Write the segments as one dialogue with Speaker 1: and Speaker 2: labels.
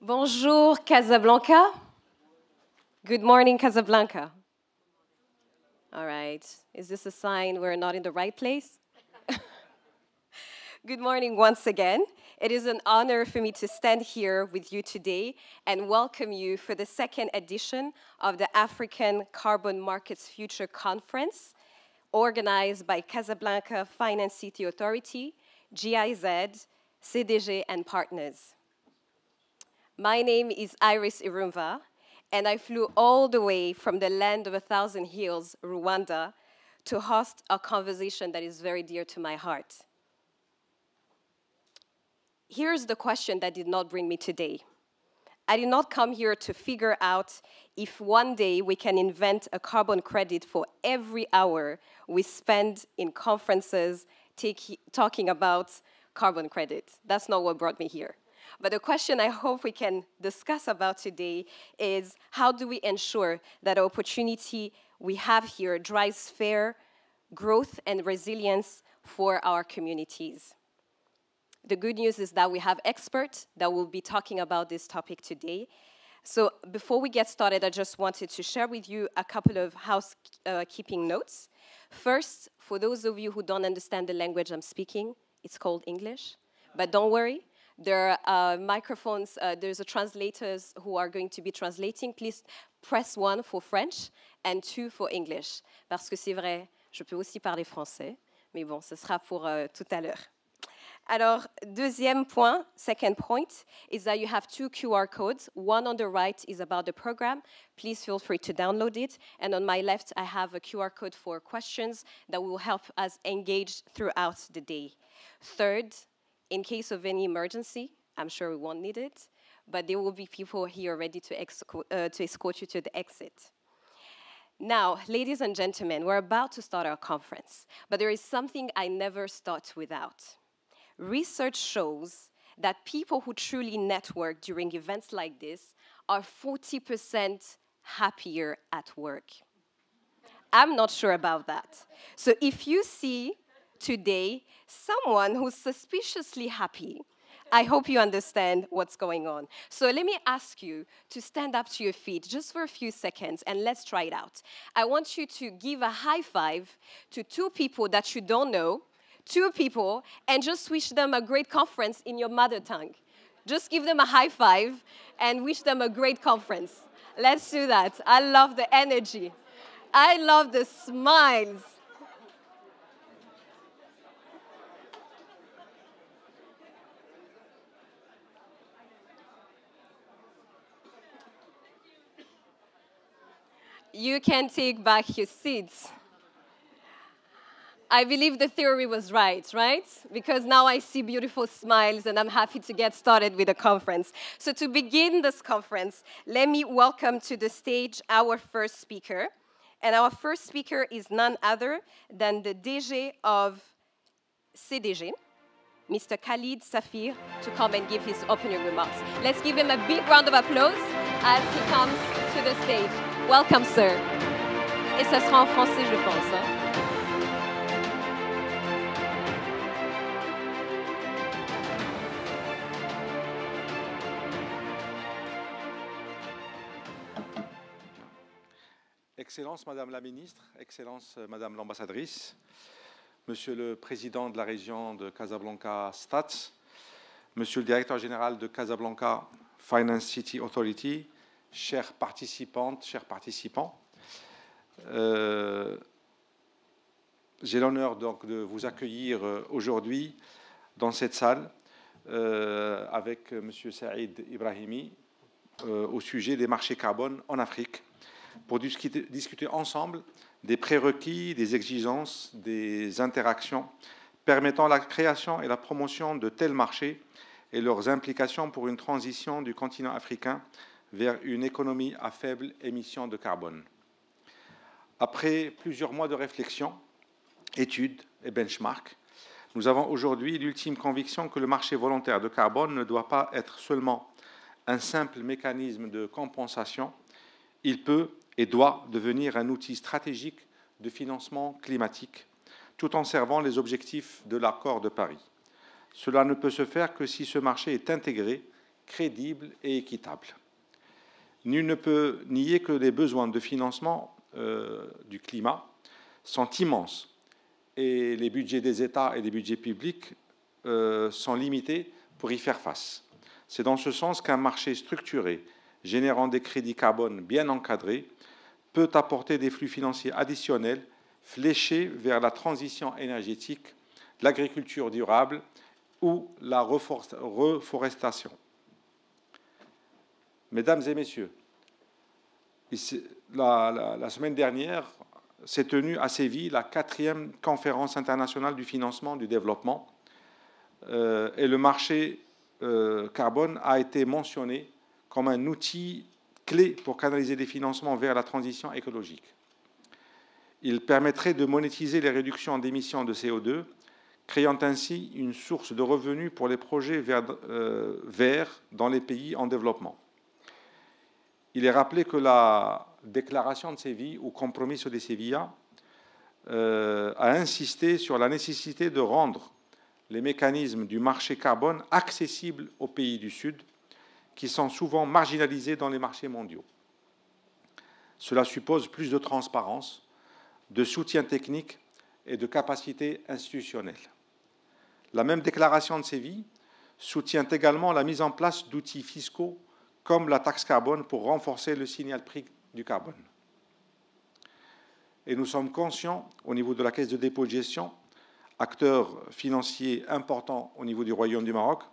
Speaker 1: Bonjour, Casablanca. Good morning, Casablanca. All right. Is this a sign we're not in the right place? Good morning once again. It is an honor for me to stand here with you today and welcome you for the second edition of the African Carbon Markets Future Conference, organized by Casablanca Finance City Authority, GIZ, CDG, and partners. My name is Iris Irumva, and I flew all the way from the land of 1,000 hills, Rwanda, to host a conversation that is very dear to my heart. Here's the question that did not bring me today. I did not come here to figure out if one day we can invent a carbon credit for every hour we spend in conferences talking about carbon credits. That's not what brought me here. But the question I hope we can discuss about today is how do we ensure that the opportunity we have here drives fair growth and resilience for our communities. The good news is that we have experts that will be talking about this topic today. So before we get started, I just wanted to share with you a couple of housekeeping notes. First, for those of you who don't understand the language I'm speaking, it's called English. But don't worry. There are microphones, there's translators who are going to be translating. Please press 1 for French and 2 for English. Parce que c'est vrai, je peux aussi parler français, mais bon, ce sera pour tout à l'heure. Alors, deuxième point, second point, is that you have 2 QR codes. One on the right is about the program. Please feel free to download it. And on my left, I have a QR code for questions that will help us engage throughout the day. Third, in case of any emergency, I'm sure we won't need it, but there will be people here ready to escort you to the exit. Now, ladies and gentlemen, we're about to start our conference, but there is something I never start without. Research shows that people who truly network during events like this are 40% happier at work. I'm not sure about that. So if you see today someone who's suspiciously happy, I hope you understand what's going on. So let me ask you to stand up to your feet just for a few seconds and let's try it out. I want you to give a high five to 2 people that you don't know, 2 people, and just wish them a great conference in your mother tongue. Just give them a high five and wish them a great conference. Let's do that. I love the energy. I love the smiles. You can take back your seats. I believe the theory was right? Because now I see beautiful smiles and I'm happy to get started with the conference. So to begin this conference, let me welcome to the stage our first speaker. And our first speaker is none other than the DG of CDG, Mr. Khalid Safir, to come and give his opening remarks. Let's give him a big round of applause as he comes to the stage. Welcome, sir. Et ça sera en français, je pense. Hein?
Speaker 2: Excellence, Madame la Ministre, Excellence, Madame l'Ambassadrice, Monsieur le Président de la région de Casablanca Stats, Monsieur le Directeur général de Casablanca Finance City Authority, chères participantes, chers participants, j'ai l'honneur donc de vous accueillir aujourd'hui dans cette salle avec Monsieur Saïd Ibrahimi au sujet des marchés carbone en Afrique pour discuter ensemble des prérequis, des exigences, des interactions permettant la création et la promotion de tels marchés et leurs implications pour une transition du continent africain vers une économie à faible émission de carbone. Après plusieurs mois de réflexion, études et benchmarks, nous avons aujourd'hui l'ultime conviction que le marché volontaire de carbone ne doit pas être seulement un simple mécanisme de compensation. Il peut et doit devenir un outil stratégique de financement climatique, tout en servant les objectifs de l'accord de Paris. Cela ne peut se faire que si ce marché est intégré crédible et équitable. Nul ne peut nier que les besoins de financement du climat sont immenses et les budgets des États et des budgets publics sont limités pour y faire face. C'est dans ce sens qu'un marché structuré, générant des crédits carbone bien encadrés, peut apporter des flux financiers additionnels fléchés vers la transition énergétique, l'agriculture durable ou la reforestation. Mesdames et messieurs, la semaine dernière s'est tenue à Séville la 4e conférence internationale du financement du développement et le marché carbone a été mentionné comme un outil clé pour canaliser des financements vers la transition écologique. Il permettrait de monétiser les réductions d'émissions de CO2, créant ainsi une source de revenus pour les projets verts dans les pays en développement. Il est rappelé que la déclaration de Séville, ou Compromiso de Sevilla, a insisté sur la nécessité de rendre les mécanismes du marché carbone accessibles aux pays du Sud, qui sont souvent marginalisés dans les marchés mondiaux. Cela suppose plus de transparence, de soutien technique et de capacité institutionnelle. La même déclaration de Séville soutient également la mise en place d'outils fiscaux comme la taxe carbone pour renforcer le signal prix du carbone. Et nous sommes conscients, au niveau de la Caisse de dépôt et de gestion, acteur financier important au niveau du Royaume du Maroc,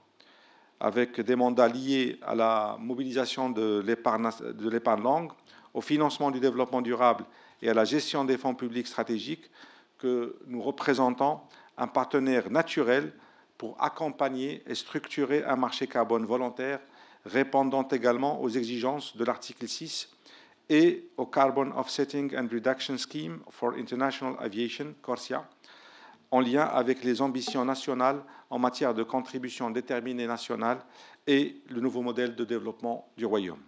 Speaker 2: avec des mandats liés à la mobilisation de l'épargne langue, au financement du développement durable et à la gestion des fonds publics stratégiques, que nous représentons un partenaire naturel pour accompagner et structurer un marché carbone volontaire répondant également aux exigences de l'article 6 et au Carbon Offsetting and Reduction Scheme for International Aviation, CORSIA, en lien avec les ambitions nationales en matière de contribution déterminée nationale et le nouveau modèle de développement du Royaume.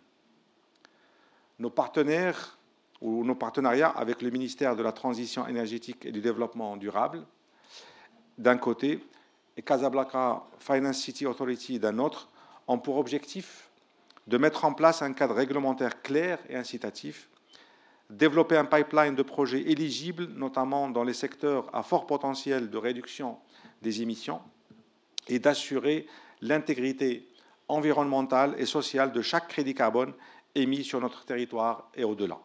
Speaker 2: Nos partenaires ou nos partenariats avec le ministère de la Transition énergétique et du Développement durable, d'un côté, et Casablanca Finance City Authority d'un autre, ont pour objectif de mettre en place un cadre réglementaire clair et incitatif, développer un pipeline de projets éligibles, notamment dans les secteurs à fort potentiel de réduction des émissions, et d'assurer l'intégrité environnementale et sociale de chaque crédit carbone émis sur notre territoire et au-delà.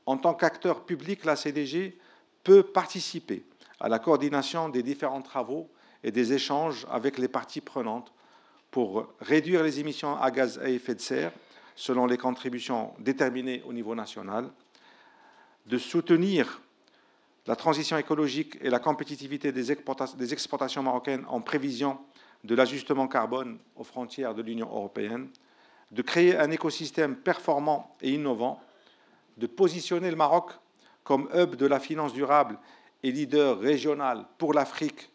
Speaker 2: En tant qu'acteur public, la CDG peut participer à la coordination des différents travaux et des échanges avec les parties prenantes pour réduire les émissions à gaz à effet de serre selon les contributions déterminées au niveau national, de soutenir la transition écologique et la compétitivité des exportations marocaines en prévision de l'ajustement carbone aux frontières de l'Union européenne, de créer un écosystème performant et innovant, de positionner le Maroc comme hub de la finance durable et leader régional pour l'Afrique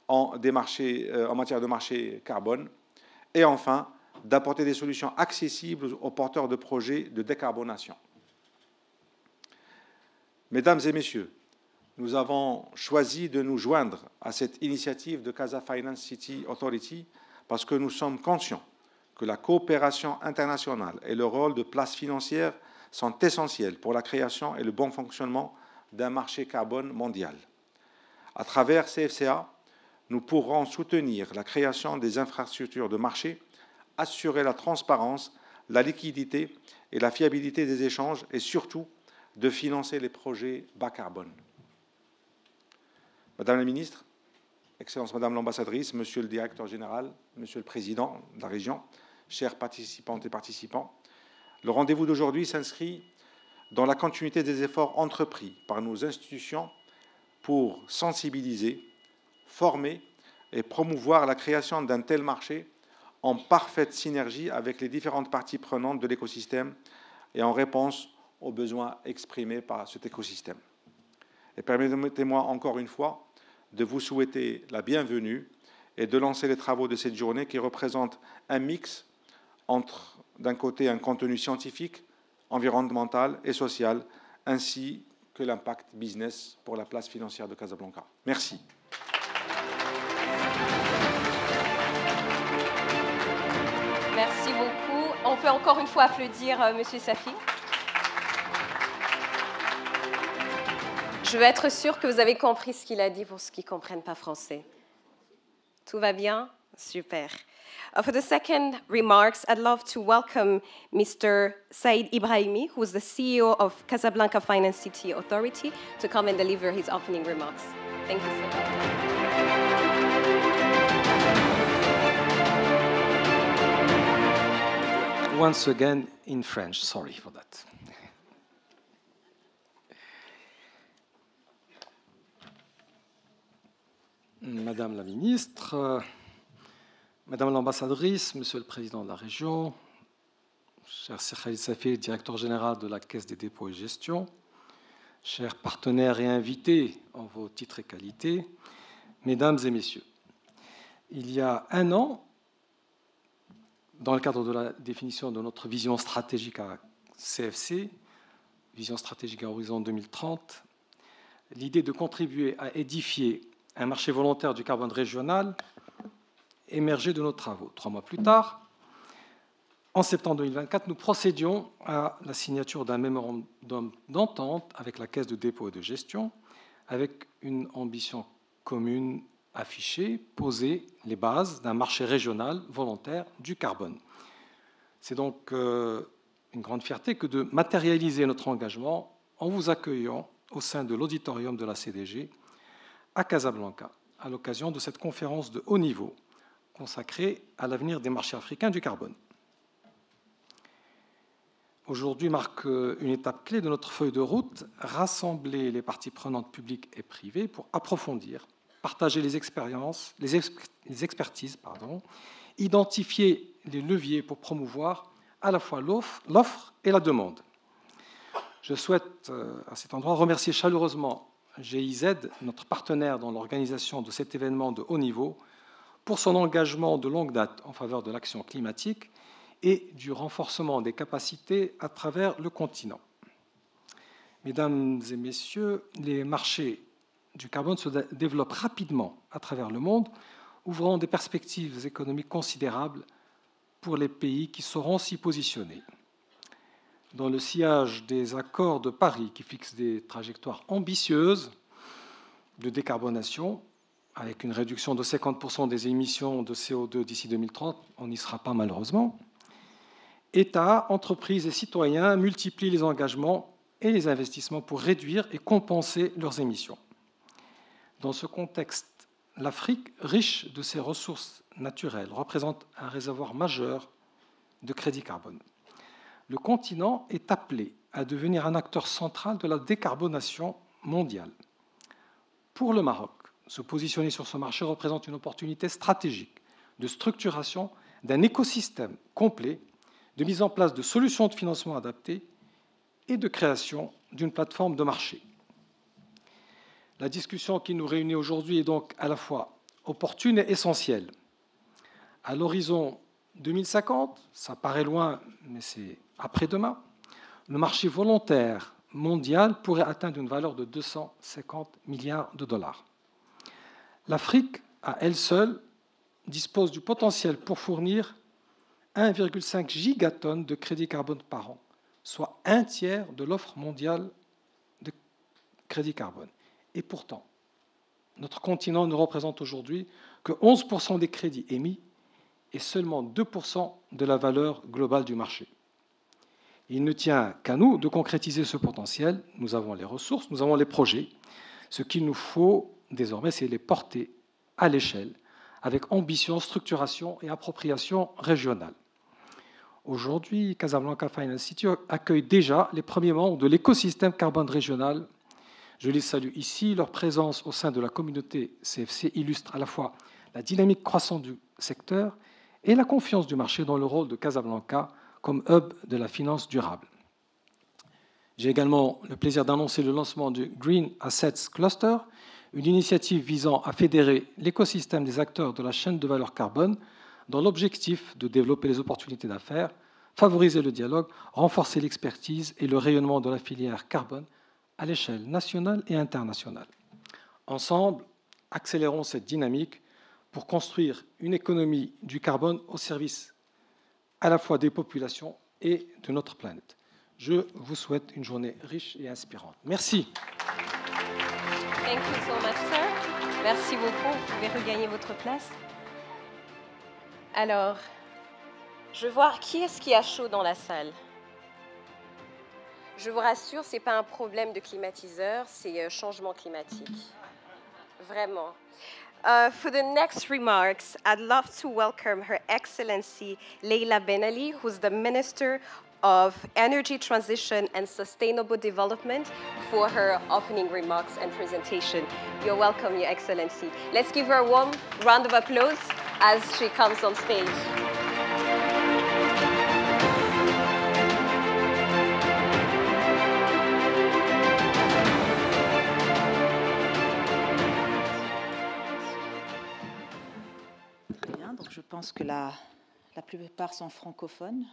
Speaker 2: en matière de marché carbone, et enfin, d'apporter des solutions accessibles aux porteurs de projets de décarbonation. Mesdames et messieurs, nous avons choisi de nous joindre à cette initiative de Casa Finance City Authority parce que nous sommes conscients que la coopération internationale et le rôle de place financière sont essentiels pour la création et le bon fonctionnement d'un marché carbone mondial. À travers CFCA, nous pourrons soutenir la création des infrastructures de marché, assurer la transparence, la liquidité et la fiabilité des échanges et surtout de financer les projets bas carbone. Madame la ministre, Excellence Madame l'ambassadrice, Monsieur le directeur général, Monsieur le président de la région, chers participantes et participants, le rendez-vous d'aujourd'hui s'inscrit dans la continuité des efforts entrepris par nos institutions pour sensibiliser, former et promouvoir la création d'un tel marché en parfaite synergie avec les différentes parties prenantes de l'écosystème et en réponse aux besoins exprimés par cet écosystème. Et permettez-moi encore une fois de vous souhaiter la bienvenue et de lancer les travaux de cette journée qui représente un mix entre, d'un côté, un contenu scientifique, environnemental et social, ainsi que l'impact business pour la place financière de Casablanca. Merci.
Speaker 1: On peut encore une fois applaudir Monsieur Safi. Je veux être sûre que vous avez compris ce qu'il a dit pour ceux qui ne comprennent pas français. Tout va bien? Super. For the second remarks, I'd love to welcome Mr. Said Ibrahimi, who is the CEO of Casablanca Finance City Authority, to come and deliver his opening remarks. Thank you so much.
Speaker 3: Once again in French, sorry for that. Madame la ministre, Madame l'ambassadrice, Monsieur le Président de la région, cher Khalid Safi, directeur général de la Caisse des dépôts et gestion, chers partenaires et invités en vos titres et qualités, Mesdames et Messieurs, il y a un an, dans le cadre de la définition de notre vision stratégique à CFC, vision stratégique à horizon 2030, l'idée de contribuer à édifier un marché volontaire du carbone régional émergeait de nos travaux. 3 mois plus tard, en septembre 2024, nous procédions à la signature d'un mémorandum d'entente avec la Caisse de dépôt et de gestion, avec une ambition commune affichée, poser les bases d'un marché régional volontaire du carbone. C'est donc une grande fierté que de matérialiser notre engagement en vous accueillant au sein de l'auditorium de la CDG à Casablanca, à l'occasion de cette conférence de haut niveau consacrée à l'avenir des marchés africains du carbone. Aujourd'hui marque une étape clé de notre feuille de route, rassembler les parties prenantes publiques et privées pour approfondir, partager les expériences, les expertises, identifier les leviers pour promouvoir à la fois l'offre et la demande. Je souhaite à cet endroit remercier chaleureusement GIZ, notre partenaire dans l'organisation de cet événement de haut niveau, pour son engagement de longue date en faveur de l'action climatique et du renforcement des capacités à travers le continent. Mesdames et messieurs, les marchés du carbone se développent rapidement à travers le monde, ouvrant des perspectives économiques considérables pour les pays qui sauront s'y positionner. Dans le sillage des accords de Paris qui fixent des trajectoires ambitieuses de décarbonation, avec une réduction de 50% des émissions de CO2 d'ici 2030, on n'y sera pas malheureusement, États, entreprises et citoyens multiplient les engagements et les investissements pour réduire et compenser leurs émissions. Dans ce contexte, l'Afrique, riche de ses ressources naturelles, représente un réservoir majeur de crédit carbone. Le continent est appelé à devenir un acteur central de la décarbonation mondiale. Pour le Maroc, se positionner sur ce marché représente une opportunité stratégique de structuration d'un écosystème complet, de mise en place de solutions de financement adaptées et de création d'une plateforme de marché. La discussion qui nous réunit aujourd'hui est donc à la fois opportune et essentielle. À l'horizon 2050, ça paraît loin, mais c'est après-demain, le marché volontaire mondial pourrait atteindre une valeur de 250 milliards de dollars. L'Afrique, à elle seule, dispose du potentiel pour fournir 1,5 gigatonnes de crédit carbone par an, soit un tiers de l'offre mondiale de crédit carbone. Et pourtant, notre continent ne représente aujourd'hui que 11% des crédits émis et seulement 2% de la valeur globale du marché. Il ne tient qu'à nous de concrétiser ce potentiel. Nous avons les ressources, nous avons les projets. Ce qu'il nous faut désormais, c'est les porter à l'échelle, avec ambition, structuration et appropriation régionale. Aujourd'hui, Casablanca Finance City accueille déjà les premiers membres de l'écosystème carbone régional. Je les salue ici. Leur présence au sein de la communauté CFC illustre à la fois la dynamique croissante du secteur et la confiance du marché dans le rôle de Casablanca comme hub de la finance durable. J'ai également le plaisir d'annoncer le lancement du Green Assets Cluster, une initiative visant à fédérer l'écosystème des acteurs de la chaîne de valeur carbone dans l'objectif de développer les opportunités d'affaires, favoriser le dialogue, renforcer l'expertise et le rayonnement de la filière carbone à l'échelle nationale et internationale. Ensemble, accélérons cette dynamique pour construire une économie du carbone au service à la fois des populations et de notre planète. Je vous souhaite une journée riche et inspirante. Merci.
Speaker 1: Thank you so much, sir. Merci beaucoup. Vous pouvez regagner votre place. Alors, je veux voir qui est-ce qui a chaud dans la salle. Je vous rassure, ce n'est pas un problème de climatiseur, c'est changement climatique. Vraiment. For the next remarks, I'd love to welcome Her Excellency Leila Ben Ali, who's the Minister of Energy Transition and Sustainable Development, for her opening remarks and presentation. You're welcome, Your Excellency. Let's give her a warm round of applause as she comes on stage.
Speaker 4: Donc je pense que la plupart sont francophones,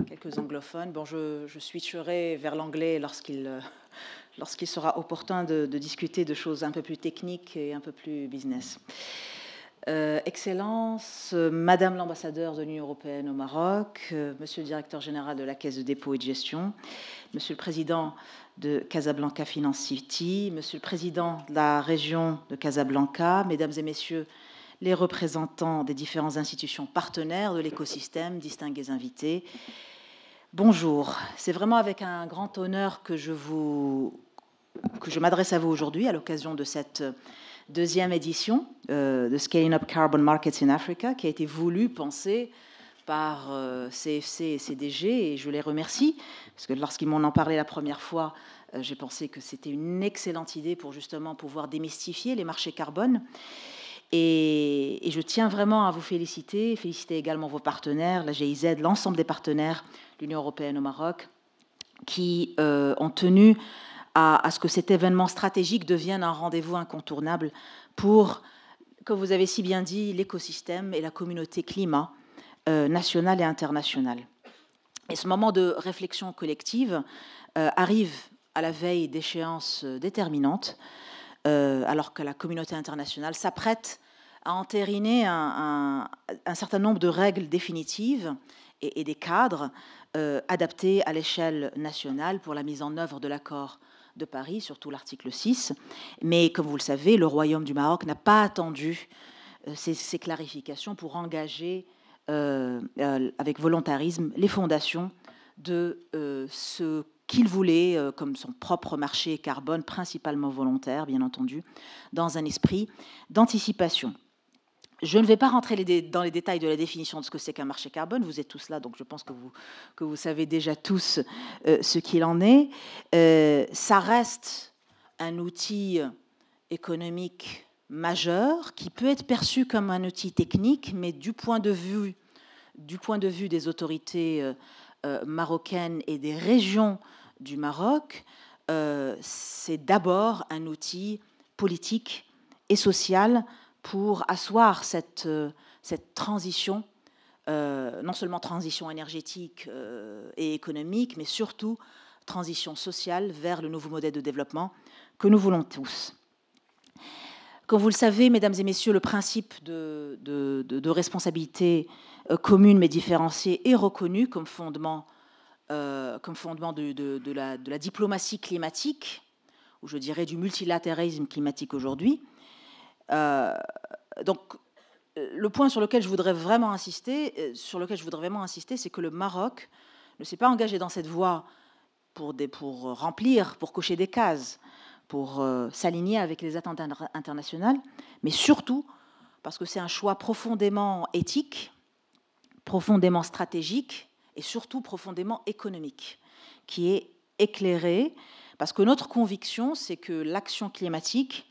Speaker 4: quelques anglophones. Bon, je switcherai vers l'anglais lorsqu'il sera opportun de discuter de choses un peu plus techniques et un peu plus business. Excellence, Madame l'ambassadeur de l'Union européenne au Maroc, Monsieur le directeur général de la Caisse de dépôt et de gestion, Monsieur le président de Casablanca Finance City, Monsieur le président de la région de Casablanca, Mesdames et Messieurs les représentants des différentes institutions partenaires de l'écosystème, distingués invités. Bonjour, c'est vraiment avec un grand honneur que je m'adresse à vous aujourd'hui à l'occasion de cette deuxième édition de Scaling Up Carbon Markets in Africa, qui a été voulue, pensée par CFC et CDG, et je les remercie, parce que lorsqu'ils m'en ont parlé la première fois, j'ai pensé que c'était une excellente idée pour justement pouvoir démystifier les marchés carbone. Et je tiens vraiment à vous féliciter également vos partenaires, la GIZ, l'ensemble des partenaires de l'Union européenne au Maroc, qui ont tenu à ce que cet événement stratégique devienne un rendez-vous incontournable pour, comme vous avez si bien dit, l'écosystème et la communauté climat nationale et internationale. Et ce moment de réflexion collective arrive à la veille d'échéances déterminantes, alors que la communauté internationale s'apprête à entériner un certain nombre de règles définitives et des cadres adaptés à l'échelle nationale pour la mise en œuvre de l'accord de Paris, surtout l'article 6. Mais comme vous le savez, le Royaume du Maroc n'a pas attendu ces clarifications pour engager avec volontarisme les fondations de ce qu'il voulait comme son propre marché carbone, principalement volontaire, bien entendu, dans un esprit d'anticipation. Je ne vais pas rentrer dans les détails de la définition de ce que c'est qu'un marché carbone. Vous êtes tous là, donc je pense que vous savez déjà tous ce qu'il en est. Ça reste un outil économique majeur qui peut être perçu comme un outil technique, mais du point de vue des autorités marocaines et des régions du Maroc, c'est d'abord un outil politique et social pour asseoir cette transition, non seulement transition énergétique et économique, mais surtout transition sociale vers le nouveau modèle de développement que nous voulons tous. Comme vous le savez, mesdames et messieurs, le principe de responsabilité commune mais différenciée est reconnu comme fondement de la diplomatie climatique, ou je dirais du multilatéralisme climatique aujourd'hui. Donc, le point sur lequel je voudrais vraiment insister, c'est que le Maroc ne s'est pas engagé dans cette voie pour cocher des cases, pour s'aligner avec les attentes internationales, mais surtout parce que c'est un choix profondément éthique, profondément stratégique et surtout profondément économique, qui est éclairé, parce que notre conviction, c'est que l'action climatique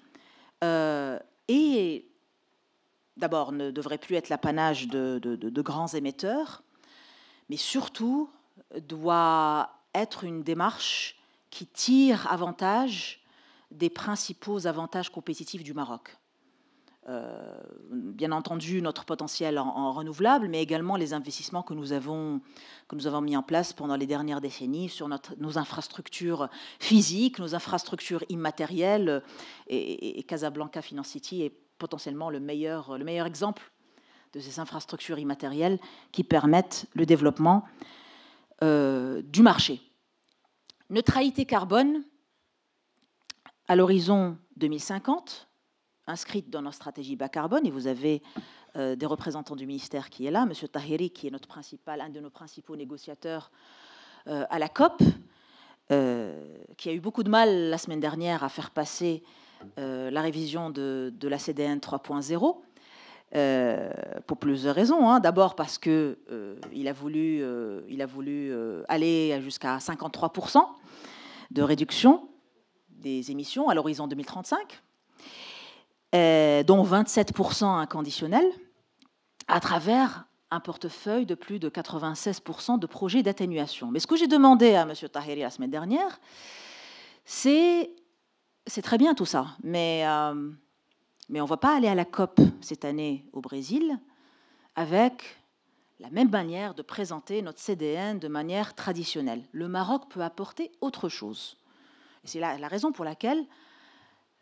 Speaker 4: d'abord, ne devrait plus être l'apanage de grands émetteurs, mais surtout doit être une démarche qui tire avantage des principaux avantages compétitifs du Maroc. Bien entendu, notre potentiel en renouvelable, mais également les investissements que nous avons mis en place pendant les dernières décennies sur nos infrastructures physiques, nos infrastructures immatérielles, et Casablanca Finance City est potentiellement le meilleur exemple de ces infrastructures immatérielles qui permettent le développement du marché. Neutralité carbone à l'horizon 2050, inscrite dans nos stratégies bas carbone, et vous avez des représentants du ministère qui est là, M. Tahiri, qui est un de nos principaux négociateurs à la COP, qui a eu beaucoup de mal la semaine dernière à faire passer la révision de la CDN 3.0, pour plusieurs raisons. Hein. D'abord parce qu'il a voulu aller jusqu'à 53% de réduction des émissions à l'horizon 2035, dont 27% inconditionnels, à travers un portefeuille de plus de 96% de projets d'atténuation. Mais ce que j'ai demandé à M. Tahiri la semaine dernière, c'est très bien tout ça, mais on ne va pas aller à la COP cette année au Brésil avec la même manière de présenter notre CDN de manière traditionnelle. Le Maroc peut apporter autre chose. Et c'est la raison pour laquelle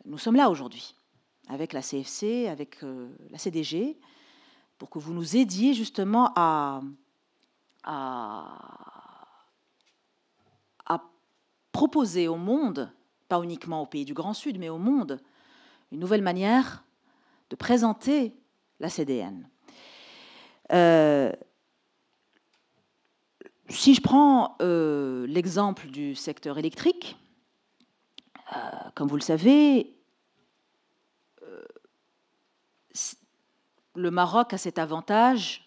Speaker 4: nous sommes là aujourd'hui, avec la CFC, avec la CDG, pour que vous nous aidiez justement à proposer au monde, pas uniquement aux pays du Grand Sud, mais au monde, une nouvelle manière de présenter la CDN. Si je prends l'exemple du secteur électrique, comme vous le savez, le Maroc a cet avantage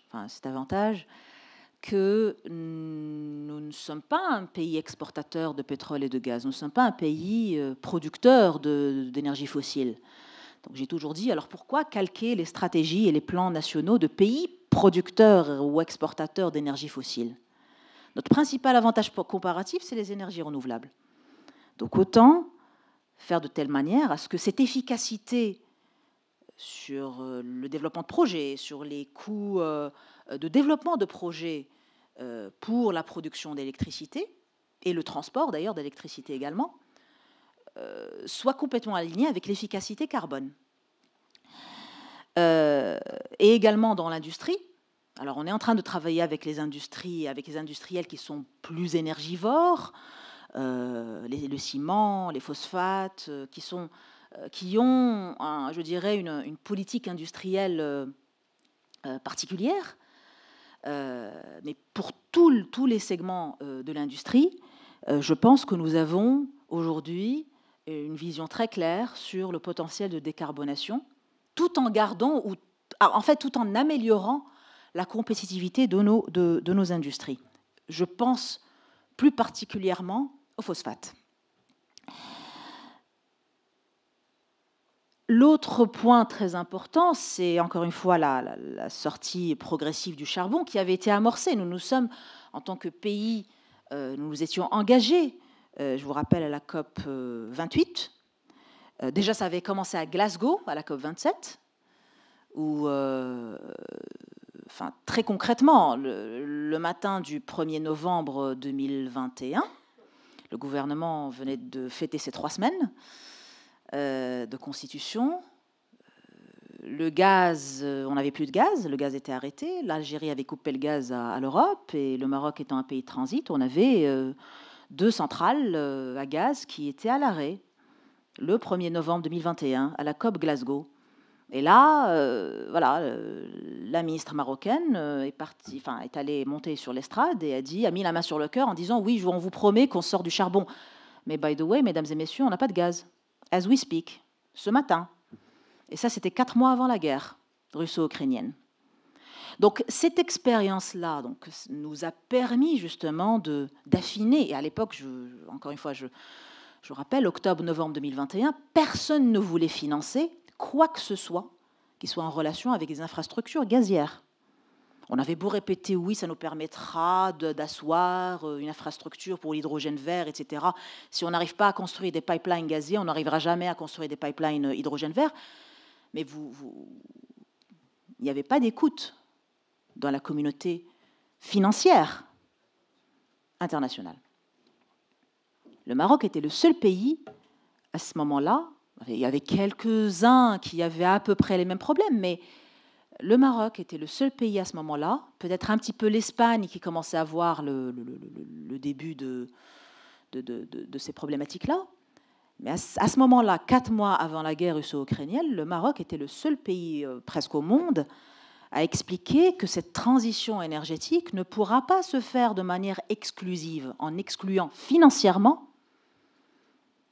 Speaker 4: que nous ne sommes pas un pays exportateur de pétrole et de gaz, nous ne sommes pas un pays producteur d'énergie fossile. Donc j'ai toujours dit, alors pourquoi calquer les stratégies et les plans nationaux de pays producteurs ou exportateurs d'énergie fossile? Notre principal avantage comparatif, c'est les énergies renouvelables. Donc autant faire de telle manière à ce que cette efficacité sur le développement de projets, sur les coûts de développement de projets pour la production d'électricité et le transport d'ailleurs d'électricité également, soit complètement aligné avec l'efficacité carbone. Et également dans l'industrie. Alors on est en train de travailler avec les industriels qui sont plus énergivores, le ciment, les phosphates, qui ont, je dirais, une politique industrielle particulière. Mais pour tous les segments de l'industrie, je pense que nous avons aujourd'hui une vision très claire sur le potentiel de décarbonation, tout en gardant, tout en améliorant la compétitivité de nos industries. Je pense plus particulièrement aux phosphates. L'autre point très important, c'est encore une fois la sortie progressive du charbon qui avait été amorcée. Nous sommes, en tant que pays, nous nous étions engagés, je vous rappelle, à la COP 28. Déjà, ça avait commencé à Glasgow, à la COP 27, où, très concrètement, le matin du 1er novembre 2021, le gouvernement venait de fêter ses 3 semaines de constitution. Le gaz, on n'avait plus de gaz, le gaz était arrêté. L'Algérie avait coupé le gaz à l'Europe et le Maroc étant un pays de transit, on avait 2 centrales à gaz qui étaient à l'arrêt le 1er novembre 2021 à la COP Glasgow. Et là, la ministre marocaine est allée monter sur l'estrade et a mis la main sur le cœur en disant « Oui, on vous promet qu'on sort du charbon. Mais by the way, mesdames et messieurs, on n'a pas de gaz. As we speak, ce matin. » Et ça, c'était 4 mois avant la guerre russo-ukrainienne. Donc, cette expérience-là nous a permis justement d'affiner. Et à l'époque, encore une fois, je rappelle, octobre-novembre 2021, personne ne voulait financer quoi que ce soit qui soit en relation avec des infrastructures gazières. On avait beau répéter, oui, ça nous permettra d'asseoir une infrastructure pour l'hydrogène vert, etc. Si on n'arrive pas à construire des pipelines gaziers, on n'arrivera jamais à construire des pipelines hydrogène vert. Mais il n'y avait pas d'écoute dans la communauté financière internationale. Le Maroc était le seul pays, à ce moment-là, il y avait quelques-uns qui avaient à peu près les mêmes problèmes, mais Le Maroc était le seul pays à ce moment-là, peut-être un petit peu l'Espagne qui commençait à voir le début de ces problématiques-là. Mais à ce moment-là, 4 mois avant la guerre russo-ukrainienne, le Maroc était le seul pays presque au monde à expliquer que cette transition énergétique ne pourra pas se faire de manière exclusive, en excluant financièrement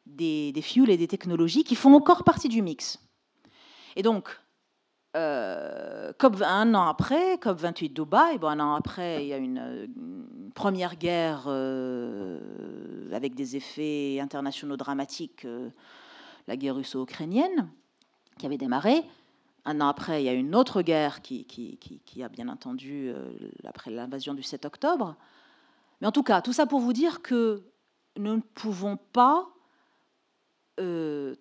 Speaker 4: des fuels et des technologies qui font encore partie du mix. Et donc, un an après, COP28 Dubaï, un an après, il y a une première guerre avec des effets internationaux dramatiques, la guerre russo-ukrainienne, qui avait démarré. Un an après, il y a une autre guerre qui a bien entendu, après l'invasion du 7 octobre. Mais en tout cas, tout ça pour vous dire que nous ne pouvons pas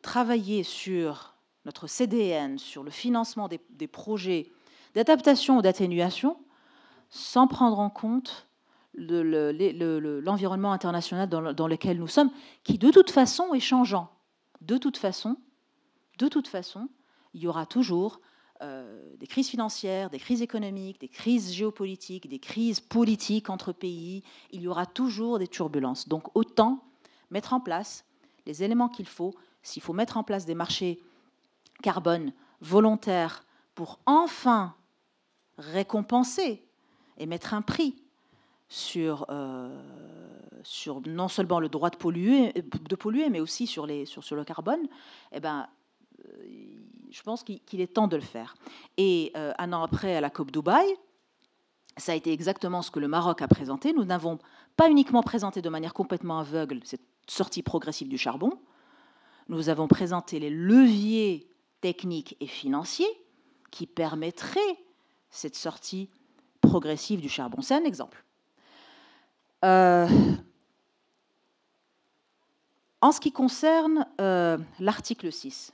Speaker 4: travailler sur notre CDN, sur le financement des projets d'adaptation ou d'atténuation, sans prendre en compte l'environnement international dans lequel nous sommes, qui de toute façon est changeant. De toute façon, il y aura toujours des crises financières, des crises économiques, des crises géopolitiques, des crises politiques entre pays. Il y aura toujours des turbulences. Donc autant mettre en place les éléments qu'il faut. S'il faut mettre en place des marchés carbone volontaires pour enfin récompenser et mettre un prix sur non seulement le droit de polluer, mais aussi sur le carbone, eh ben, je pense qu'il est temps de le faire. Et un an après, à la COP Dubaï, ça a été exactement ce que le Maroc a présenté. Nous n'avons pas uniquement présenté de manière complètement aveugle cette sortie progressive du charbon, nous avons présenté les leviers techniques et financiers qui permettraient cette sortie progressive du charbon. C'est un exemple. En ce qui concerne l'article 6,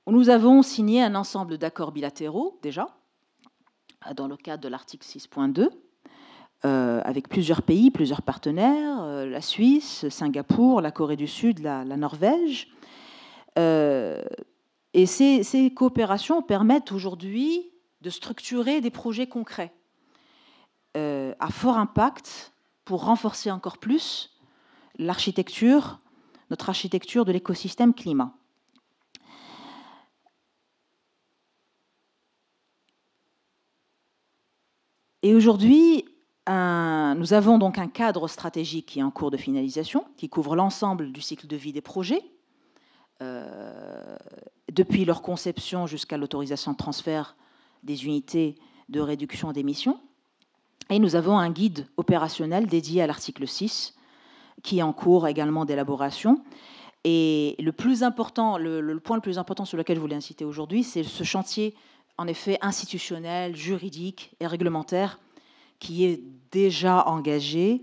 Speaker 4: nous avons signé un ensemble d'accords bilatéraux, déjà, dans le cadre de l'article 6.2, avec plusieurs pays, plusieurs partenaires, la Suisse, Singapour, la Corée du Sud, la Norvège. Et ces coopérations permettent aujourd'hui de structurer des projets concrets à fort impact pour renforcer encore plus notre architecture de l'écosystème climat. Et aujourd'hui, nous avons donc un cadre stratégique qui est en cours de finalisation, qui couvre l'ensemble du cycle de vie des projets, depuis leur conception jusqu'à l'autorisation de transfert des unités de réduction d'émissions. Et nous avons un guide opérationnel dédié à l'article 6, qui est en cours également d'élaboration. Et le plus important, le point le plus important sur lequel je voulais inciter aujourd'hui, c'est ce chantier, en effet, institutionnel, juridique et réglementaire, qui est déjà engagé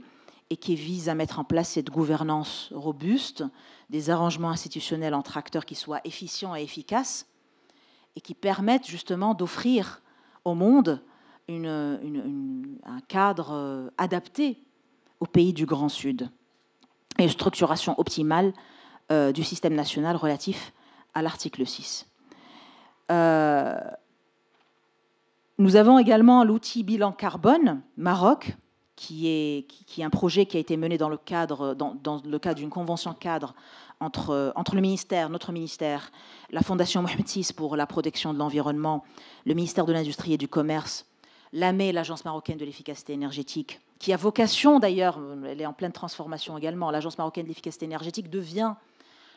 Speaker 4: et qui vise à mettre en place cette gouvernance robuste, des arrangements institutionnels entre acteurs qui soient efficients et efficaces et qui permettent justement d'offrir au monde un cadre adapté aux pays du Grand Sud et une structuration optimale du système national relatif à l'article 6. Nous avons également l'outil bilan carbone Maroc, qui est un projet qui a été mené dans le cadre d'une convention cadre entre le ministère, notre ministère, la Fondation Mohamed VI pour la protection de l'environnement, le ministère de l'Industrie et du Commerce, l'AME, l'Agence marocaine de l'efficacité énergétique, qui a vocation d'ailleurs, elle est en pleine transformation également, l'Agence marocaine de l'efficacité énergétique devient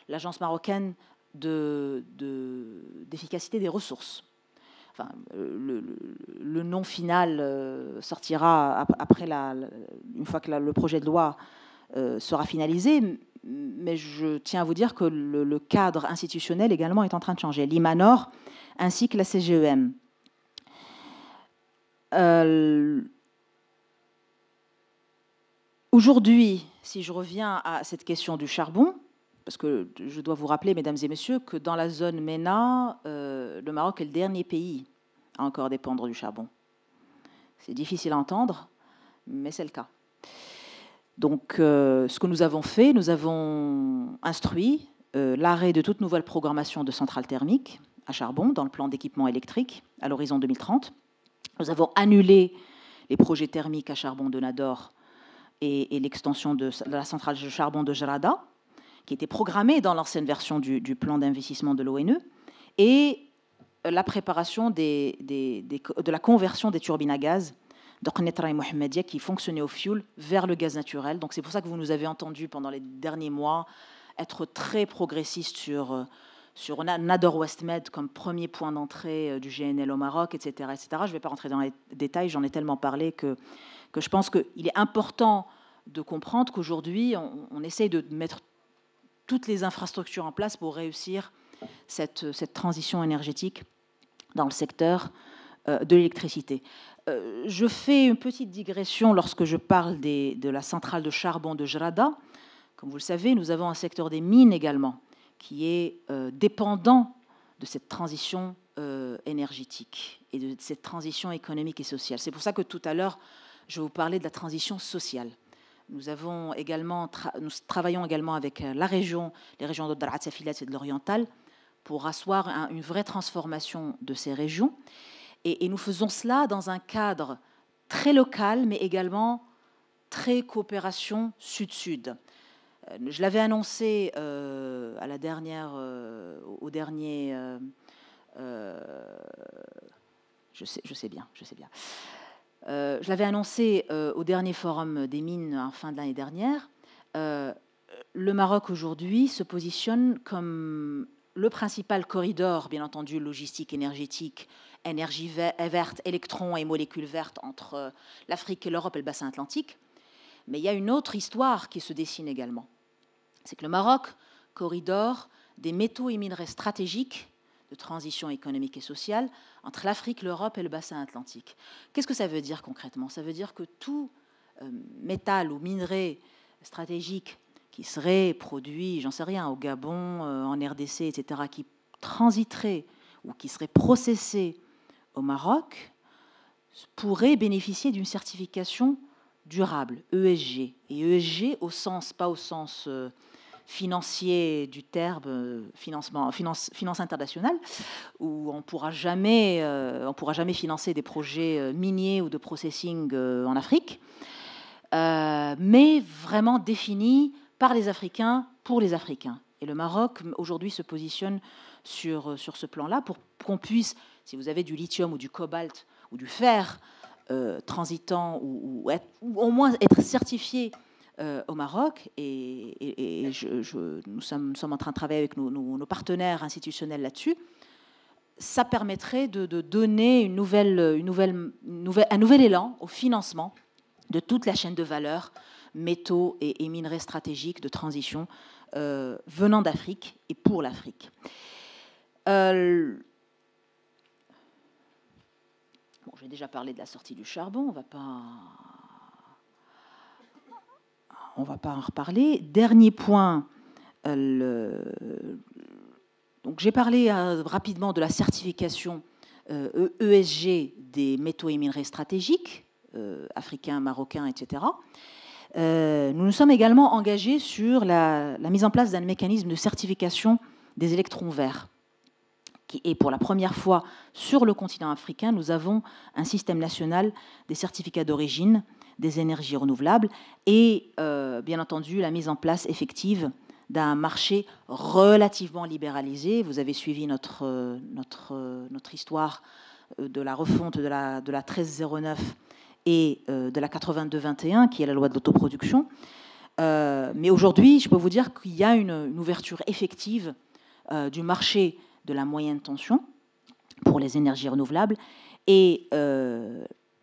Speaker 4: l'Agence marocaine d'efficacité des ressources. Enfin, le nom final sortira après une fois que le projet de loi sera finalisé, mais je tiens à vous dire que le cadre institutionnel également est en train de changer, l'IMANOR ainsi que la CGEM. Aujourd'hui, si je reviens à cette question du charbon, parce que je dois vous rappeler, mesdames et messieurs, que dans la zone MENA, le Maroc est le dernier pays à encore dépendre du charbon. C'est difficile à entendre, mais c'est le cas. Donc, ce que nous avons fait, nous avons instruit l'arrêt de toute nouvelle programmation de centrales thermiques à charbon dans le plan d'équipement électrique à l'horizon 2030. Nous avons annulé les projets thermiques à charbon de Nador et l'extension de la centrale de charbon de Jarada, qui était programmée dans l'ancienne version du plan d'investissement de l'ONE, et la préparation de la conversion des turbines à gaz de Qnetra et Mohammedia qui fonctionnaient au fioul vers le gaz naturel. Donc c'est pour ça que vous nous avez entendu pendant les derniers mois être très progressiste sur Nador West Med comme premier point d'entrée du GNL au Maroc, etc. etc. Je ne vais pas rentrer dans les détails, j'en ai tellement parlé que je pense qu'il est important de comprendre qu'aujourd'hui, on essaye de mettre toutes les infrastructures en place pour réussir cette transition énergétique dans le secteur de l'électricité. Je fais une petite digression lorsque je parle de la centrale de charbon de Jarada. Comme vous le savez, nous avons un secteur des mines également qui est dépendant de cette transition énergétique et de cette transition économique et sociale. C'est pour ça que tout à l'heure, je vous parlais de la transition sociale. Nous travaillons également avec les régions de Darat Safilat et de l'Oriental pour asseoir une vraie transformation de ces régions. Et nous faisons cela dans un cadre très local, mais également très coopération sud-sud. Je l'avais annoncé à la dernière, au dernier. Je sais bien. Je l'avais annoncé au dernier forum des mines en fin de l'année dernière. Le Maroc aujourd'hui se positionne comme le principal corridor, bien entendu, logistique, énergétique, énergie verte, électrons et molécules vertes entre l'Afrique et l'Europe et le bassin atlantique. Mais il y a une autre histoire qui se dessine également. C'est que le Maroc, corridor des métaux et minerais stratégiques de transition économique et sociale entre l'Afrique, l'Europe et le bassin atlantique. Qu'est-ce que ça veut dire concrètement? Ça veut dire que tout métal ou minerai stratégique qui serait produit, j'en sais rien, au Gabon, en RDC, etc., qui transiterait ou qui serait processé au Maroc, pourrait bénéficier d'une certification durable, ESG. Et ESG, pas au sens financier du terme, finance internationale, où on ne pourra jamais financer des projets miniers ou de processing en Afrique, mais vraiment définis par les Africains, pour les Africains. Et le Maroc, aujourd'hui, se positionne sur ce plan-là pour qu'on puisse, si vous avez du lithium ou du cobalt ou du fer transitant ou au moins être certifié au Maroc, et nous sommes en train de travailler avec nos partenaires institutionnels là-dessus, ça permettrait de donner un nouvel élan au financement de toute la chaîne de valeur, métaux et minerais stratégiques de transition venant d'Afrique et pour l'Afrique. Bon, j'ai déjà parlé de la sortie du charbon, on va pas en reparler. Dernier point, donc j'ai parlé rapidement de la certification ESG des métaux et minerais stratégiques, africains, marocains, etc. Nous nous sommes également engagés sur la mise en place d'un mécanisme de certification des électrons verts. Et pour la première fois sur le continent africain, nous avons un système national des certificats d'origine des énergies renouvelables et, bien entendu, la mise en place effective d'un marché relativement libéralisé. Vous avez suivi notre histoire de la refonte de la 1309 et de la 82-21, qui est la loi de l'autoproduction. Mais aujourd'hui, je peux vous dire qu'il y a une ouverture effective du marché de la moyenne tension pour les énergies renouvelables et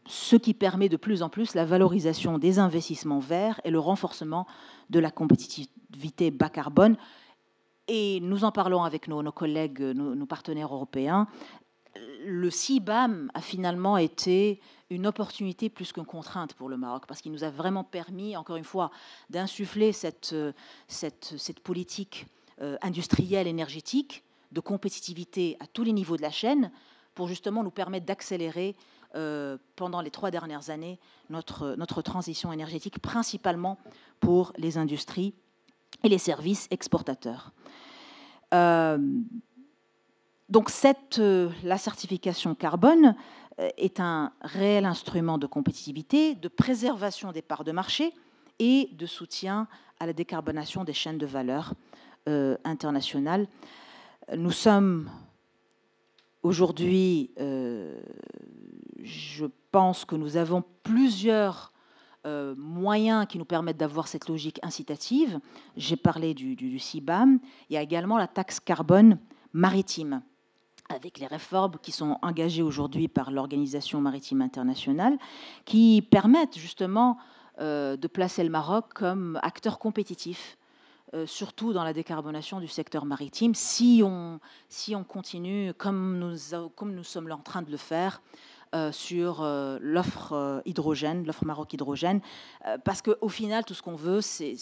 Speaker 4: ce qui permet de plus en plus la valorisation des investissements verts et le renforcement de la compétitivité bas carbone. Et nous en parlons avec nos collègues, nos partenaires européens. Le CBAM a finalement été une opportunité plus qu'une contrainte pour le Maroc, parce qu'il nous a vraiment permis, encore une fois, d'insuffler cette politique industrielle, énergétique, de compétitivité à tous les niveaux de la chaîne, pour justement nous permettre d'accélérer pendant les 3 dernières années notre transition énergétique, principalement pour les industries et les services exportateurs. Donc la certification carbone est un réel instrument de compétitivité, de préservation des parts de marché et de soutien à la décarbonation des chaînes de valeur internationales. Nous sommes aujourd'hui, je pense que nous avons plusieurs moyens qui nous permettent d'avoir cette logique incitative. J'ai parlé du CBAM. Il y a également la taxe carbone maritime, avec les réformes qui sont engagées aujourd'hui par l'Organisation maritime internationale, qui permettent justement de placer le Maroc comme acteur compétitif, surtout dans la décarbonation du secteur maritime, si on continue comme nous sommes en train de le faire sur l'offre hydrogène, l'offre Maroc hydrogène, parce qu'au final, tout ce qu'on veut, c'est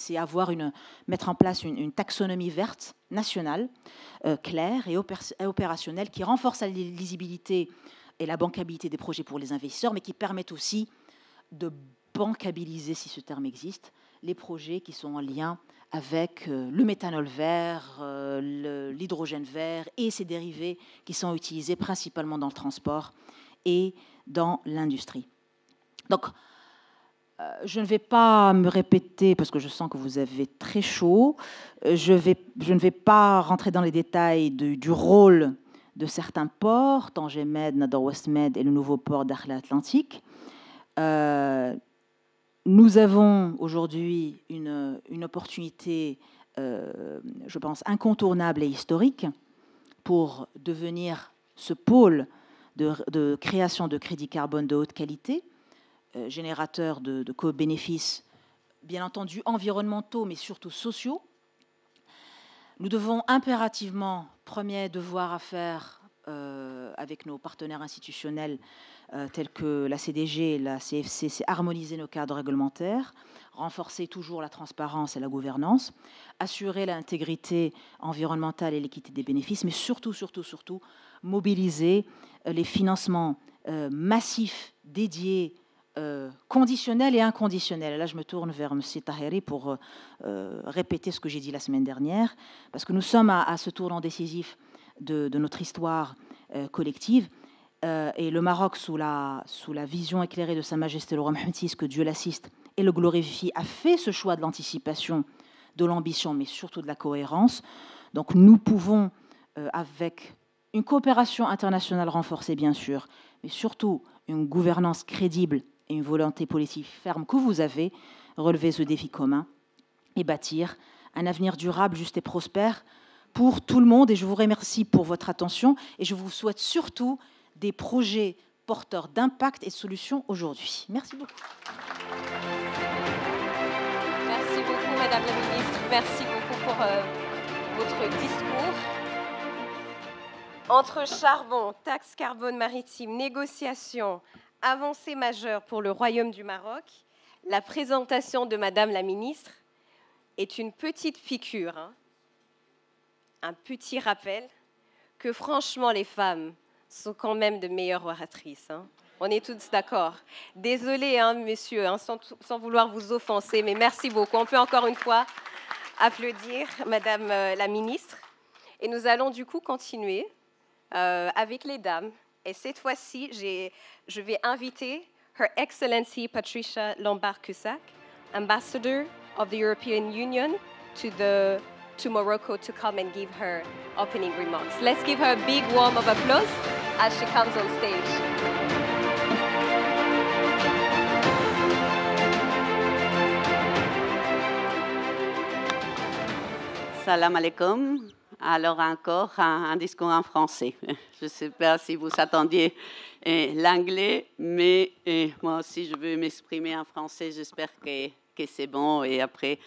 Speaker 4: mettre en place une taxonomie verte nationale, claire et opérationnelle, qui renforce la lisibilité et la bancabilité des projets pour les investisseurs, mais qui permettent aussi de bancabiliser, si ce terme existe, les projets qui sont en lien avec le méthanol vert, l'hydrogène vert et ses dérivés qui sont utilisés principalement dans le transport et dans l'industrie. Donc, je ne vais pas me répéter parce que je sens que vous avez très chaud. Je ne vais pas rentrer dans les détails du rôle de certains ports, Tanger Med, Nador West Med et le nouveau port d'Akhla Atlantique. Nous avons aujourd'hui une opportunité, je pense, incontournable et historique pour devenir ce pôle de création de crédits carbone de haute qualité, générateur de co-bénéfices, bien entendu environnementaux, mais surtout sociaux. Nous devons impérativement, premier devoir à faire avec nos partenaires institutionnels tels que la CDG et la CFC, c'est harmoniser nos cadres réglementaires, renforcer toujours la transparence et la gouvernance, assurer l'intégrité environnementale et l'équité des bénéfices, mais surtout, mobiliser les financements massifs dédiés, conditionnels et inconditionnels. Et là, je me tourne vers M. Taheri pour répéter ce que j'ai dit la semaine dernière, parce que nous sommes à ce tournant décisif de notre histoire collective. Et le Maroc, sous la vision éclairée de Sa Majesté le roi Mohammed VI, que Dieu l'assiste et le glorifie, a fait ce choix de l'anticipation, de l'ambition, mais surtout de la cohérence. Donc nous pouvons, avec une coopération internationale renforcée, bien sûr, mais surtout une gouvernance crédible et une volonté politique ferme que vous avez, relever ce défi commun et bâtir un avenir durable, juste et prospère pour tout le monde. Et je vous remercie pour votre attention et je vous souhaite surtout des projets porteurs d'impact et de solutions aujourd'hui. Merci beaucoup.
Speaker 1: Merci beaucoup, Madame la Ministre. Merci beaucoup pour votre discours. Entre charbon, taxe carbone maritime, négociations, avancées majeures pour le Royaume du Maroc, la présentation de Madame la Ministre est une petite piqûre, un petit rappel que franchement les femmes sont quand même de meilleures oratrices. On est tous d'accord. Désolée, monsieur, sans vouloir vous offenser, mais merci beaucoup. On peut encore une fois applaudir Madame la Ministre. Et nous allons du coup continuer avec les dames. Et cette fois-ci, je vais inviter Her Excellency Patricia Lombard-Cusack, Ambassador of the European Union to Morocco, to come and give her opening remarks. Let's give her a big warm of applause as she comes on stage.
Speaker 5: Salam alaikum. Alors encore un discours en français. Je ne sais pas si vous attendiez l'anglais, mais moi aussi je veux m'exprimer en français. J'espère que c'est bon. Et après,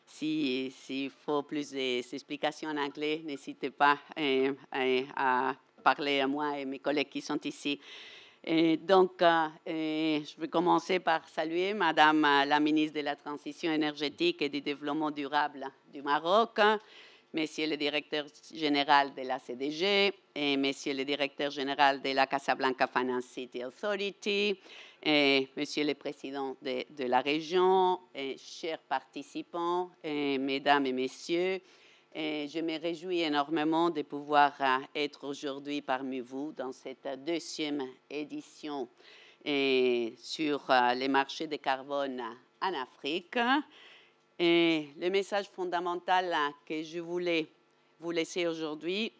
Speaker 5: s'il faut plus d'explications en anglais, n'hésitez pas à parler à moi et mes collègues qui sont ici. Et donc, je vais commencer par saluer Madame la ministre de la Transition énergétique et du Développement durable du Maroc, Monsieur le directeur général de la CDG et Monsieur le directeur général de la Casablanca Finance City Authority, et Monsieur le président de la région, et chers participants, et Mesdames et Messieurs, Et je me réjouis énormément de pouvoir être aujourd'hui parmi vous dans cette deuxième édition sur les marchés de carbone en Afrique. Et le message fondamental que je voulais vous laisser aujourd'hui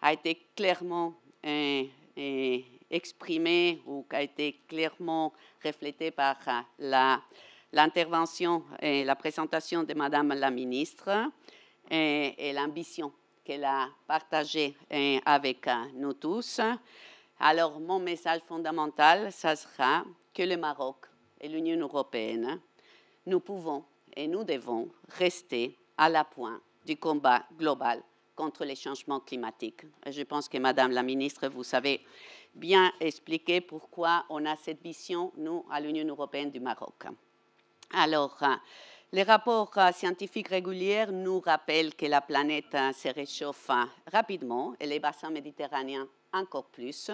Speaker 5: a été clairement exprimé ou a été clairement reflété par l'intervention et la présentation de Madame la ministre et l'ambition qu'elle a partagée avec nous tous. Alors, mon message fondamental, ça sera que le Maroc et l'Union européenne, nous pouvons et nous devons rester à la pointe du combat global contre les changements climatiques. Je pense que, Madame la ministre, vous savez bien expliquer pourquoi on a cette vision, nous, à l'Union européenne du Maroc. Alors, les rapports scientifiques réguliers nous rappellent que la planète se réchauffe rapidement et les bassins méditerranéens encore plus.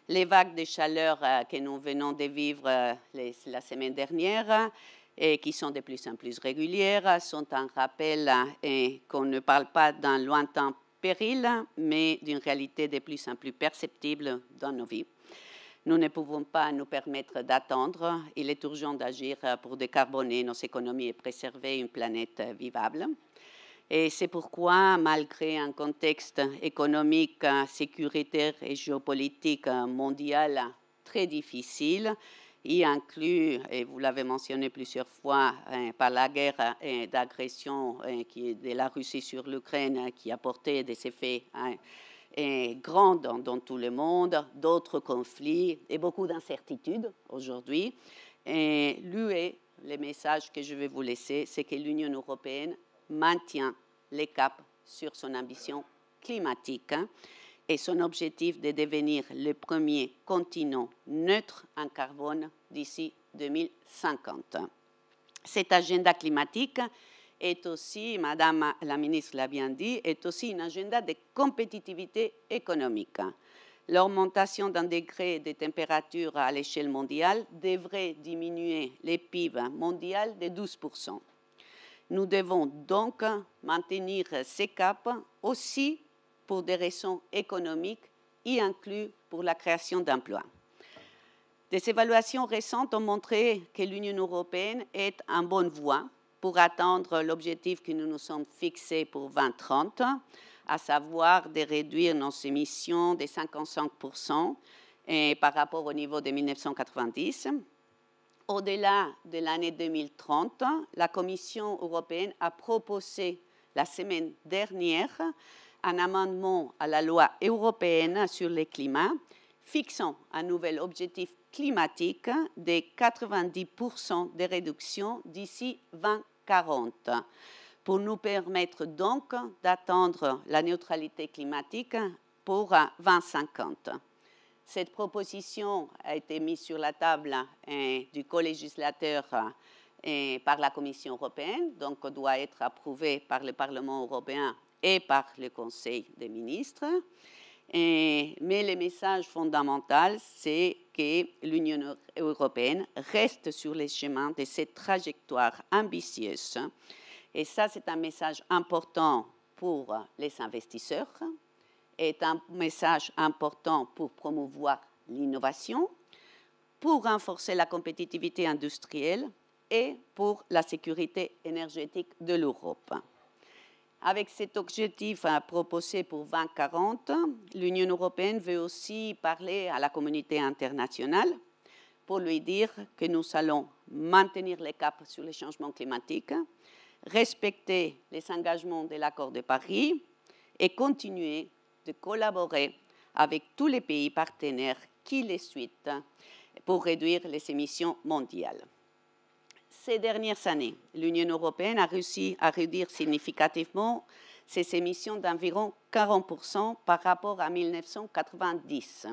Speaker 5: Les vagues de chaleur que nous venons de vivre la semaine dernière et qui sont de plus en plus régulières sont un rappel qu'on ne parle pas d'un lointain péril, mais d'une réalité de plus en plus perceptible dans nos vies. Nous ne pouvons pas nous permettre d'attendre. Il est urgent d'agir pour décarboner nos économies et préserver une planète vivable. Et c'est pourquoi, malgré un contexte économique, sécuritaire et géopolitique mondial très difficile, y inclut, et vous l'avez mentionné plusieurs fois, par la guerre d'agression de la Russie sur l'Ukraine qui a porté des effets grands dans tout le monde, d'autres conflits et beaucoup d'incertitudes aujourd'hui. Et le message que je vais vous laisser, c'est que l'Union européenne maintient les caps sur son ambition climatique et son objectif de devenir le premier continent neutre en carbone d'ici 2050. Cet agenda climatique est aussi, Madame la ministre l'a bien dit, est aussi un agenda de compétitivité économique. L'augmentation d'un degré de température à l'échelle mondiale devrait diminuer les PIB mondial de 12%. Nous devons donc maintenir ces caps aussi pour des raisons économiques, y inclus pour la création d'emplois. Des évaluations récentes ont montré que l'Union européenne est en bonne voie pour atteindre l'objectif que nous nous sommes fixés pour 2030, à savoir de réduire nos émissions de 55% par rapport au niveau de 1990. Au-delà de l'année 2030, la Commission européenne a proposé la semaine dernière un amendement à la loi européenne sur le climat fixant un nouvel objectif climatique de 90% de réduction d'ici 2040 pour nous permettre donc d'atteindre la neutralité climatique pour 2050. Cette proposition a été mise sur la table du co-législateur par la Commission européenne, donc doit être approuvée par le Parlement européen et par le Conseil des ministres. Mais le message fondamental, c'est que l'Union européenne reste sur le chemin de cette trajectoire ambitieuse. Et ça, c'est un message important pour les investisseurs, est un message important pour promouvoir l'innovation, pour renforcer la compétitivité industrielle et pour la sécurité énergétique de l'Europe. Avec cet objectif proposé pour 2040, l'Union européenne veut aussi parler à la communauté internationale pour lui dire que nous allons maintenir les caps sur les changements climatiques, respecter les engagements de l'accord de Paris et continuer de collaborer avec tous les pays partenaires qui les suivent pour réduire les émissions mondiales. Ces dernières années, l'Union européenne a réussi à réduire significativement ses émissions d'environ 40% par rapport à 1990,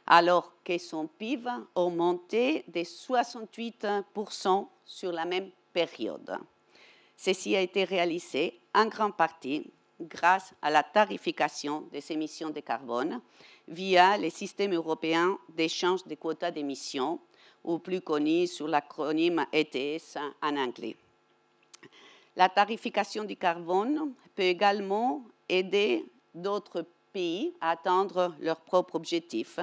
Speaker 5: alors que son PIB a augmenté de 68% sur la même période. Ceci a été réalisé en grande partie grâce à la tarification des émissions de carbone via le système européen d'échange de quotas d'émissions, ou plus connu sous l'acronyme ETS en anglais. La tarification du carbone peut également aider d'autres pays à atteindre leurs propres objectifs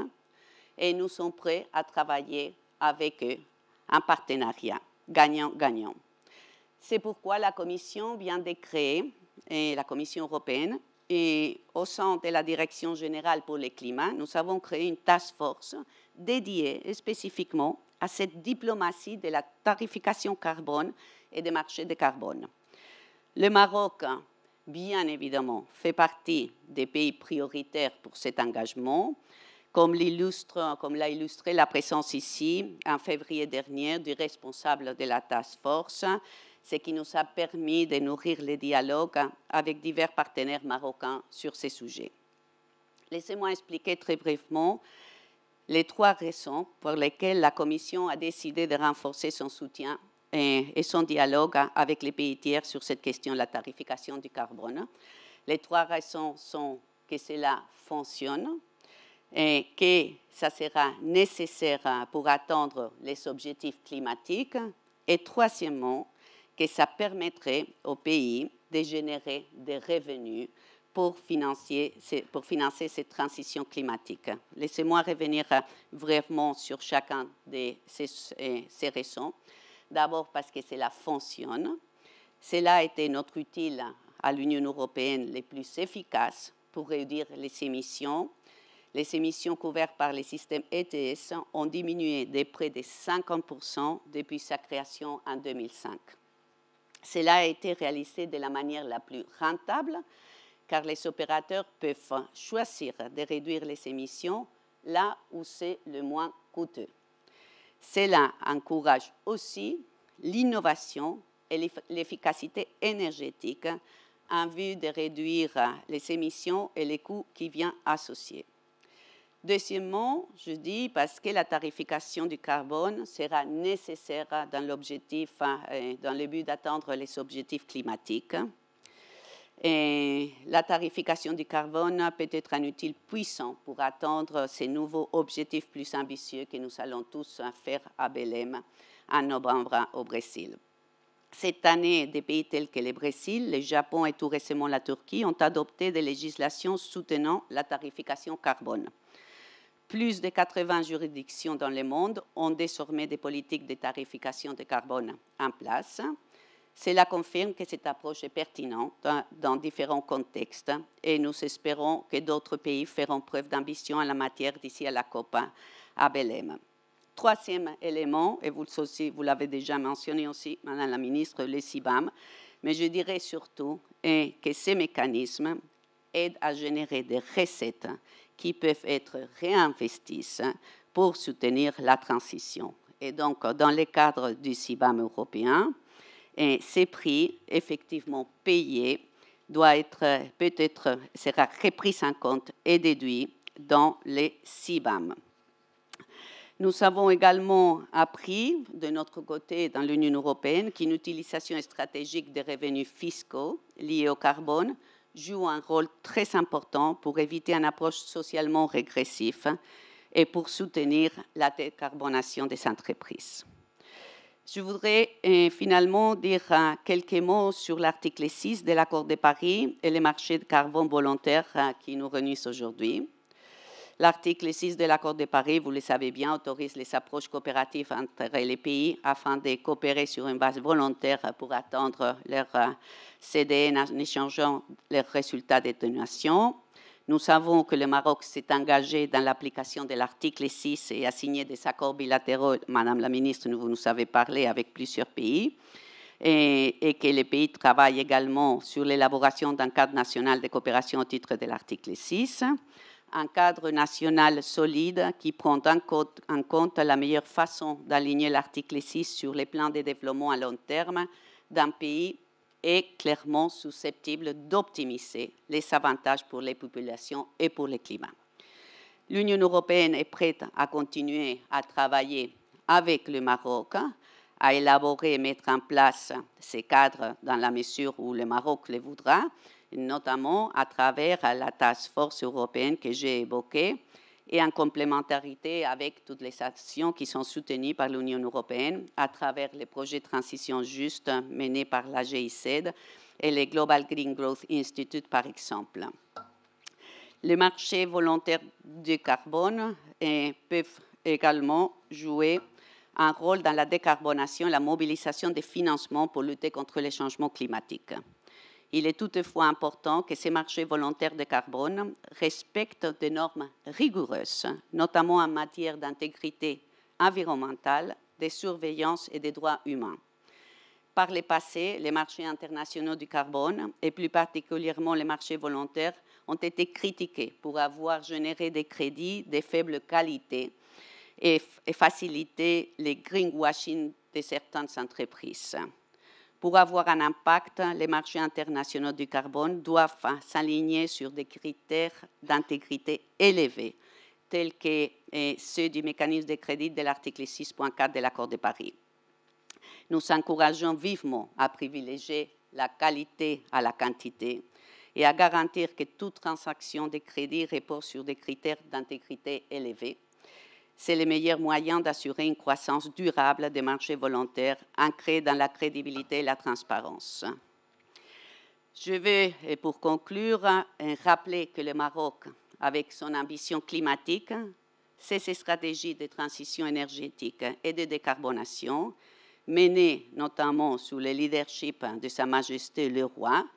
Speaker 5: et nous sommes prêts à travailler avec eux en partenariat gagnant-gagnant. C'est pourquoi la Commission vient de créer, et la Commission européenne, et au sein de la Direction générale pour le climat, nous avons créé une task force dédiée spécifiquement à cette diplomatie de la tarification carbone et des marchés de carbone. Le Maroc, bien évidemment, fait partie des pays prioritaires pour cet engagement, comme l'a illustré la présence ici, en février dernier, du responsable de la task force, ce qui nous a permis de nourrir le dialogue avec divers partenaires marocains sur ces sujets. Laissez-moi expliquer très brièvement les 3 raisons pour lesquelles la Commission a décidé de renforcer son soutien et son dialogue avec les pays tiers sur cette question de la tarification du carbone. Les 3 raisons sont que cela fonctionne et que ça sera nécessaire pour atteindre les objectifs climatiques et troisièmement, que ça permettrait aux pays de générer des revenus pour financer cette transition climatique. Laissez-moi revenir brièvement sur chacun de ces raisons. D'abord parce que cela fonctionne. Cela a été notre outil à l'Union européenne le plus efficace pour réduire les émissions. Les émissions couvertes par le système ETS ont diminué de près de 50% depuis sa création en 2005. Cela a été réalisé de la manière la plus rentable, car les opérateurs peuvent choisir de réduire les émissions là où c'est le moins coûteux. Cela encourage aussi l'innovation et l'efficacité énergétique en vue de réduire les émissions et les coûts qui viennent associés. Deuxièmement, je dis parce que la tarification du carbone sera nécessaire dans le but d'atteindre les objectifs climatiques. Et la tarification du carbone peut être un outil puissant pour atteindre ces nouveaux objectifs plus ambitieux que nous allons tous faire à Belém en novembre au Brésil. Cette année, des pays tels que le Brésil, le Japon et tout récemment la Turquie ont adopté des législations soutenant la tarification carbone. Plus de 80 juridictions dans le monde ont désormais des politiques de tarification de carbone en place. Cela confirme que cette approche est pertinente dans différents contextes et nous espérons que d'autres pays feront preuve d'ambition en la matière d'ici à la COP à Belém. Troisième élément, et vous l'avez déjà mentionné aussi, Madame la Ministre, le CBAM, mais je dirais surtout que ces mécanismes aident à générer des recettes qui peuvent être réinvesties pour soutenir la transition. Et donc, dans le cadre du CBAM européen, ces prix effectivement payés sera repris en compte et déduit dans les CBAM. Nous avons également appris de notre côté dans l'Union européenne qu'une utilisation stratégique des revenus fiscaux liés au carbone joue un rôle très important pour éviter une approche socialement régressive et pour soutenir la décarbonation des entreprises. Je voudrais finalement dire quelques mots sur l'article 6 de l'accord de Paris et les marchés de carbone volontaires qui nous réunissent aujourd'hui. L'article 6 de l'accord de Paris, vous le savez bien, autorise les approches coopératives entre les pays afin de coopérer sur une base volontaire pour atteindre leur CDN en échangeant leurs résultats d'atténuation. Nous savons que le Maroc s'est engagé dans l'application de l'article 6 et a signé des accords bilatéraux, Madame la Ministre, vous nous avez parlé, avec plusieurs pays, et que les pays travaillent également sur l'élaboration d'un cadre national de coopération au titre de l'article 6. Un cadre national solide qui prend en compte la meilleure façon d'aligner l'article 6 sur les plans de développement à long terme d'un pays est clairement susceptible d'optimiser les avantages pour les populations et pour le climat. L'Union européenne est prête à continuer à travailler avec le Maroc, à élaborer et mettre en place ces cadres dans la mesure où le Maroc le voudra, notamment à travers la task force européenne que j'ai évoquée, et en complémentarité avec toutes les actions qui sont soutenues par l'Union européenne à travers les projets de transition juste menés par la GIZ et le Global Green Growth Institute, par exemple. Les marchés volontaires du carbone peuvent également jouer un rôle dans la décarbonation et la mobilisation des financements pour lutter contre les changements climatiques. Il est toutefois important que ces marchés volontaires de carbone respectent des normes rigoureuses, notamment en matière d'intégrité environnementale, de surveillance et des droits humains. Par le passé, les marchés internationaux du carbone, et plus particulièrement les marchés volontaires, ont été critiqués pour avoir généré des crédits de faible qualité et faciliter le greenwashing de certaines entreprises. Pour avoir un impact, les marchés internationaux du carbone doivent s'aligner sur des critères d'intégrité élevés, tels que ceux du mécanisme de crédit de l'article 6.4 de l'accord de Paris. Nous encourageons vivement à privilégier la qualité à la quantité et à garantir que toute transaction de crédit repose sur des critères d'intégrité élevés. C'est le meilleur moyen d'assurer une croissance durable des marchés volontaires ancrés dans la crédibilité et la transparence. Je vais, pour conclure, rappeler que le Maroc, avec son ambition climatique, ses stratégies de transition énergétique et de décarbonation, menées notamment sous le leadership de Sa Majesté le Roi,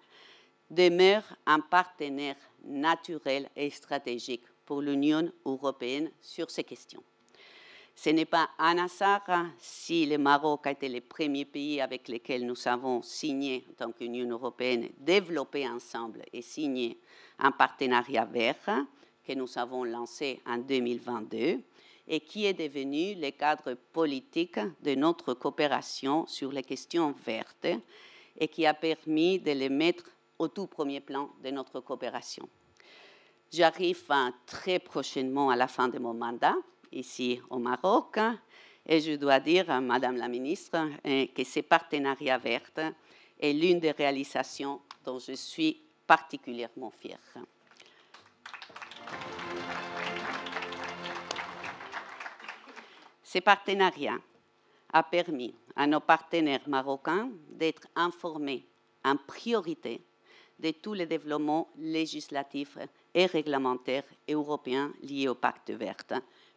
Speaker 5: demeure un partenaire naturel et stratégique pour l'Union européenne sur ces questions. Ce n'est pas un hasard si le Maroc a été le premier pays avec lequel nous avons signé, en tant qu'Union européenne, développé ensemble et signé un partenariat vert que nous avons lancé en 2022 et qui est devenu le cadre politique de notre coopération sur les questions vertes et qui a permis de les mettre au tout premier plan de notre coopération. J'arrive très prochainement à la fin de mon mandat ici au Maroc et je dois dire à Madame la ministre que ce partenariat vert est l'une des réalisations dont je suis particulièrement fière. Ce partenariat a permis à nos partenaires marocains d'être informés en priorité de tous les développements législatifs et réglementaires européens liés au pacte vert,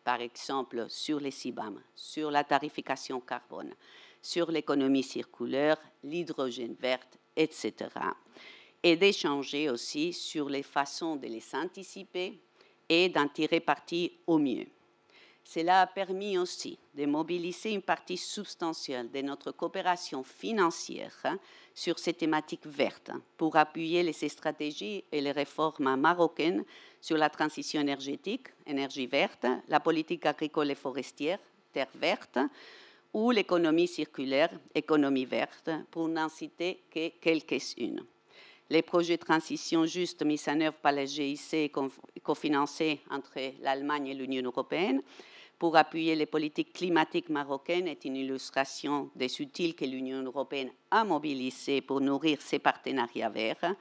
Speaker 5: par exemple sur les CBAM, sur la tarification carbone, sur l'économie circulaire, l'hydrogène vert, etc. Et d'échanger aussi sur les façons de les anticiper et d'en tirer parti au mieux. Cela a permis aussi de mobiliser une partie substantielle de notre coopération financière sur ces thématiques vertes pour appuyer les stratégies et les réformes marocaines sur la transition énergétique, énergie verte, la politique agricole et forestière, terre verte, ou l'économie circulaire, économie verte, pour n'en citer que quelques-unes. Les projets de transition juste mis en œuvre par la GIC et cofinancés entre l'Allemagne et l'Union européenne pour appuyer les politiques climatiques marocaines est une illustration des outils que l'Union européenne a mobilisés pour nourrir ses partenariats verts.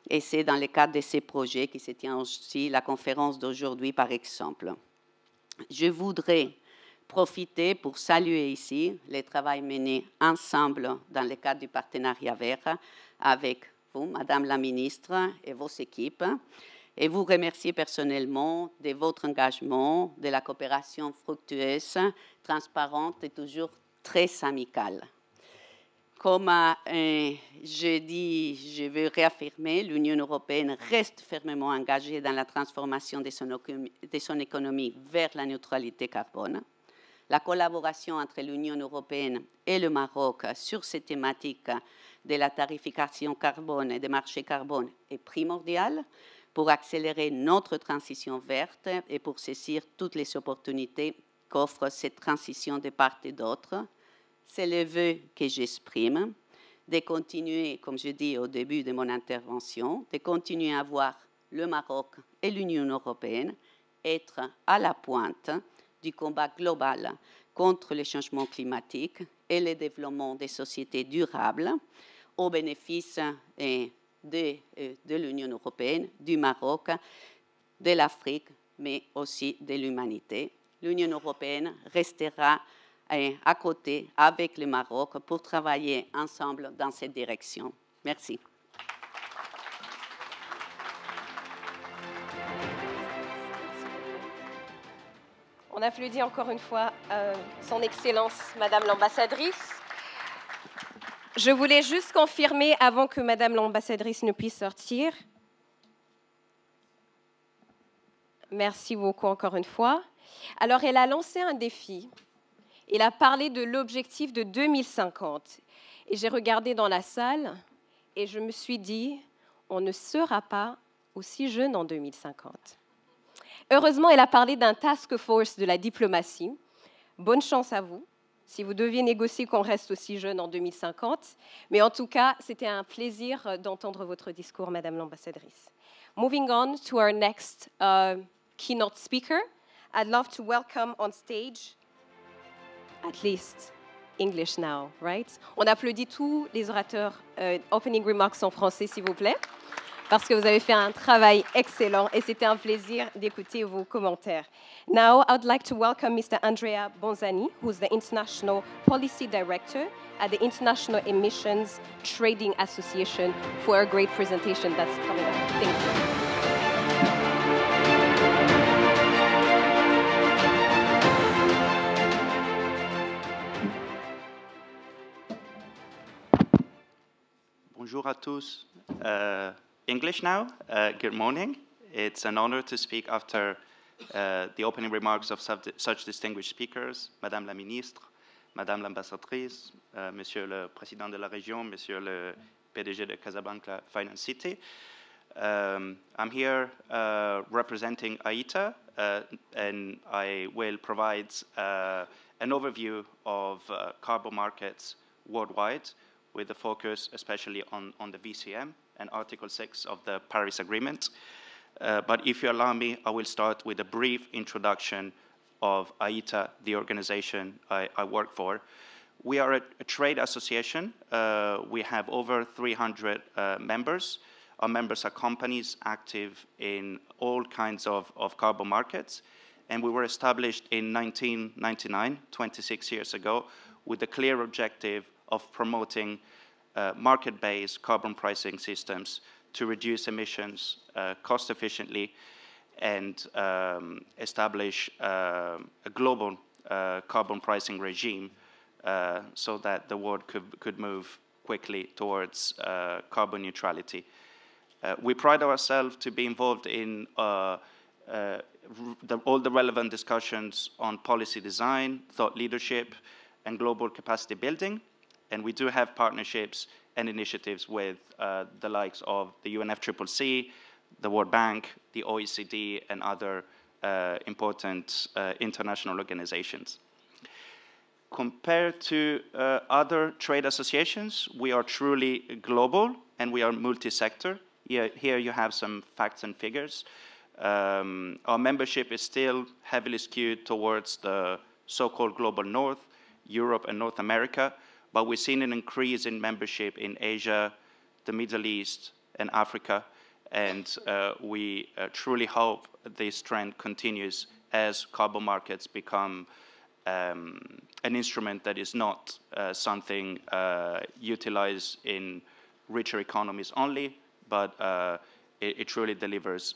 Speaker 5: Et c'est dans le cadre de ces projets que se tient aussi la conférence d'aujourd'hui, par exemple. Je voudrais profiter pour saluer ici le travail mené ensemble dans le cadre du partenariat vert avec vous, Madame la Ministre, et vos équipes, et vous remercier personnellement de votre engagement, de la coopération fructueuse, transparente et toujours très amicale. Comme je dis, je veux réaffirmer, l'Union européenne reste fermement engagée dans la transformation de son économie vers la neutralité carbone. La collaboration entre l'Union européenne et le Maroc sur ces thématiques de la tarification carbone et des marchés carbone est primordiale pour accélérer notre transition verte et pour saisir toutes les opportunités qu'offre cette transition de part et d'autre. C'est le vœu que j'exprime, de continuer, comme je dis au début de mon intervention, de continuer à voir le Maroc et l'Union européenne être à la pointe du combat global contre le changement climatique et le développement des sociétés durables au bénéfice de l'Union européenne, du Maroc, de l'Afrique mais aussi de l'humanité. L'Union européenne restera à côté avec le Maroc pour travailler ensemble dans cette direction. Merci.
Speaker 1: On applaudit encore une fois son Excellence, Madame l'ambassadrice. Je voulais juste confirmer, avant que Madame l'ambassadrice ne puisse sortir. Merci beaucoup encore une fois. Alors, elle a lancé un défi. Elle a parlé de l'objectif de 2050. Et j'ai regardé dans la salle et je me suis dit, on ne sera pas aussi jeune en 2050. Heureusement, elle a parlé d'un task force de la diplomatie. Bonne chance à vous, si vous deviez négocier qu'on reste aussi jeune en 2050. Mais en tout cas, c'était un plaisir d'entendre votre discours, Madame l'ambassadrice. Moving on to our next keynote speaker, I'd love to welcome on stage, at least English now, right? On applaudit tous les orateurs opening remarks en français, s'il vous plaît, parce que vous avez fait un travail excellent et c'était un plaisir d'écouter vos commentaires. Now, I'd like to welcome Mr. Andrea Bonzani, who's the International Policy Director at the International Emissions Trading Association, for a great presentation that's coming up. Thank you.
Speaker 6: Bonjour à tous. English now. Good morning. It's an honor to speak after the opening remarks of such distinguished speakers, Madame la Ministre, Madame l'Ambassadrice, Monsieur le Président de la Région, Monsieur le PDG de Casablanca Finance City. I'm here representing AITA, and I will provide an overview of carbon markets worldwide, with the focus especially on the VCM and Article 6 of the Paris Agreement. But if you allow me, I will start with a brief introduction of AITA, the organization I work for. We are a trade association. We have over 300 members. Our members are companies active in all kinds of carbon markets. And we were established in 1999, 26 years ago, with the clear objective of promoting market-based carbon pricing systems to reduce emissions cost efficiently and establish a global carbon pricing regime so that the world could move quickly towards carbon neutrality. We pride ourselves to be involved in all the relevant discussions on policy design, thought leadership, and global capacity building. And we do have partnerships and initiatives with the likes of the UNFCCC, the World Bank, the OECD, and other important international organizations. Compared to other trade associations, we are truly global and we are multi-sector. Here you have some facts and figures. Our membership is still heavily skewed towards the so-called global north, Europe and North America, but we've seen an increase in membership in Asia, the Middle East, and Africa, and we truly hope this trend continues as carbon markets become an instrument that is not something utilized in richer economies only, but it truly delivers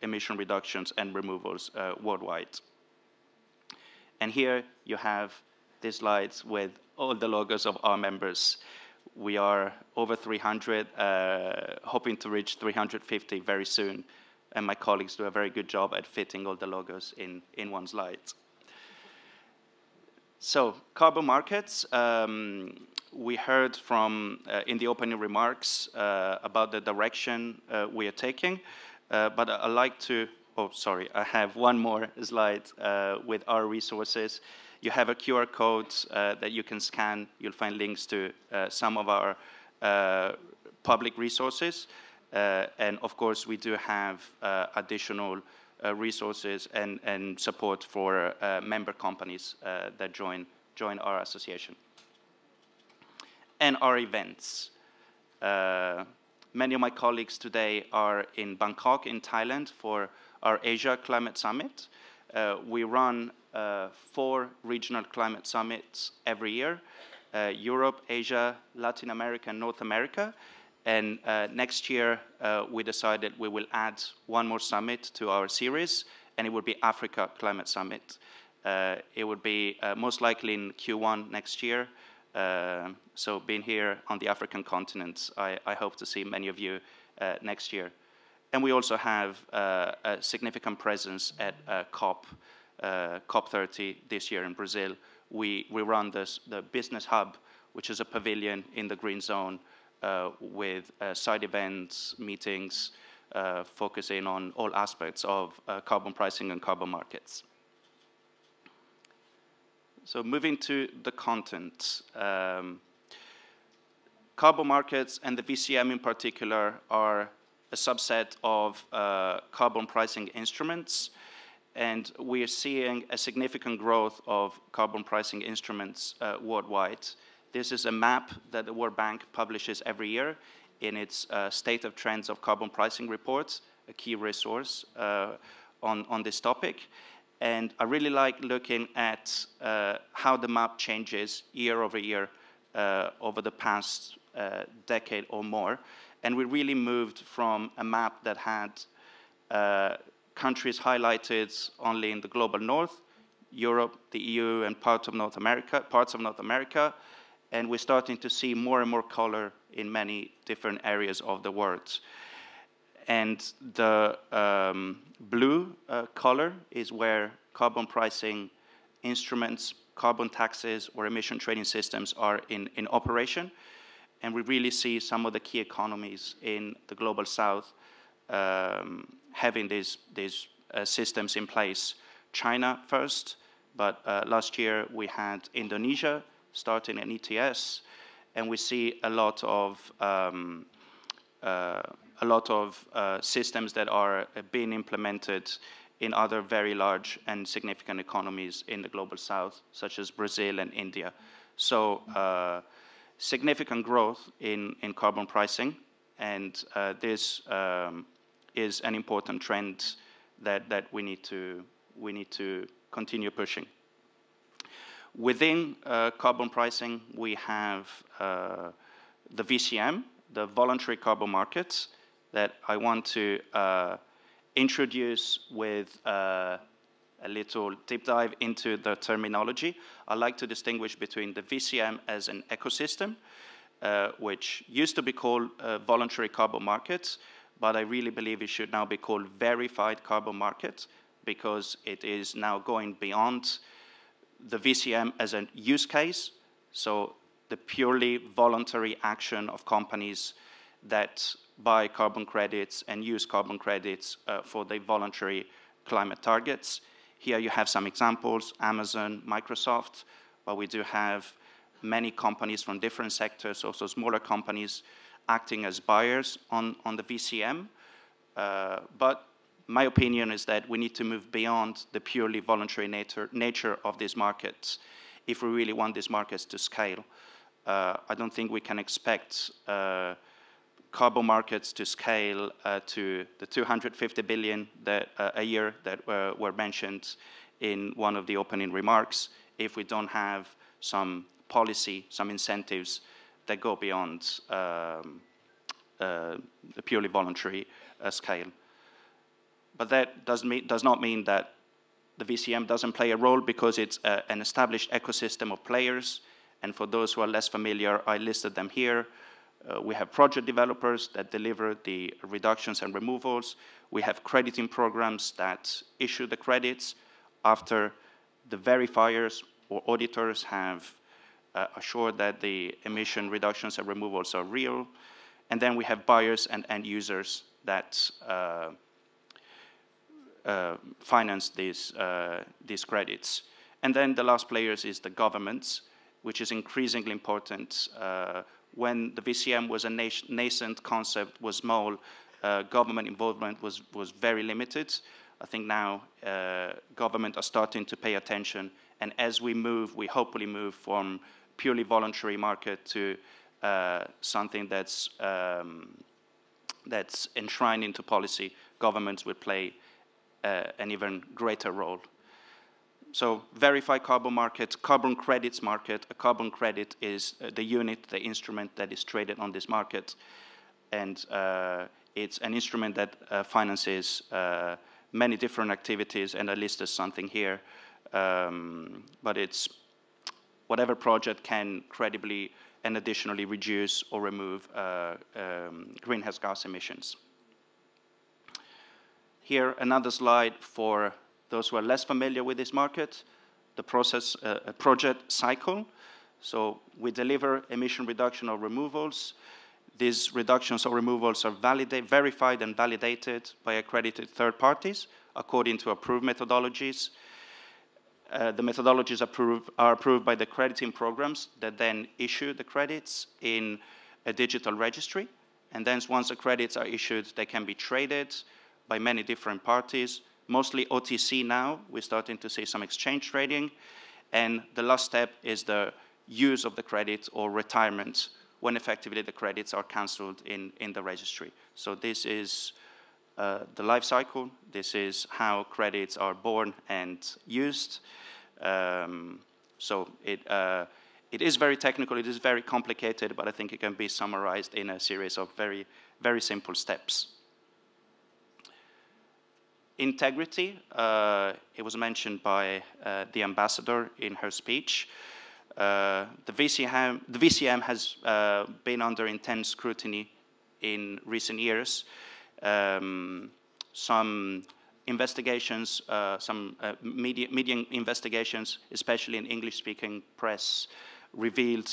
Speaker 6: emission reductions and removals worldwide. And here you have these slides with all the logos of our members. We are over 300, hoping to reach 350 very soon. And my colleagues do a very good job at fitting all the logos in one slide. So, carbon markets. We heard from, in the opening remarks, about the direction we are taking. But I'd like to, I have one more slide with our resources. You have a QR code that you can scan. You'll find links to some of our public resources. And of course, we do have additional resources and support for member companies that join our association. And our events. Many of my colleagues today are in Bangkok, in Thailand, for our Asia Climate Summit. We run 4 regional climate summits every year, Europe, Asia, Latin America, and North America. And next year, we decided we will add one more summit to our series, and it will be Africa Climate Summit. It would be most likely in Q1 next year. So being here on the African continent, I hope to see many of you next year. And we also have a significant presence at COP30 this year in Brazil. We run the Business Hub, which is a pavilion in the Green Zone with side events, meetings, focusing on all aspects of carbon pricing and carbon markets. So moving to the content. Carbon markets and the VCM in particular are a subset of carbon pricing instruments, and we are seeing a significant growth of carbon pricing instruments worldwide. This is a map that the World Bank publishes every year in its State of Trends of Carbon Pricing report, a key resource on this topic. And I really like looking at how the map changes year over year over the past decade or more. And we really moved from a map that had countries highlighted only in the global north, Europe, the EU, and parts of North America, and we're starting to see more and more color in many different areas of the world. And the blue color is where carbon pricing instruments, carbon taxes, or emission trading systems are in operation. And we really see some of the key economies in the global south having these systems in place. China first, but last year we had Indonesia starting an ETS, and we see a lot of systems that are being implemented in other very large and significant economies in the global south, such as Brazil and India. So significant growth in carbon pricing, and this is an important trend that we need to continue pushing. Within carbon pricing, we have the VCM, the voluntary carbon markets, that I want to introduce with a little deep dive into the terminology. I like to distinguish between the VCM as an ecosystem, which used to be called voluntary carbon markets, but I really believe it should now be called verified carbon markets, because it is now going beyond the VCM as a use case, so the purely voluntary action of companies that buy carbon credits and use carbon credits for their voluntary climate targets. Here you have some examples, Amazon, Microsoft, but we do have many companies from different sectors, also smaller companies acting as buyers on the VCM. But my opinion is that we need to move beyond the purely voluntary nature of these markets if we really want these markets to scale. I don't think we can expect carbon markets to scale to the 250 billion that, a year that were mentioned in one of the opening remarks if we don't have some policy, some incentives that go beyond the purely voluntary scale. But that does not mean that the VCM doesn't play a role, because it's an established ecosystem of players. And for those who are less familiar, I listed them here. We have project developers that deliver the reductions and removals. We have crediting programs that issue the credits after the verifiers or auditors have assured that the emission reductions and removals are real. And then we have buyers and end users that finance these credits. And then the last players is the governments, which is increasingly important. When the VCM was a nascent concept, was small, government involvement was very limited. I think now government are starting to pay attention, and as we hopefully move from purely voluntary market to something that's enshrined into policy, governments will play an even greater role. So verified carbon market, carbon credits market. A carbon credit is the unit, the instrument that is traded on this market. And it's an instrument that finances many different activities, and I listed something here. But it's whatever project can credibly and additionally reduce or remove greenhouse gas emissions. Here, another slide for those who are less familiar with this market, the process, project cycle. So we deliver emission reduction or removals. These reductions or removals are verified and validated by accredited third parties according to approved methodologies. The methodologies are approved by the crediting programs that then issue the credits in a digital registry. And then once the credits are issued, they can be traded by many different parties, mostly OTC now. We're starting to see some exchange trading. And the last step is the use of the credit or retirement when effectively the credits are cancelled in the registry. So this is the life cycle. This is how credits are born and used. So it is very technical, it is very complicated, but I think it can be summarized in a series of very, very simple steps. Integrity, it was mentioned by the ambassador in her speech. The VCM has been under intense scrutiny in recent years. Some investigations, media investigations, especially in English-speaking press, revealed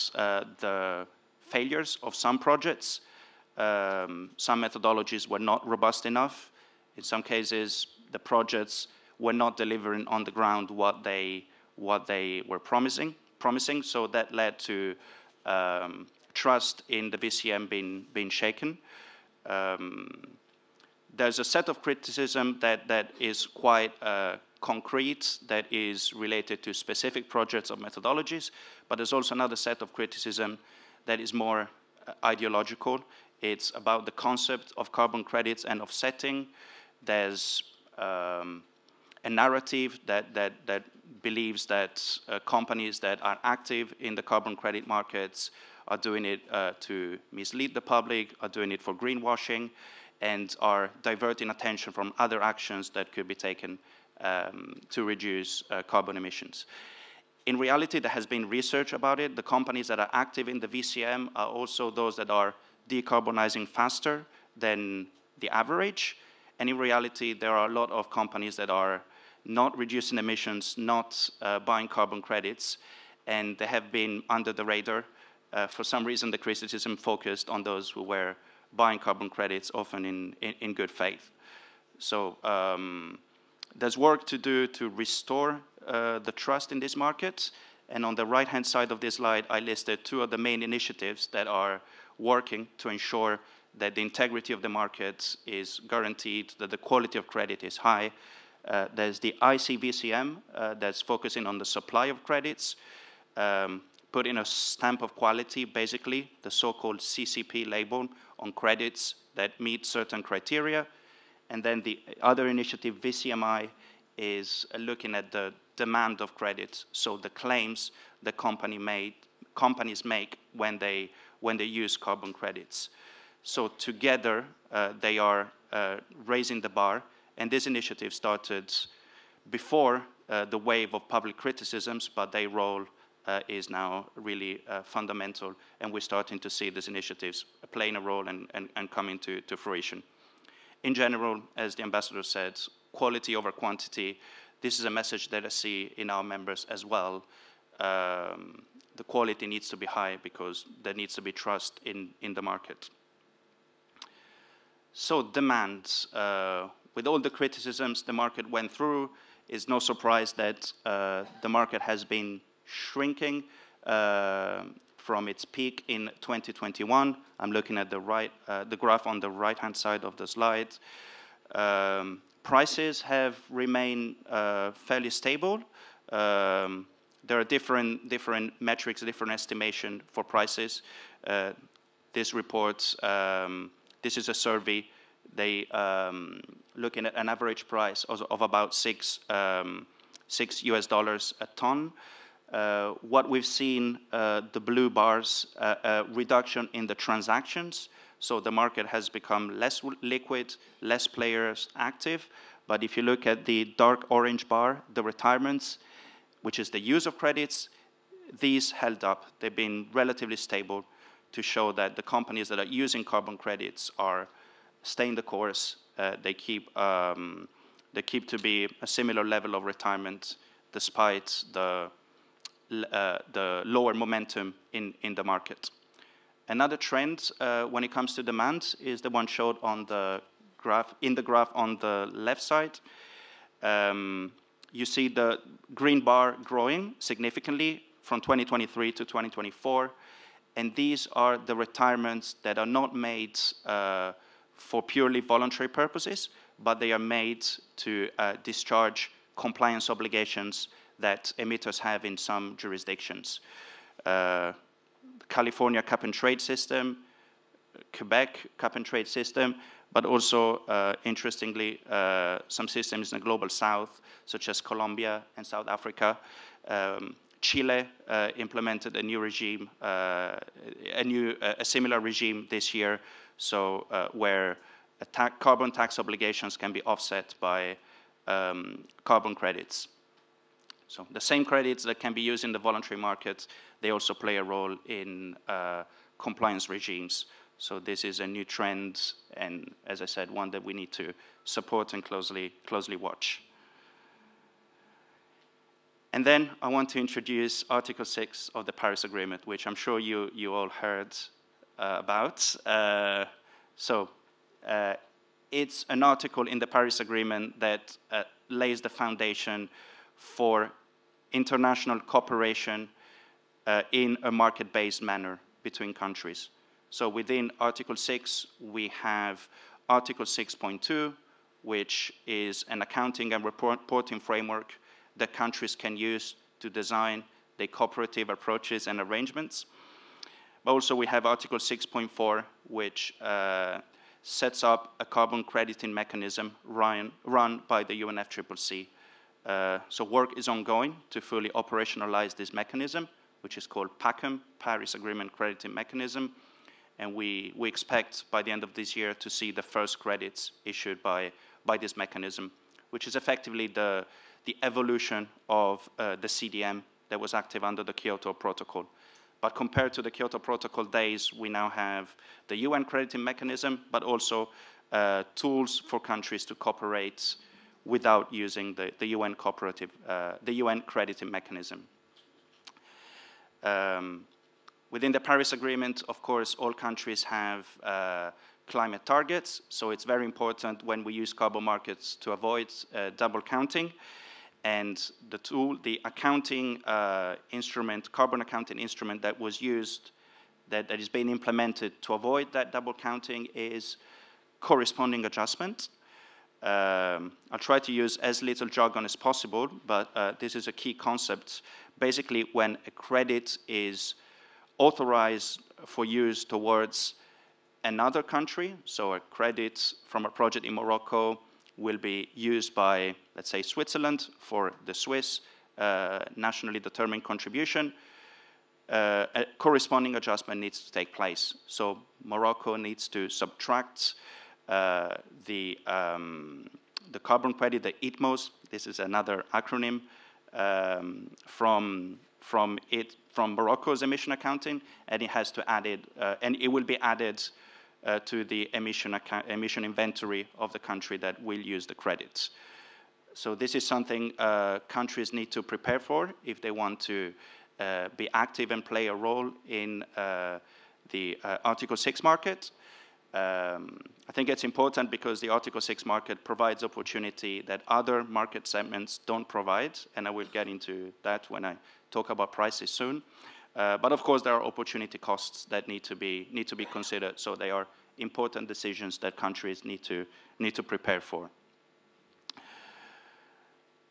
Speaker 6: the failures of some projects. Some methodologies were not robust enough. In some cases, the projects were not delivering on the ground what they were promising. So that led to trust in the VCM being shaken. There's a set of criticism that is quite concrete, that is related to specific projects or methodologies, but there's also another set of criticism that is more ideological. It's about the concept of carbon credits and offsetting. There's a narrative that believes that companies that are active in the carbon credit markets are doing it to mislead the public, are doing it for greenwashing, and are diverting attention from other actions that could be taken to reduce carbon emissions. In reality, there has been research about it. The companies that are active in the VCM are also those that are decarbonizing faster than the average. And in reality, there are a lot of companies that are not reducing emissions, not buying carbon credits, and they have been under the radar. For some reason, the criticism focused on those who were buying carbon credits, often in good faith. So there's work to do to restore the trust in this market. And on the right-hand side of this slide, I listed two of the main initiatives that are working to ensure that the integrity of the market is guaranteed, that the quality of credit is high. There's the ICVCM that's focusing on the supply of credits, putting a stamp of quality, basically, the so-called CCP label on credits that meet certain criteria. And then the other initiative, VCMI, is looking at the demand of credits, so the claims the companies make when they use carbon credits. So together, they are raising the bar, and this initiative started before the wave of public criticisms, but their role is now really fundamental, and we're starting to see these initiatives playing a role and coming to fruition. In general, as the ambassador said, quality over quantity. This is a message that I see in our members as well. The quality needs to be high because there needs to be trust in the market. So demand, with all the criticisms the market went through, it's no surprise that the market has been shrinking from its peak in 2021. I'm looking at the graph on the right-hand side of the slide. Prices have remained fairly stable. There are different metrics, different estimation for prices. This report, this is a survey they looking at an average price of about $6 US a ton. What we've seen, the blue bars, a reduction in the transactions. So the market has become less liquid, less players active. But if you look at the dark orange bar, the retirements, which is the use of credits, these held up. They've been relatively stable to show that the companies that are using carbon credits are staying the course. They keep to be a similar level of retirement despite the lower momentum in the market. Another trend when it comes to demand is the one showed on the graph, in the graph on the left side. You see the green bar growing significantly from 2023 to 2024. And these are the retirements that are not made for purely voluntary purposes, but they are made to discharge compliance obligations that emitters have in some jurisdictions. California cap-and-trade system, Quebec cap-and-trade system, but also, interestingly, some systems in the global south, such as Colombia and South Africa. Chile implemented a new regime, a similar regime this year, so where carbon tax obligations can be offset by carbon credits. So the same credits that can be used in the voluntary market, they also play a role in compliance regimes. So this is a new trend, and as I said, one that we need to support and closely watch. And then I want to introduce Article 6 of the Paris Agreement, which I'm sure you all heard about. It's an article in the Paris Agreement that lays the foundation for international cooperation in a market-based manner between countries. So within Article 6, we have Article 6.2, which is an accounting and reporting framework that countries can use to design their cooperative approaches and arrangements. But also we have Article 6.4, which sets up a carbon crediting mechanism run by the UNFCCC. So work is ongoing to fully operationalize this mechanism, which is called PACM, Paris Agreement Crediting Mechanism. And we expect by the end of this year to see the first credits issued by this mechanism, which is effectively the evolution of the CDM that was active under the Kyoto Protocol. But compared to the Kyoto Protocol days, we now have the UN crediting mechanism, but also tools for countries to cooperate without using the UN crediting mechanism. Within the Paris Agreement, of course, all countries have climate targets, so it's very important when we use carbon markets to avoid double counting. And the tool, the accounting instrument, carbon accounting instrument that was used, that is being implemented to avoid that double counting is corresponding adjustment. I'll try to use as little jargon as possible, but this is a key concept. Basically, when a credit is authorized for use towards another country, so a credit from a project in Morocco will be used by, let's say, Switzerland for the Swiss nationally determined contribution, a corresponding adjustment needs to take place. So Morocco needs to subtract the carbon credit, the ITMOs, this is another acronym, from Morocco's emission accounting, and it has to add it, and it will be added to the emission inventory of the country that will use the credits. So this is something countries need to prepare for if they want to be active and play a role in the Article 6 market. I think it's important because the Article 6 market provides opportunity that other market segments don't provide, and I will get into that when I talk about prices soon. But of course, there are opportunity costs that need to be considered. So they are important decisions that countries need to prepare for.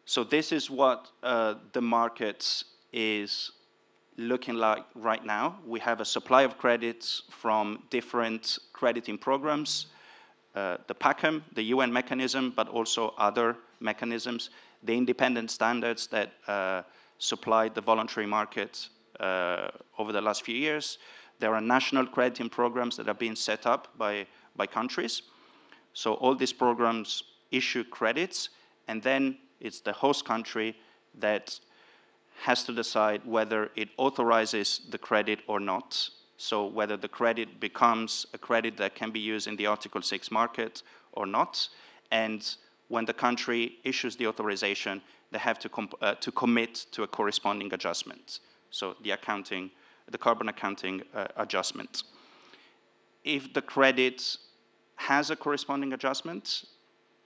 Speaker 6: So this is what the market is looking like right now. We have a supply of credits from different crediting programs. the PACM, the UN mechanism, but also other mechanisms, the independent standards that supplied the voluntary market over the last few years. There are national crediting programs that are being set up by countries. So all these programs issue credits, and then it's the host country that has to decide whether it authorizes the credit or not. So whether the credit becomes a credit that can be used in the Article 6 market or not. And when the country issues the authorization, they have to commit to a corresponding adjustment. So the carbon accounting adjustment. If the credit has a corresponding adjustment,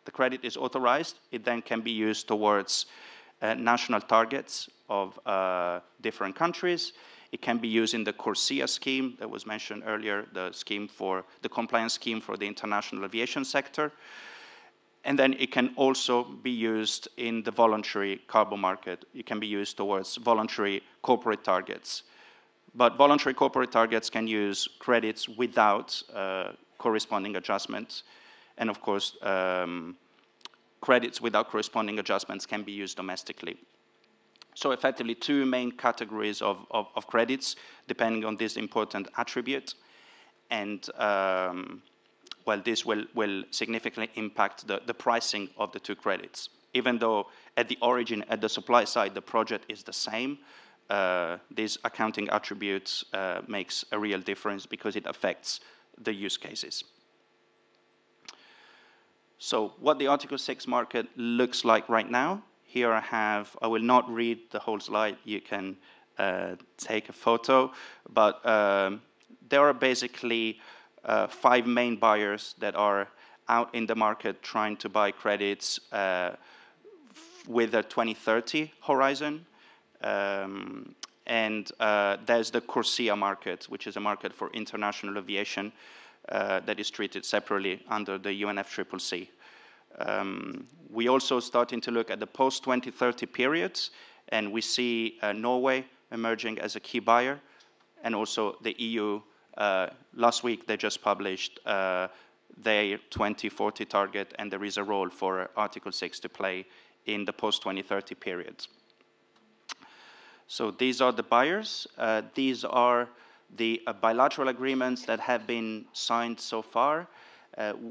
Speaker 6: the credit is authorized, it then can be used towards national targets of different countries. It can be used in the CORSIA scheme that was mentioned earlier, the compliance scheme for the international aviation sector. And then it can also be used in the voluntary carbon market. It can be used towards voluntary corporate targets. But voluntary corporate targets can use credits without corresponding adjustments. And of course, credits without corresponding adjustments can be used domestically. So effectively, two main categories of credits, depending on this important attribute. And well, this will significantly impact the pricing of the two credits. Even though at the origin, at the supply side, the project is the same, these accounting attributes makes a real difference because it affects the use cases. So what the Article 6 market looks like right now, here I will not read the whole slide, you can take a photo, but there are basically 5 main buyers that are out in the market trying to buy credits with a 2030 horizon. And there's the CORSIA market, which is a market for international aviation that is treated separately under the UNFCCC. We also starting to look at the post-2030 periods, and we see Norway emerging as a key buyer, and also the EU. Last week, they just published their 2040 target, and there is a role for Article 6 to play in the post-2030 period. So these are the buyers. These are the bilateral agreements that have been signed so far.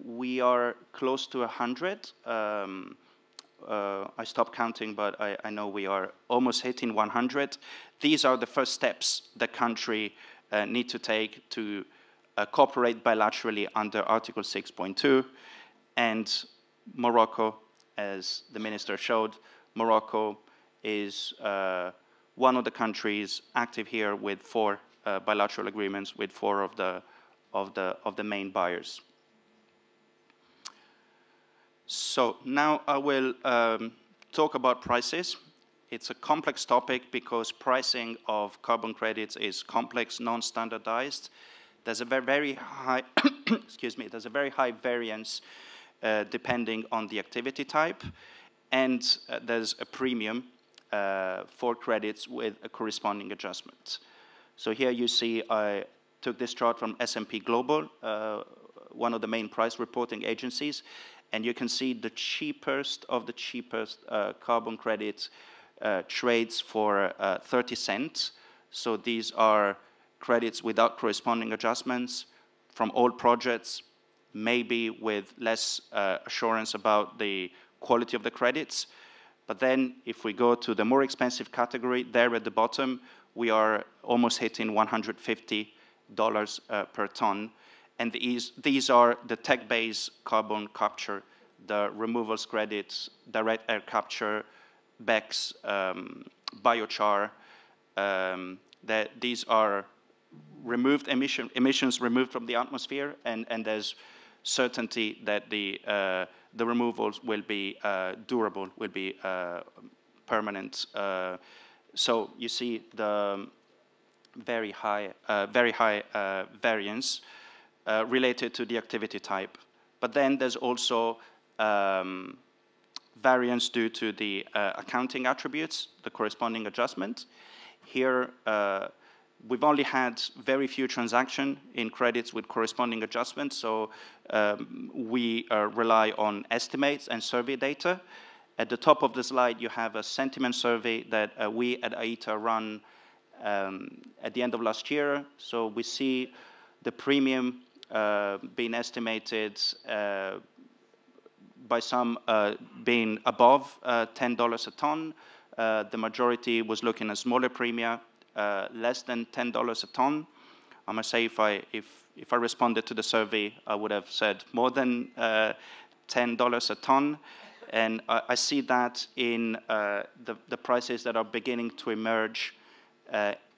Speaker 6: We are close to 100. I stopped counting, but I know we are almost hitting 100. These are the first steps the country need to take to cooperate bilaterally under Article 6.2. And Morocco, as the minister showed, Morocco is one of the countries active here with 4 bilateral agreements with 4 of the main buyers. So now I will talk about prices. It's a complex topic because pricing of carbon credits is complex, non-standardized. There's a very high, excuse me, there's a very high variance depending on the activity type, and there's a premium for credits with a corresponding adjustment. So here you see I took this chart from S&P Global, one of the main price reporting agencies, and you can see the cheapest of the cheapest carbon credits trades for 30 cents. So these are credits without corresponding adjustments from old projects, maybe with less assurance about the quality of the credits. But then if we go to the more expensive category, there at the bottom, we are almost hitting $150 per ton. And these are the tech-based carbon capture, the removals credits, direct air capture, BECCS, biochar. These are removed emissions removed from the atmosphere, and there's certainty that the removals will be durable, will be permanent. So you see the very high variance related to the activity type. But then there's also variance due to the accounting attributes, the corresponding adjustment. Here, we've only had very few transactions in credits with corresponding adjustments, so we rely on estimates and survey data. At the top of the slide, you have a sentiment survey that we at AITA run at the end of last year. So we see the premium being estimated by some being above $10 a ton. The majority was looking at smaller premia, less than $10 a ton. I must say, if I responded to the survey, I would have said more than $10 a ton. And I see that in the prices that are beginning to emerge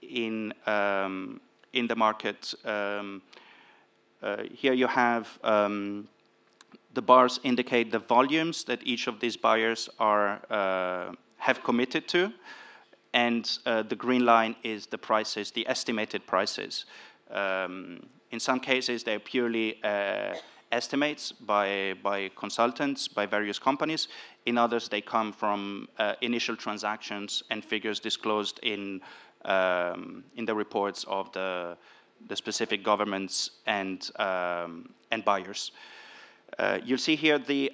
Speaker 6: in the market. Here you have the bars indicate the volumes that each of these buyers have committed to, and the green line is the prices, the estimated prices. In some cases, they're purely estimates by consultants, by various companies. In others, they come from initial transactions and figures disclosed in the reports of the specific governments and buyers. You'll see here the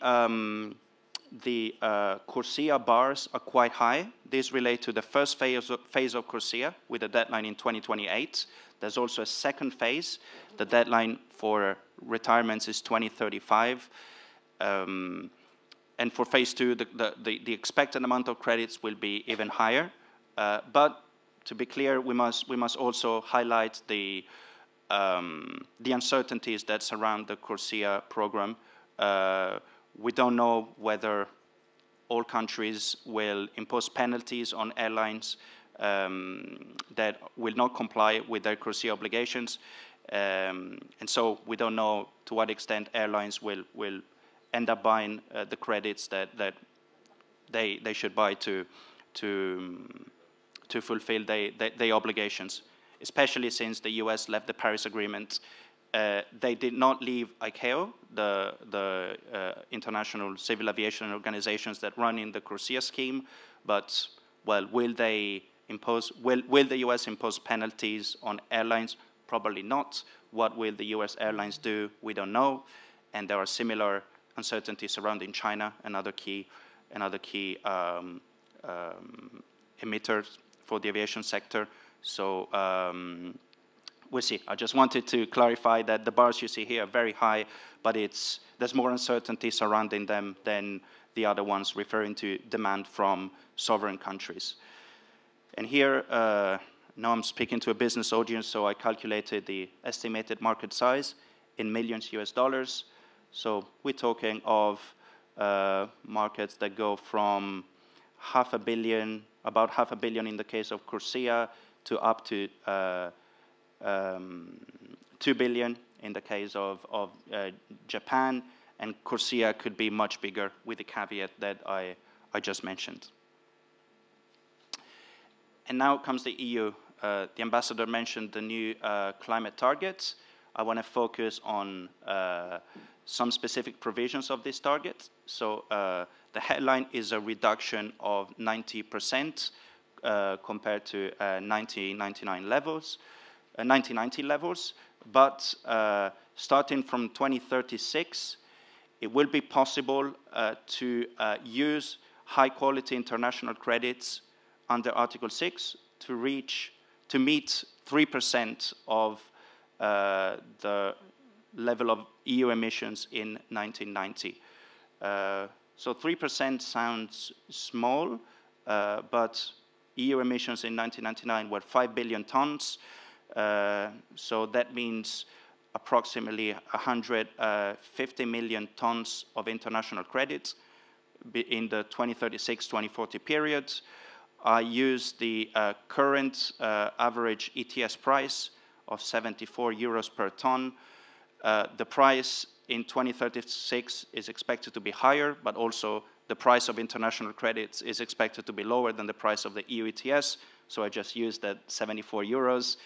Speaker 6: CORSIA bars are quite high. These relate to the first phase of CORSIA with a deadline in 2028. There's also a second phase. The deadline for retirements is 2035. And for phase two, the expected amount of credits will be even higher. But to be clear, we must also highlight the uncertainties that surround the CORSIA program. We don't know whether all countries will impose penalties on airlines that will not comply with their CORSIA obligations. And so we don't know to what extent airlines will end up buying the credits that they should buy to fulfill their obligations, especially since the US left the Paris Agreement. They did not leave ICAO, the international civil aviation organizations that run in the CORSIA scheme, but, well, will the US impose penalties on airlines? Probably not. What will the US airlines do? We don't know. And there are similar uncertainties surrounding China, another key emitters for the aviation sector. So we'll see. I just wanted to clarify that the bars you see here are very high, but there's more uncertainty surrounding them than the other ones, referring to demand from sovereign countries. And here, now I'm speaking to a business audience, so I calculated the estimated market size in millions US dollars. So we're talking of markets that go from about half a billion in the case of CORSIA to up to 2 billion in the case of Japan, and CORSIA could be much bigger with the caveat that I just mentioned. And now comes the EU. The ambassador mentioned the new climate targets. I want to focus on some specific provisions of this target. So the headline is a reduction of 90% compared to 1990 levels. But starting from 2036, it will be possible to use high-quality international credits under Article 6 to meet 3% of the level of EU emissions in 1990. So 3% sounds small, but EU emissions in 1999 were 5 billion tons. So that means approximately 150 million tons of international credits in the 2036-2040 period. I use the current average ETS price of 74 euros per ton. The price in 2036 is expected to be higher, but also the price of international credits is expected to be lower than the price of the EU ETS. So I just used that 74 euros.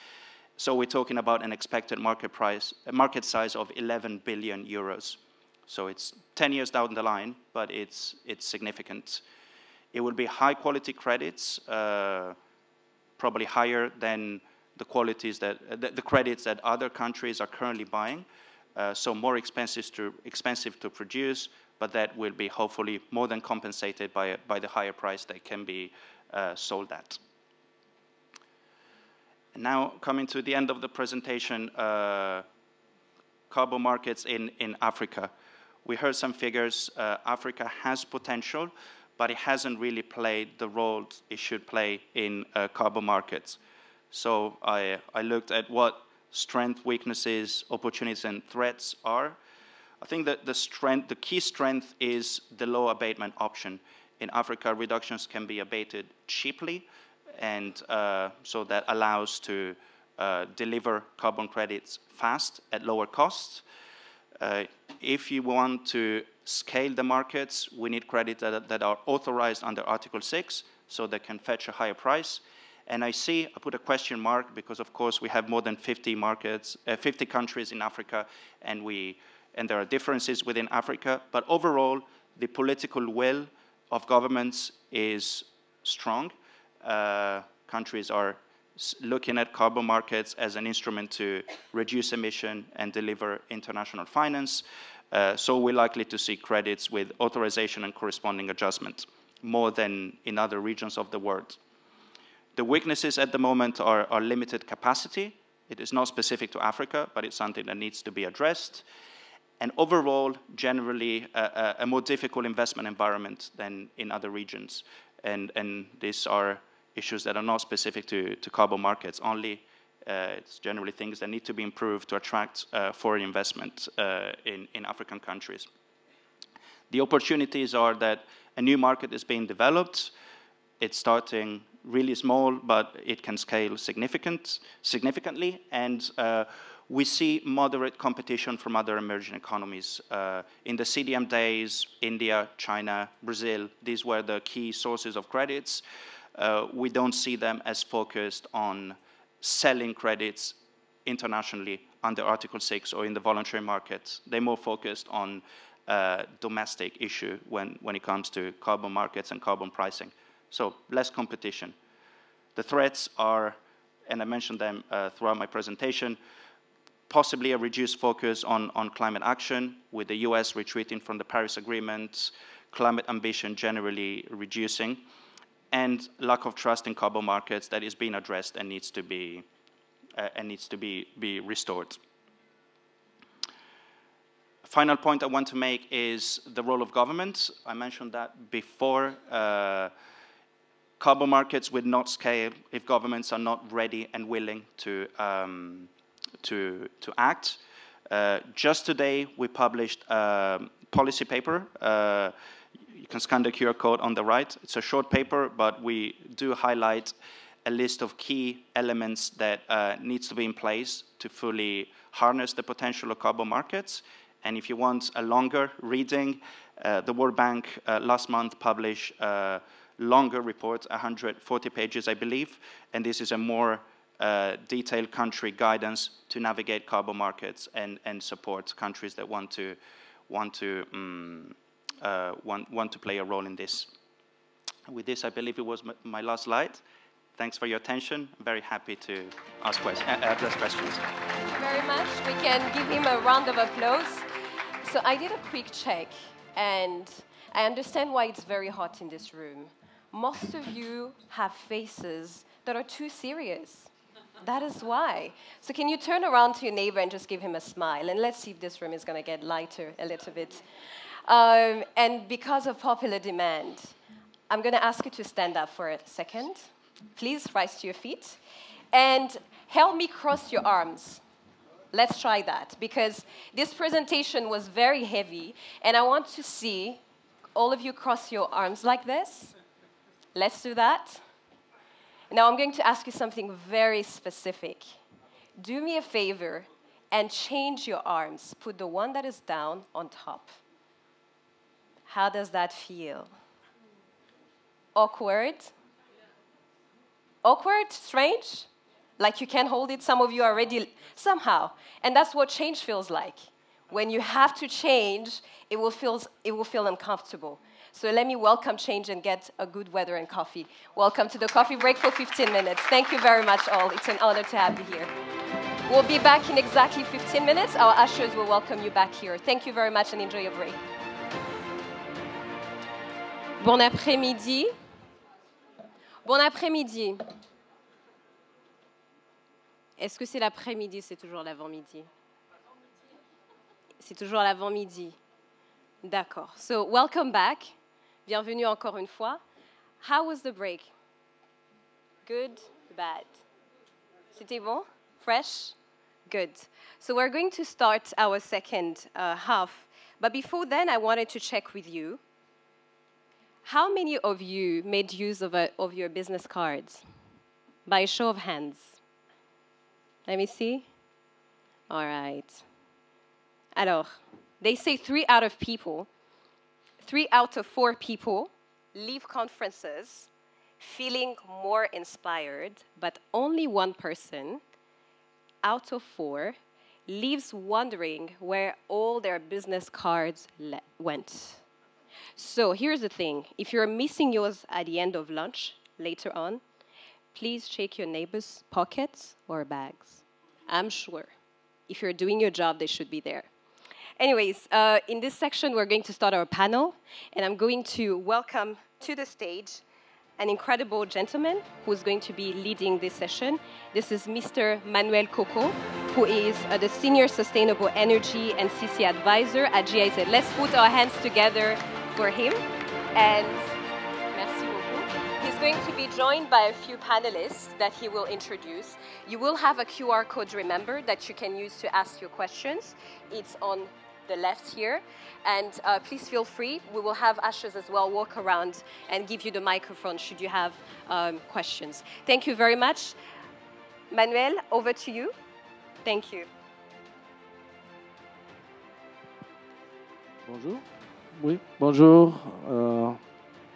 Speaker 6: So we're talking about an expected market size of 11 billion euros. So it's 10 years down the line, but it's significant. It will be high quality credits, probably higher than the qualities that the credits that other countries are currently buying. So more expensive to produce, but that will be hopefully more than compensated by the higher price they can be sold at. Now, coming to the end of the presentation, carbon markets in Africa. We heard some figures. Africa has potential, but it hasn't really played the role it should play in carbon markets. So I looked at what strength, weaknesses, opportunities, and threats are. I think that the key strength is the low abatement option. In Africa, reductions can be abated cheaply, and so that allows to deliver carbon credits fast at lower costs. If you want to scale the markets, we need credits that are authorized under Article 6, so they can fetch a higher price. And I put a question mark because, of course, we have more than 50 countries in Africa, and there are differences within Africa. But overall, the political will of governments is strong. Countries are looking at carbon markets as an instrument to reduce emission and deliver international finance. So we're likely to see credits with authorization and corresponding adjustment more than in other regions of the world. The weaknesses at the moment are limited capacity. It is not specific to Africa, but it's something that needs to be addressed. And overall, generally, a more difficult investment environment than in other regions. And these are issues that are not specific to carbon markets only. It's generally things that need to be improved to attract foreign investment in African countries. The opportunities are that a new market is being developed. It's starting really small, but it can scale significantly. And we see moderate competition from other emerging economies. In the CDM days, India, China, Brazil, these were the key sources of credits. We don't see them as focused on selling credits internationally under Article 6 or in the voluntary market. They're more focused on domestic issue when it comes to carbon markets and carbon pricing. So less competition. The threats are, and I mentioned them throughout my presentation, possibly a reduced focus on climate action, with the US retreating from the Paris Agreement, climate ambition generally reducing, and lack of trust in carbon markets that is being addressed and needs to be restored. Final point I want to make is the role of government. I mentioned that before. Carbon markets will not scale if governments are not ready and willing to act. Just today, we published a policy paper. You can scan the QR code on the right. It's a short paper, but we do highlight a list of key elements that needs to be in place to fully harness the potential of carbon markets. And if you want a longer reading, the World Bank last month published a longer report, 140 pages, I believe, and this is a more detailed country guidance to navigate carbon markets and support countries that want to play a role in this. With this, I believe it was my last slide. Thanks for your attention. I'm very happy to address questions.
Speaker 1: Thank you very much. We can give him a round of applause. So I did a quick check, and I understand why it's very hot in this room. Most of you have faces that are too serious. That is why. So can you turn around to your neighbor and just give him a smile? And let's see if this room is going to get lighter a little bit. And because of popular demand, I'm going to ask you to stand up for a second. Please rise to your feet. And help me cross your arms. Let's try that, because this presentation was very heavy, and I want to see all of you cross your arms like this. Let's do that. Now I'm going to ask you something very specific. Do me a favor and change your arms. Put the one that is down on top. How does that feel? Awkward? Awkward? Strange? Like you can't hold it? Some of you are already somehow. And that's what change feels like. When you have to change, it will feel uncomfortable. So let me welcome change and get a good weather and coffee. Welcome to the coffee break for 15 minutes. Thank you very much all. It's an honor to have you here. We'll be back in exactly 15 minutes. Our ushers will welcome you back here. Thank you very much and enjoy your break. Bon après-midi. Bon après-midi. Est-ce que c'est l'après-midi, c'est toujours l'avant-midi? C'est toujours l'avant-midi. D'accord. So, welcome back. Bienvenue encore une fois. How was the break? Good? Bad? C'était bon? Fresh? Good. So we're going to start our second half. But before then, I wanted to check with you. How many of you made use of your business cards? By a show of hands. Let me see. All right. Alors, they say 3 out of 4 people leave conferences feeling more inspired, but only 1 person out of 4 leaves wondering where all their business cards went. So here's the thing. If you're missing yours at the end of lunch later on, please check your neighbor's pockets or bags. I'm sure if you're doing your job, they should be there. Anyways, in this section, we're going to start our panel, and I'm going to welcome to the stage an incredible gentleman who's going to be leading this session. This is Mr. Manuel Coco, who is the Senior Sustainable Energy and CC Advisor at GIZ. Let's put our hands together for him. And merci beaucoup. He's going to be joined by a few panelists that he will introduce. You will have a QR code, remember, that you can use to ask your questions. It's on the left here. And please feel free. We will have ushers as well walk around and give you the microphone should you have questions. Thank you very much. Manuel, over to you. Thank you.
Speaker 7: Bonjour. Oui, bonjour.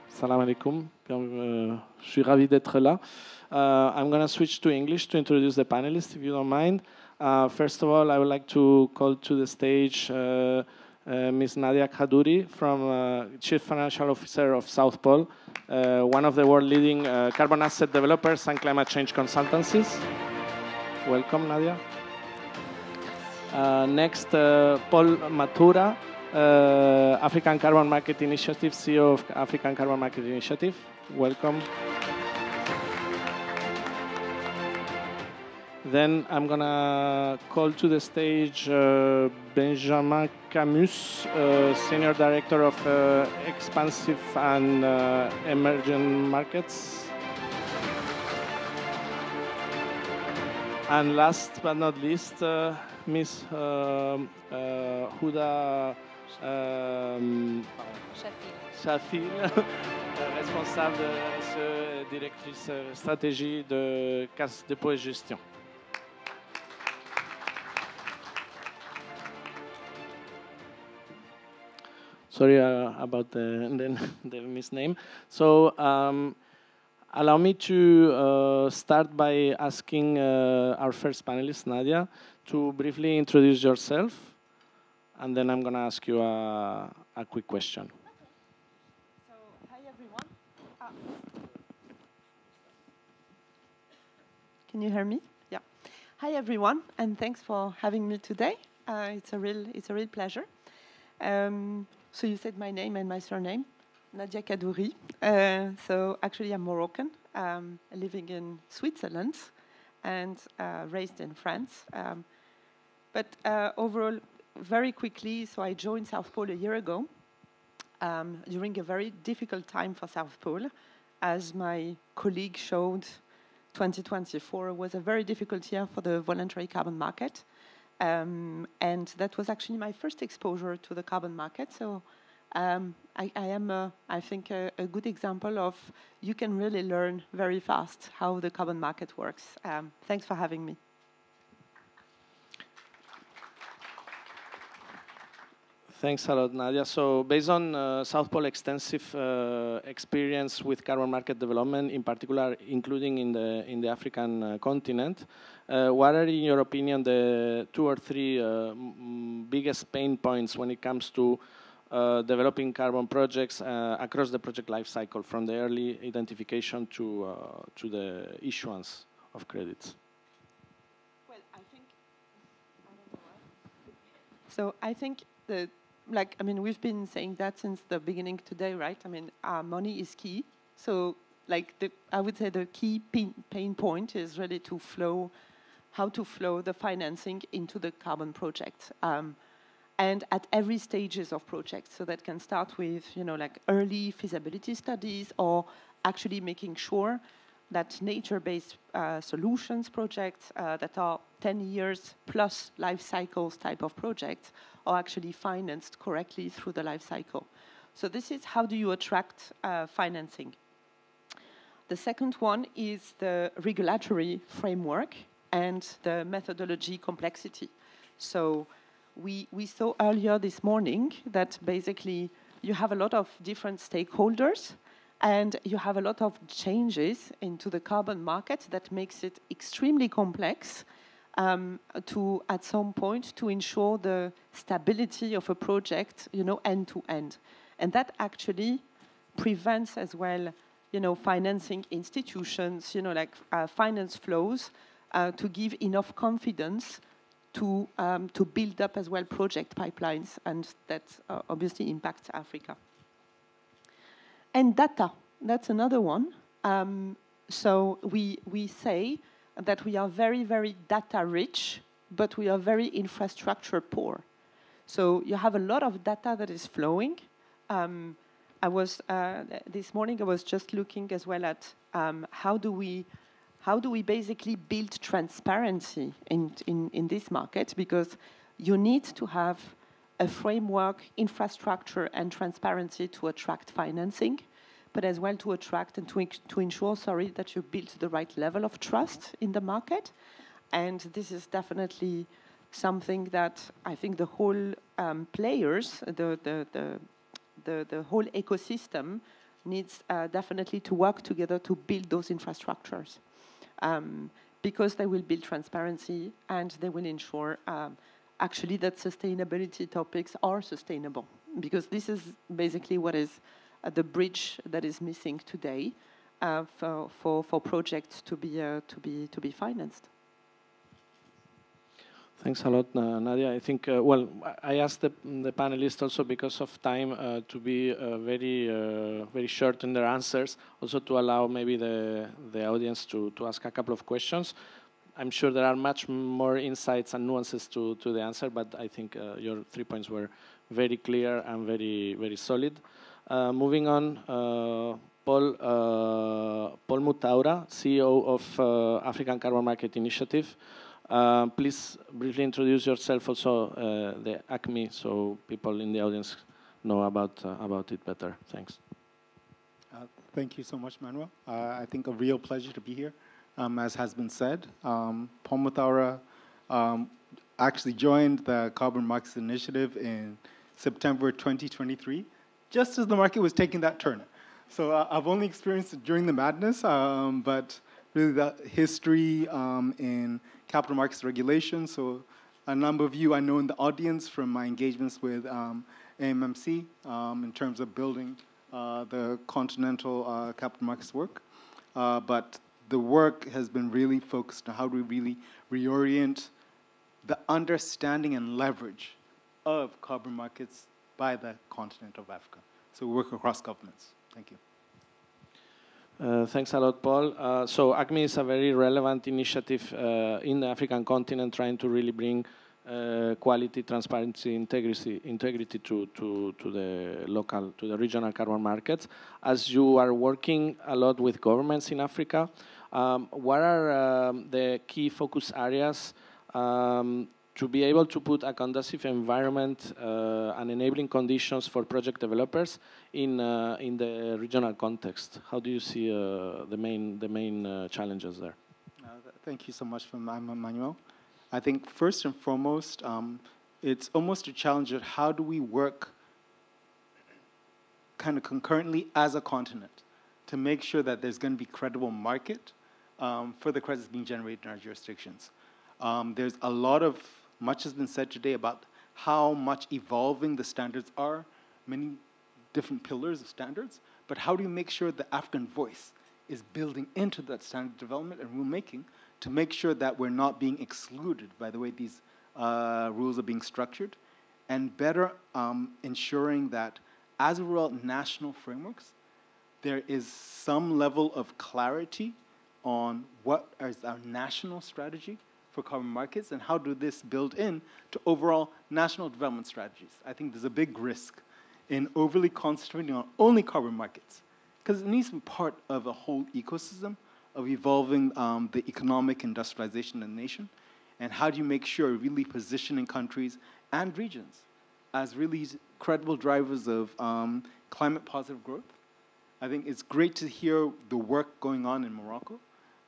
Speaker 7: Salam alaikum. Je suis ravi d'être là. I'm going to switch to English to introduce the panelists, if you don't mind. First of all, I would like to call to the stage Ms. Nadia Khadouri, Chief Financial Officer of South Pole, one of the world-leading carbon asset developers and climate change consultancies. Welcome, Nadia. Next, Paul Matura, African Carbon Market Initiative, CEO of African Carbon Market Initiative. Welcome. Then I'm going to call to the stage Benjamin Camus, Senior Director of Expansive and Emerging Markets. And last but not least, Ms. Huda Shafil, responsable directrice stratégie de Caisse Dépôt et Gestion. Sorry about the misname. So allow me to start by asking our first panelist, Nadia, to briefly introduce yourself, and then I'm going to ask you a quick question.
Speaker 8: Okay. So, hi everyone. Can you hear me? Yeah. Hi everyone, and thanks for having me today. It's a real pleasure. So you said my name and my surname, Nadia Khadouri. So actually I'm Moroccan, living in Switzerland and raised in France. But overall, very quickly, so I joined South Pole a year ago during a very difficult time for South Pole. As my colleague showed, 2024 was a very difficult year for the voluntary carbon market. And that was actually my first exposure to the carbon market. So I am, I think, a good example of you can really learn very fast how the carbon market works. Thanks for having me.
Speaker 7: Thanks a lot, Nadia. So based on South Pole extensive experience with carbon market development, in particular, including in the African continent, what are, in your opinion, the 2 or 3 biggest pain points when it comes to developing carbon projects across the project life cycle, from the early identification to the issuance of credits?
Speaker 8: Well, I think, so I think that, like, I mean, we've been saying that since the beginning today, right? I mean, money is key. So, like, I would say the key pain point is really to flow, how to flow the financing into the carbon project. And at every stages of projects. So that can start with, you know, like early feasibility studies, or actually making sure that nature-based solutions projects that are 10 years plus life cycles type of projects are actually financed correctly through the life cycle. So this is how do you attract financing. The second one is the regulatory framework and the methodology complexity. So we saw earlier this morning that basically you have a lot of different stakeholders and you have a lot of changes into the carbon market that makes it extremely complex to, at some point, to ensure the stability of a project, you know, end to end. And that actually prevents as well, you know, financing institutions, you know, like finance flows to give enough confidence to build up as well project pipelines, and that obviously impacts Africa. And data, that's another one. So we say that we are very, very data rich, but we are very infrastructure poor. So you have a lot of data that is flowing. This morning I was just looking as well at how do we basically build transparency in this market, because you need to have a framework, infrastructure, and transparency to attract financing, but as well to attract and to ensure, that you build the right level of trust in the market. And this is definitely something that I think the whole players, the whole ecosystem needs definitely to work together to build those infrastructures. Because they will build transparency and they will ensure actually that sustainability topics are sustainable. Because this is basically what is the bridge that is missing today for projects to be financed.
Speaker 7: Thanks a lot, Nadia. I think, well, I asked the panelists also because of time to be very short in their answers, also to allow maybe the audience to ask a couple of questions. I'm sure there are much more insights and nuances to the answer, but I think your 3 points were very clear and very solid. Moving on, Paul Mutaura, CEO of African Carbon Market Initiative. Please briefly introduce yourself, also the ACME, so people in the audience know about it better. Thanks.
Speaker 9: Thank you so much, Manuel. I think a real pleasure to be here. As has been said, Paul Mutaura actually joined the Carbon Markets Initiative in September 2023, just as the market was taking that turn. So I've only experienced it during the madness, but really the history in capital markets regulation. So a number of you I know in the audience from my engagements with AMMC in terms of building the continental capital markets work. But the work has been really focused on how do we really reorient the understanding and leverage of carbon markets by the continent of Africa. So we work across governments. Thank you.
Speaker 7: Thanks a lot, Paul. So ACME is a very relevant initiative in the African continent, trying to really bring quality, transparency, integrity to the regional carbon markets. As you are working a lot with governments in Africa, what are the key focus areas to be able to put a conducive environment and enabling conditions for project developers in the regional context? How do you see the main challenges there?
Speaker 9: Thank you so much, Manuel. I think first and foremost, it's almost a challenge of how do we work kind of concurrently as a continent to make sure that there's going to be credible market for the credits being generated in our jurisdictions. There's much has been said today about how much evolving the standards are, many different pillars of standards, but how do you make sure the African voice is building into that standard development and rulemaking to make sure that we're not being excluded by the way these rules are being structured, and better ensuring that as we roll out national frameworks, there is some level of clarity on what is our national strategy for carbon markets and how do this build in to overall national development strategies. I think there's a big risk in overly concentrating on only carbon markets, because it needs to be part of a whole ecosystem of evolving the economic industrialization of the nation. And how do you make sure really positioning countries and regions as really credible drivers of climate positive growth? I think it's great to hear the work going on in Morocco,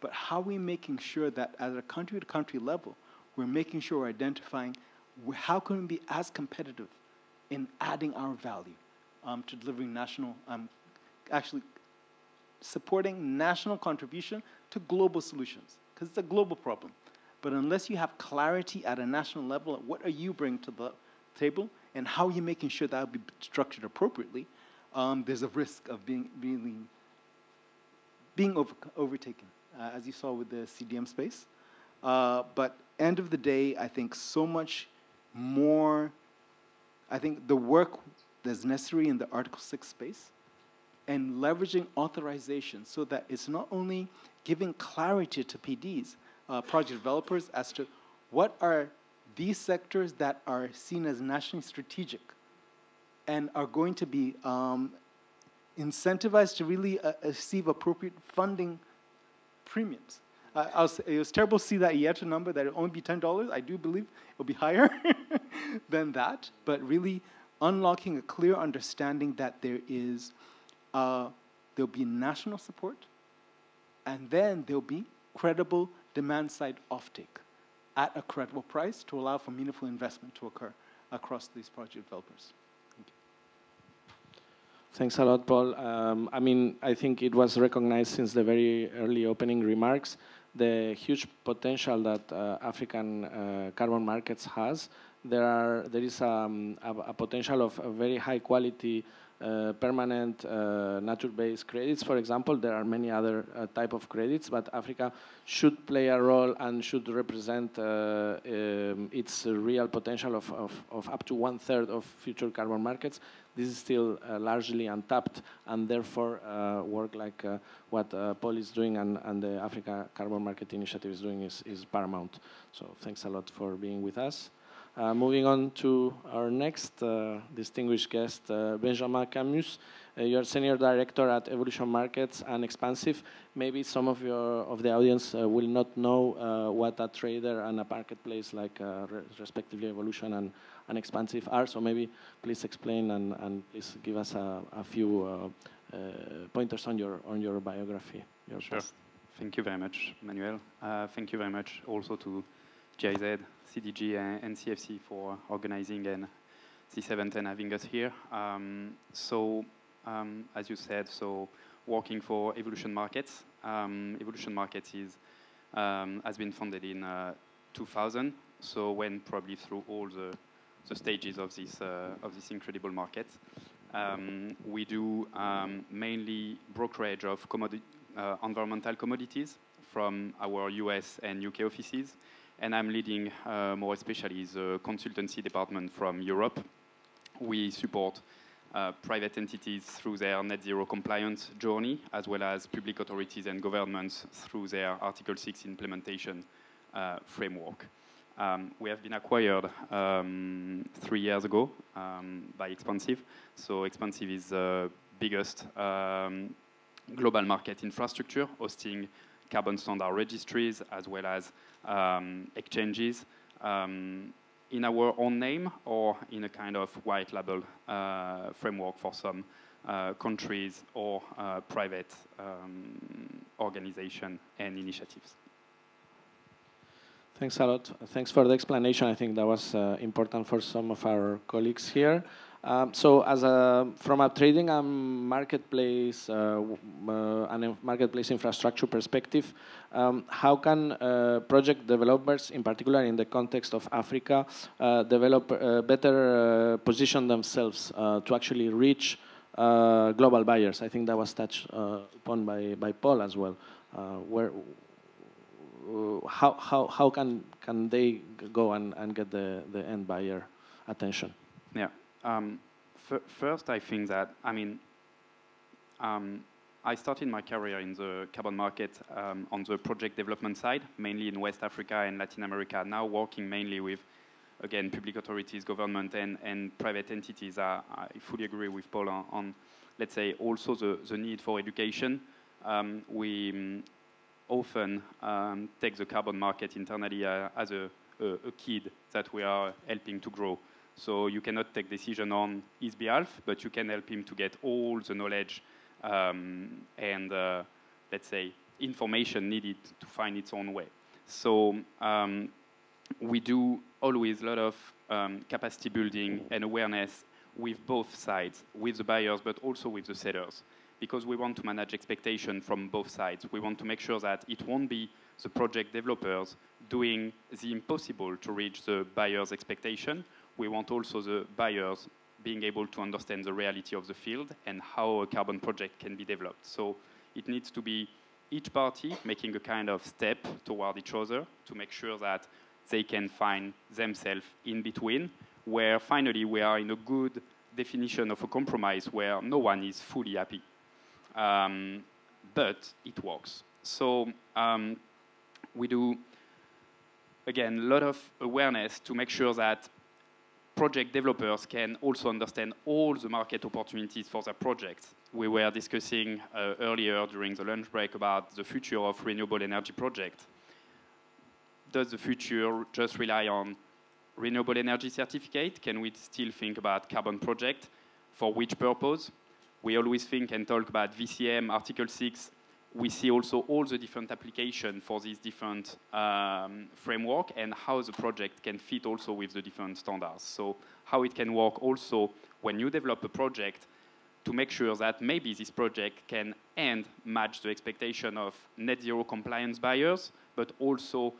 Speaker 9: but how are we making sure that at a country-to-country level, we're making sure we're identifying how can we be as competitive in adding our value to delivering national, actually supporting national contribution to global solutions, because it's a global problem. But unless you have clarity at a national level, what are you bringing to the table, and how are you making sure that will be structured appropriately, there's a risk of being overtaken, as you saw with the CDM space. But end of the day, I think so much more, I think the work that's necessary in the Article 6 space and leveraging authorization so that it's not only giving clarity to PDs, project developers, as to what are these sectors that are seen as nationally strategic and are going to be incentivized to really receive appropriate funding premiums. It was terrible to see that IETA number, that it will only be $10. I do believe it will be higher than that, but really unlocking a clear understanding that there'll be national support, and then there'll be credible demand-side offtake at a credible price to allow for meaningful investment to occur across these project developers. Thank you.
Speaker 7: Thanks a lot, Paul. I mean, I think it was recognized since the very early opening remarks the huge potential that African carbon markets has. There is a potential of a very high quality permanent nature-based credits. For example, there are many other type of credits, but Africa should play a role and should represent its real potential of up to 1/3 of future carbon markets. This is still largely untapped, and therefore work like what Paul is doing and the Africa Carbon Market Initiative is doing is paramount. So thanks a lot for being with us. Moving on to our next distinguished guest, Benjamin Camus. You're Senior Director at Evolution Markets and Expansive. Maybe some of the audience will not know what a trader and a marketplace like respectively Evolution and Expansive are. So maybe please explain and please give us a few pointers on your biography.
Speaker 10: Sure. Thank you very much, Manuel. Thank you very much also to GIZ, CDG, and CFC for organizing and this event and having us here. As you said, working for Evolution Markets. Evolution Markets has been founded in 2000, so went probably through all the stages of this incredible market. We do mainly brokerage of environmental commodities from our US and UK offices. And I'm leading more especially the consultancy department from Europe. We support private entities through their net zero compliance journey, as well as public authorities and governments through their Article 6 implementation framework. We have been acquired 3 years ago by Expansive. So Expansive is the biggest global market infrastructure, hosting carbon standard registries as well as exchanges in our own name or in a kind of white label framework for some countries or private organization and initiatives.
Speaker 7: Thanks a lot. Thanks for the explanation. I think that was important for some of our colleagues here. So, from a trading and marketplace infrastructure perspective, how can project developers, in particular in the context of Africa, better position themselves to actually reach global buyers? I think that was touched upon by Paul as well. How can they go and get the end buyer attention?
Speaker 10: Yeah. First, I think that, I started my career in the carbon market on the project development side, mainly in West Africa and Latin America, now working mainly with, again, public authorities, government, and private entities. I fully agree with Paul on let's say, also the need for education. We often take the carbon market internally as a kid that we are helping to grow. So you cannot take decision on his behalf, but you can help him to get all the knowledge and, let's say, information needed to find its own way. So we do always a lot of capacity building and awareness with both sides, with the buyers, but also with the sellers, because we want to manage expectation from both sides. We want to make sure that it won't be the project developers doing the impossible to reach the buyer's expectation. We want also the buyers being able to understand the reality of the field and how a carbon project can be developed. So it needs to be each party making a kind of step toward each other to make sure that they can find themselves in between, where finally we are in a good definition of a compromise where no one is fully happy. But it works. So we do, again, a lot of awareness to make sure that project developers can also understand all the market opportunities for their projects. We were discussing earlier during the lunch break about the future of renewable energy projects. Does the future just rely on renewable energy certificate? Can we still think about carbon project? For which purpose? We always think and talk about VCM, Article 6. We see also all the different applications for these different framework and how the project can fit also with the different standards. So how it can work also when you develop a project to make sure that maybe this project can match the expectation of net zero compliance buyers, but also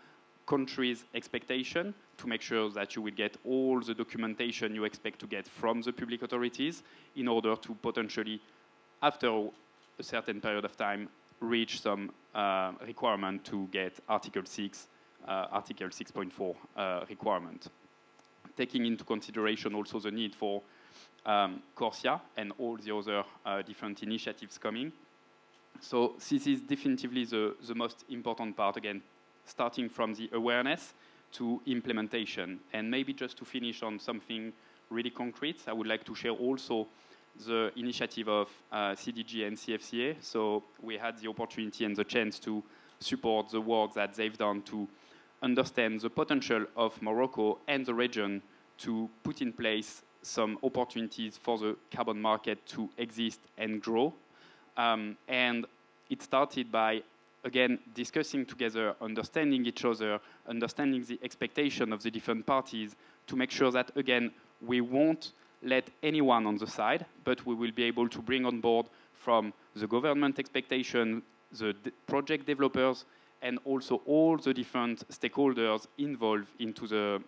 Speaker 10: countries' expectation to make sure that you will get all the documentation you expect to get from the public authorities in order to potentially, after a certain period of time, reach some requirement to get Article 6, Article 6.4 requirement. Taking into consideration also the need for CORSIA and all the other different initiatives coming. So this is definitively the most important part, again, starting from the awareness to implementation. And maybe just to finish on something really concrete, I would like to share also the initiative of CDG and CFCA. So we had the opportunity and the chance to support the work that they've done to understand the potential of Morocco and the region to put in place some opportunities for the carbon market to exist and grow. And it started by, again, discussing together, understanding each other, understanding the expectation of the different parties to make sure that, again, we won't let anyone on the side, but we will be able to bring on board from the government expectation, the project developers, and also all the different stakeholders involved into the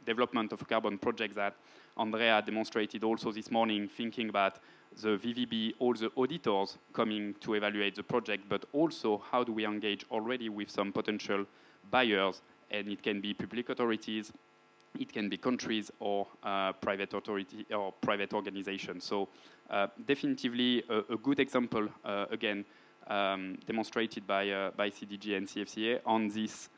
Speaker 10: development of a carbon project that Andrea demonstrated also this morning, thinking about the VVB, all the auditors coming to evaluate the project, but also how do we engage already with some potential buyers, and it can be public authorities, it can be countries or private authority or private organizations. So definitively a good example, again, demonstrated by CDG and CFCA on this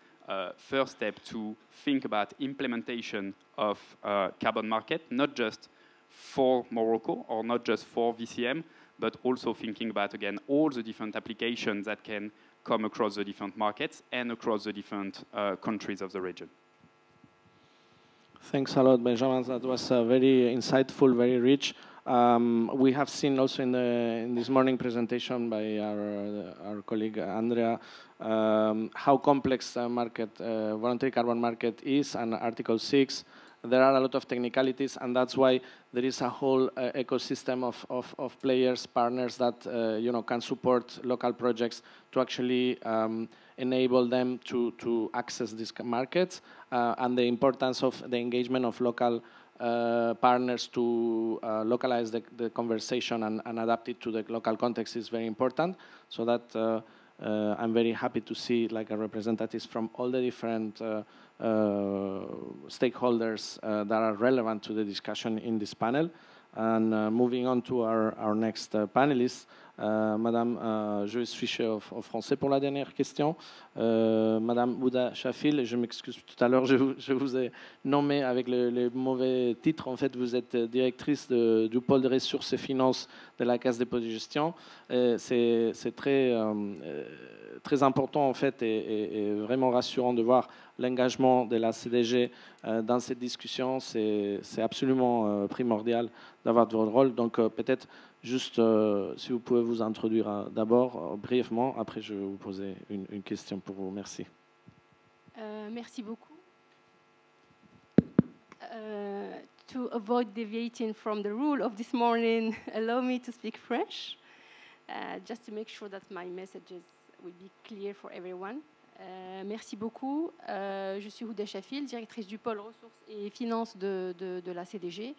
Speaker 10: first step to think about implementation of carbon market, not just for Morocco or not just for VCM, but also thinking about, again, all the different applications that can come across the different markets and across the different countries of the region.
Speaker 7: Thanks a lot, Benjamin. That was very insightful, very rich. We have seen also in this morning presentation by our colleague Andrea how complex the market, voluntary carbon market is, and Article 6, there are a lot of technicalities, and that's why there is a whole ecosystem of players, partners that can support local projects to actually enable them to access these markets, and the importance of the engagement of local partners to localize the conversation and adapt it to the local context is very important. So that I'm very happy to see like representatives from all the different stakeholders that are relevant to the discussion in this panel. And moving on to our next panelist, Madame Joyce Fischer en français pour la dernière question. Madame Ouda Chafil, je m'excuse, tout à l'heure je vous ai nommé avec le mauvais titre. En fait, vous êtes directrice du pôle de ressources et finances de la Caisse des dépôts et gestion. C'est très important en fait et vraiment rassurant de voir l'engagement de la CDG dans cette discussion. C'est absolument primordial d'avoir votre rôle. Donc peut-être juste si vous pouvez vous introduire d'abord brièvement, après je vais vous poser une question pour vous. Merci.
Speaker 11: Merci beaucoup. To avoid deviating from the rule of this morning, allow me to speak French, just to make sure that my messages will be clear for everyone. Merci beaucoup. Je suis Ouda Chafil, directrice du pôle ressources et finances de la CDG.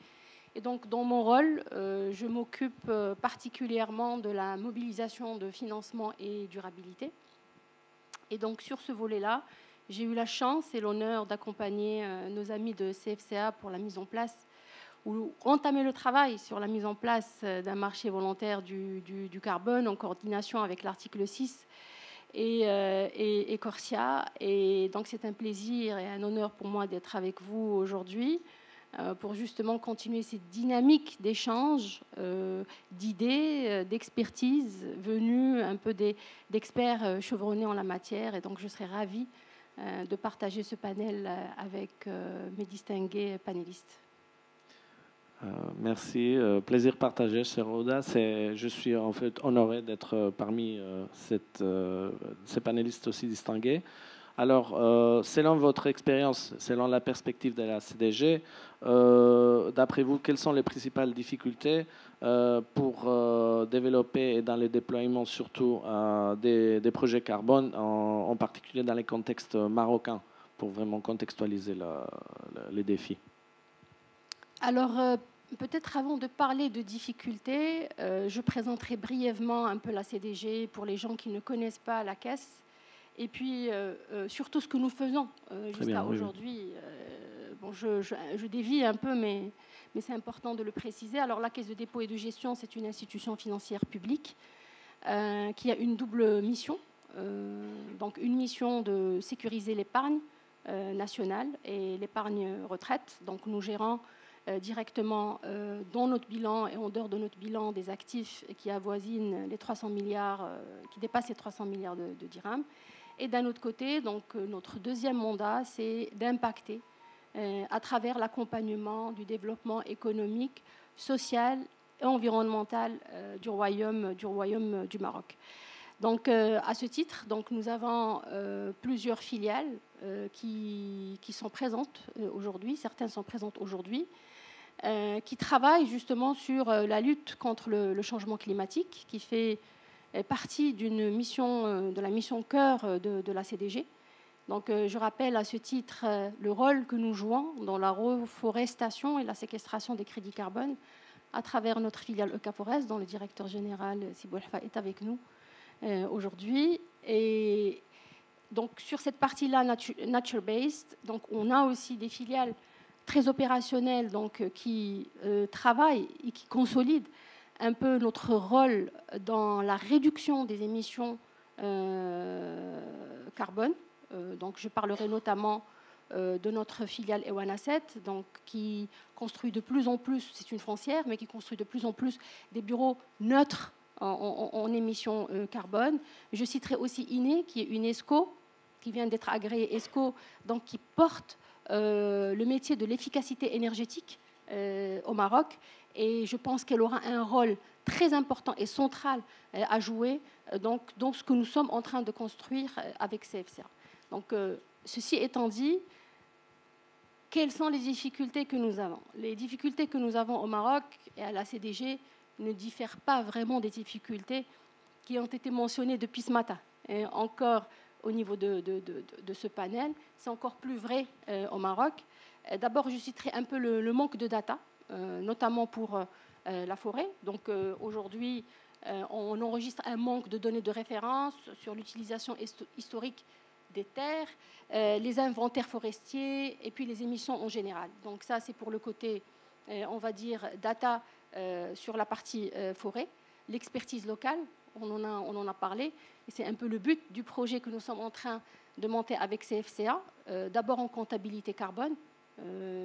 Speaker 11: Et donc, dans mon rôle, je m'occupe particulièrement de la mobilisation de financement et durabilité. Et donc, sur ce volet-là, j'ai eu la chance et l'honneur d'accompagner nos amis de CFCA pour la mise en place, ou entamer le travail sur la mise en place d'un marché volontaire du carbone en coordination avec l'article 6 et Corsia. Et donc, c'est un plaisir et un honneur pour moi d'être avec vous aujourd'hui pour justement continuer cette dynamique d'échange, d'idées, d'expertise venues un peu d'experts chevronnés en la matière. Et donc, je serais ravie de partager ce panel avec mes distingués panélistes.
Speaker 7: Merci, plaisir partagé, cher Ouda. Je suis en fait honoré d'être parmi ces panélistes aussi distingués. Alors, selon votre expérience, selon la perspective de la CDG, d'après vous, quelles sont les principales difficultés pour développer et dans le déploiement surtout des projets carbone, en particulier dans les contextes marocains, pour vraiment contextualiser les défis?
Speaker 11: Alors, peut-être avant de parler de difficultés, je présenterai brièvement un peu la CDG pour les gens qui ne connaissent pas la Caisse. Et puis, surtout ce que nous faisons jusqu'à aujourd'hui. Bon, je dévie un peu, mais c'est important de le préciser. Alors, la Caisse de dépôt et de gestion, c'est une institution financière publique qui a une double mission. Donc, une mission de sécuriser l'épargne nationale et l'épargne retraite. Donc, nous gérons directement dans notre bilan et en dehors de notre bilan des actifs qui avoisinent les 300 milliards, qui dépassent les 300 milliards de dirhams. Et d'un autre côté, donc, notre deuxième mandat, c'est d'impacter à travers l'accompagnement du développement économique, social et environnemental du Royaume du Maroc. Donc, à ce titre, donc, nous avons plusieurs filiales qui sont présentes aujourd'hui, certaines sont présentes aujourd'hui, qui travaillent justement sur la lutte contre le changement climatique, qui fait partie d'une mission, de la mission cœur de la CDG. Donc, je rappelle à ce titre le rôle que nous jouons dans la reforestation et la séquestration des crédits carbone à travers notre filiale ECAFORES, dont le directeur général Sibou Alfa est avec nous aujourd'hui. Et donc, sur cette partie-là, nature-based, donc, on a aussi des filiales très opérationnelles donc, qui travaillent et qui consolident un peu notre rôle dans la réduction des émissions carbone. Donc, je parlerai notamment de notre filiale Ewanasset, donc qui construit de plus en plus, c'est une foncière, mais qui construit de plus en plus des bureaux neutres en émissions carbone. Je citerai aussi INE, qui est une ESCO, qui vient d'être agréée ESCO, donc qui porte le métier de l'efficacité énergétique au Maroc. Et je pense qu'elle aura un rôle très important et central à jouer donc, dans ce que nous sommes en train de construire avec CFCA. Donc, ceci étant dit, quelles sont les difficultés que nous avons? Les difficultés que nous avons au Maroc et à la CDG ne diffèrent pas vraiment des difficultés qui ont été mentionnées depuis ce matin. Et encore au niveau de ce panel, c'est encore plus vrai au Maroc. D'abord, je citerai un peu le manque de data, notamment pour la forêt. Donc aujourd'hui, on enregistre un manque de données de référence sur l'utilisation historique des terres, les inventaires forestiers et puis les émissions en général. Donc ça, c'est pour le côté, on va dire, data sur la partie forêt. L'expertise locale, on en a parlé, et c'est un peu le but du projet que nous sommes en train de monter avec CFCA, d'abord en comptabilité carbone.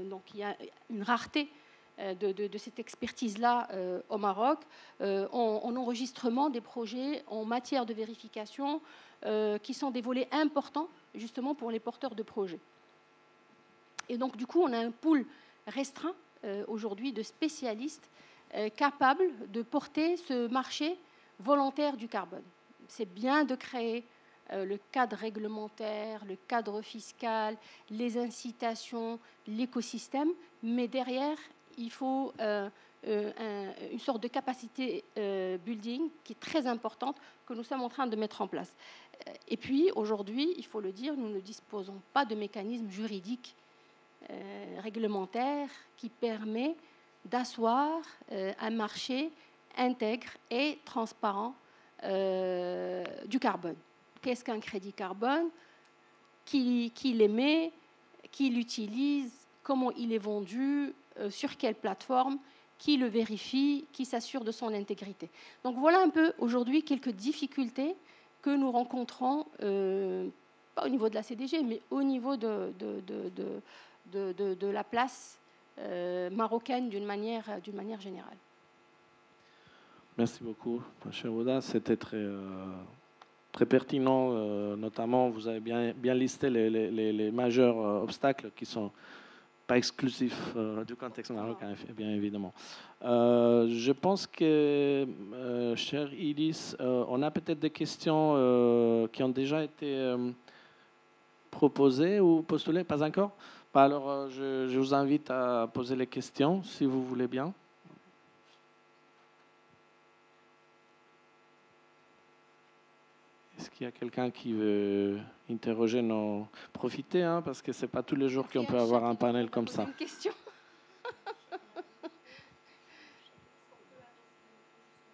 Speaker 11: Donc il y a une rareté de cette expertise-là au Maroc, en enregistrement des projets en matière de vérification, qui sont des volets importants justement pour les porteurs de projets. Et donc du coup, on a un pool restreint aujourd'hui de spécialistes capables de porter ce marché volontaire du carbone. C'est bien de créer le cadre réglementaire, le cadre fiscal, les incitations, l'écosystème, mais derrière, il faut une sorte de capacité building qui est très importante, que nous sommes en train de mettre en place. Et puis, aujourd'hui, il faut le dire, nous ne disposons pas de mécanisme juridique réglementaire qui permet d'asseoir un marché intègre et transparent du carbone. Qu'est-ce qu'un crédit carbone? Qui l'émet? Qui l'utilise? Comment il est vendu? Sur quelle plateforme? Qui le vérifie? Qui s'assure de son intégrité? Donc voilà un peu aujourd'hui quelques difficultés que nous rencontrons, pas au niveau de la CDG, mais au niveau de la place marocaine d'une manière générale.
Speaker 7: Merci beaucoup, cher Ouda. C'était très pertinent. Notamment, vous avez bien listé les majeurs obstacles qui ne sont pas exclusifs du contexte marocain, bien évidemment. Je pense que, cher Iris, on a peut-être des questions qui ont déjà été proposées ou postulées. Pas encore? Alors, je vous invite à poser les questions, si vous voulez bien. Est-ce qu'il y a quelqu'un qui veut interroger nos... Profitez, hein, parce que ce n'est pas tous les jours qu'on peut avoir un panel comme ça.
Speaker 11: Une question.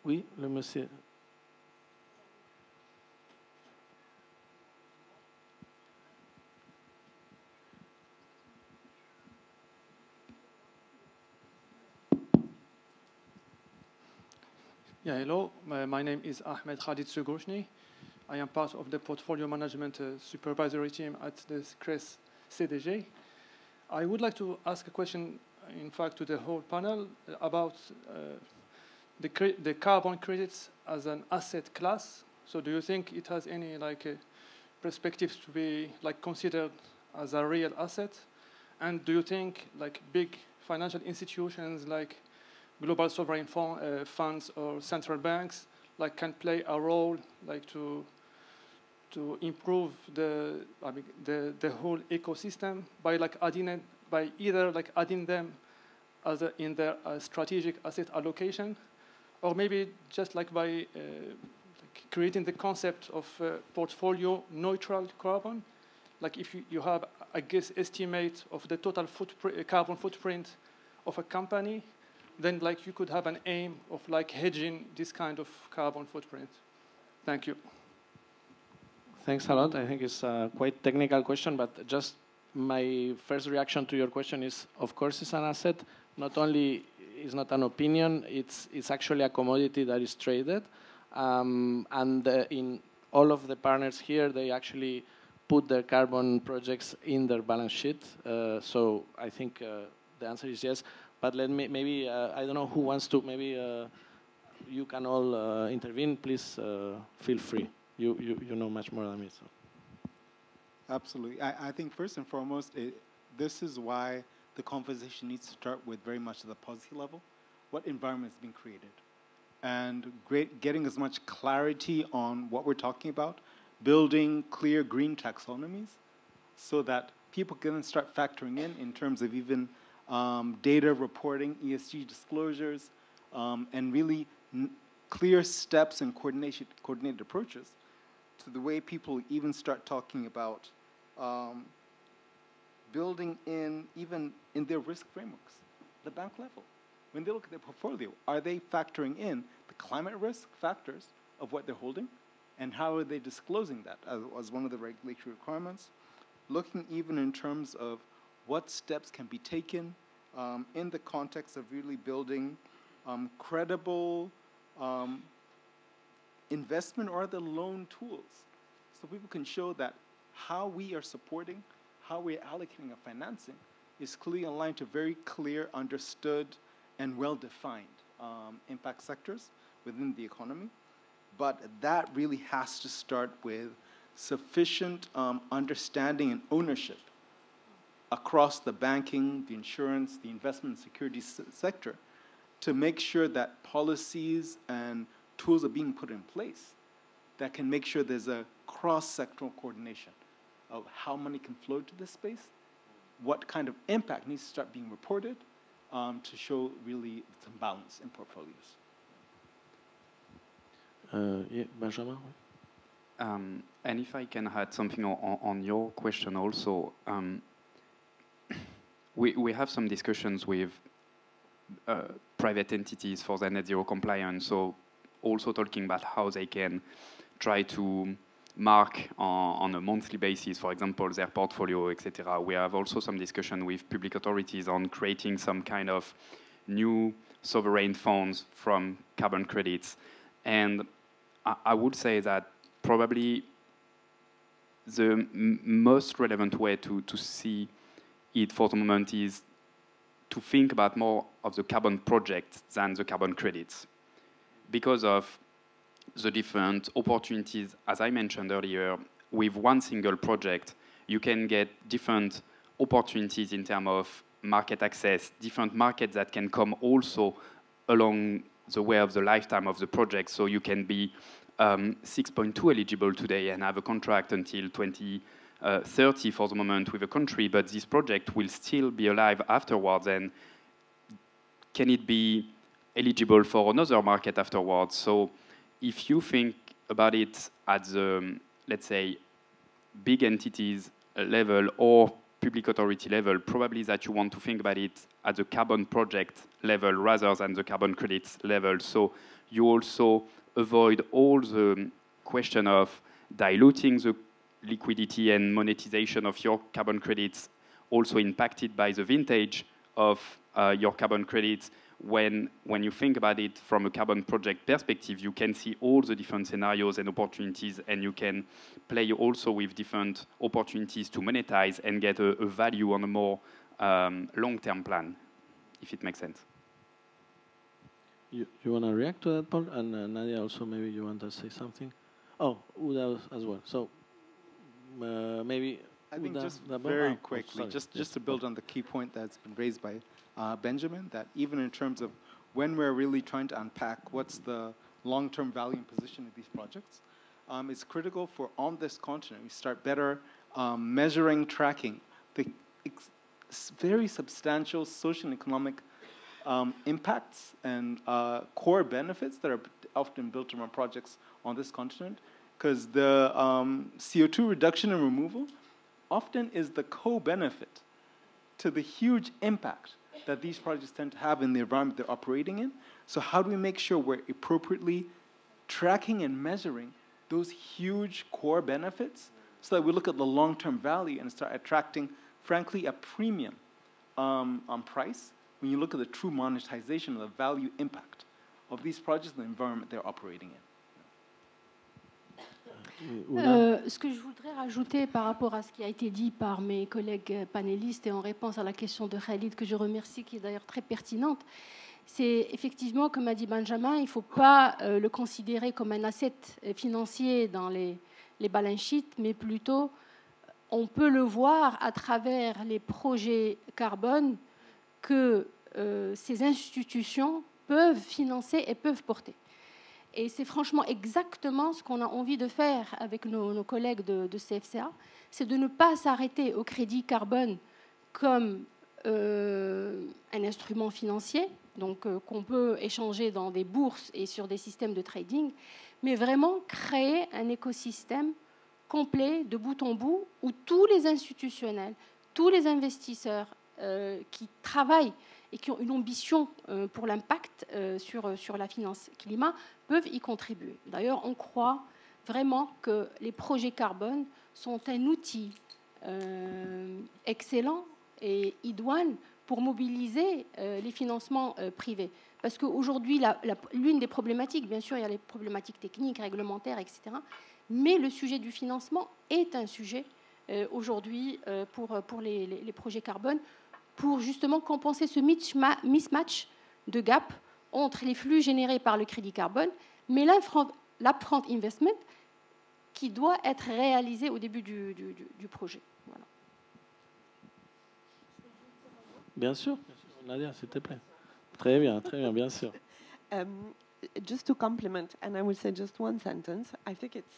Speaker 7: Oui, le monsieur.
Speaker 12: Yeah, hello. My name is Ahmed Khalid Sugoshni. I am part of the portfolio management supervisory team at the CRES CDG. I would like to ask a question, in fact, to the whole panel about the carbon credits as an asset class. So, do you think it has any perspectives to be considered as a real asset? And do you think big financial institutions like global sovereign funds or central banks can play a role to improve the whole ecosystem by adding them as in their strategic asset allocation, or maybe just by creating the concept of portfolio neutral carbon, if you have a guess estimate of the total carbon footprint of a company, then you could have an aim of hedging this kind of carbon footprint. Thank you.
Speaker 7: Thanks a lot. I think it's a quite technical question, but just my first reaction to your question is, of course, it's an asset. Not only it's not an opinion, it's actually a commodity that is traded. And in all of the partners here, they actually put their carbon projects in their balance sheet. So I think the answer is yes. But let me maybe I don't know who wants to. Maybe you can all intervene. Please feel free. You know much more than me. So.
Speaker 9: Absolutely. I think first and foremost, this is why the conversation needs to start with very much at the policy level. What environment is being created? And getting as much clarity on what we're talking about, building clear green taxonomies so that people can start factoring in terms of even data reporting, ESG disclosures, and really clear steps and coordinated approaches to the way people even start talking about building in, even in their risk frameworks, the bank level. When they look at their portfolio, are they factoring in the climate risk factors of what they're holding? And how are they disclosing that as one of the regulatory requirements? Looking even in terms of what steps can be taken in the context of really building credible investment or the loan tools, so people can show that how we are supporting, how we're allocating our financing is clearly aligned to very clear, understood, and well-defined impact sectors within the economy. But that really has to start with sufficient understanding and ownership across the banking, the insurance, the investment and securities sector to make sure that policies and tools are being put in place that can make sure there's a cross-sectoral coordination of how money can flow to this space, what kind of impact needs to start being reported to show really some balance in portfolios.
Speaker 7: Yeah, Benjamin?
Speaker 10: And if I can add something on your question also, we have some discussions with private entities for the net zero compliance, so also talking about how they can try to mark on a monthly basis, for example, their portfolio, etc. We have also some discussion with public authorities on creating some kind of new sovereign funds from carbon credits. And I would say that probably the most relevant way to see it for the moment is to think about more of the carbon project than the carbon credits, because of the different opportunities. As I mentioned earlier, with one single project, you can get different opportunities in terms of market access, different markets that can come also along the way of the lifetime of the project. So you can be 6.2 eligible today and have a contract until 2030 for the moment with a country, but this project will still be alive afterwards, and can it be eligible for another market afterwards? So if you think about it at the, let's say, big entities level or public authority level, probably that you want to think about it at the carbon project level rather than the carbon credits level. So you also avoid all the question of diluting the liquidity and monetization of your carbon credits, also impacted by the vintage of your carbon credits. When you think about it from a carbon project perspective, you can see all the different scenarios and opportunities, and you can play also with different opportunities to monetize and get a value on a more long-term plan, if it makes sense.
Speaker 7: You want to react to that, Paul? And Nadia, also maybe you want to say something? Oh, Uda as well. So maybe
Speaker 9: I think
Speaker 7: Uda,
Speaker 9: just very quickly, just
Speaker 7: yes.
Speaker 9: to build on the key point that's been raised by Benjamin, that even in terms of when we're really trying to unpack what's the long-term value and position of these projects, it's critical for on this continent we start better measuring, tracking the very substantial social and economic impacts and core benefits that are often built around projects on this continent, because the CO2 reduction and removal often is the co-benefit to the huge impact that these projects tend to have in the environment they're operating in. So how do we make sure we're appropriately tracking and measuring those huge core benefits so that we look at the long-term value and start attracting, frankly, a premium on price when you look at the true monetization of the value impact of these projects and the environment they're operating in.
Speaker 11: Ce que je voudrais rajouter par rapport à ce qui a été dit par mes collègues panélistes et en réponse à la question de Khalid, que je remercie, qui est d'ailleurs très pertinente, c'est effectivement, comme a dit Benjamin, il ne faut pas le considérer comme un asset financier dans les balance sheets, mais plutôt on peut le voir à travers les projets carbone que ces institutions peuvent financer et peuvent porter. Et c'est franchement exactement ce qu'on a envie de faire avec nos collègues de CFCA, c'est de ne pas s'arrêter au crédit carbone comme un instrument financier, donc qu'on peut échanger dans des bourses et sur des systèmes de trading, mais vraiment créer un écosystème complet de bout en bout où tous les institutionnels, tous les investisseurs qui travaillent et qui ont une ambition pour l'impact sur la finance climat peuvent y contribuer. D'ailleurs, on croit vraiment que les projets carbone sont un outil excellent et idoine pour mobiliser les financements privés. Parce qu'aujourd'hui, l'une des problématiques, bien sûr, il y a les problématiques techniques, réglementaires, etc., mais le sujet du financement est un sujet aujourd'hui pour les projets carbone, pour justement compenser ce mismatch de gap entre les flux générés par le crédit carbone, mais l'upfront investment qui doit être réalisé au début du projet. Voilà.
Speaker 7: Bien sûr, Nadia, s'il te plaît. Très bien, bien sûr.
Speaker 8: Just to complement, and I will say just one sentence, I think it's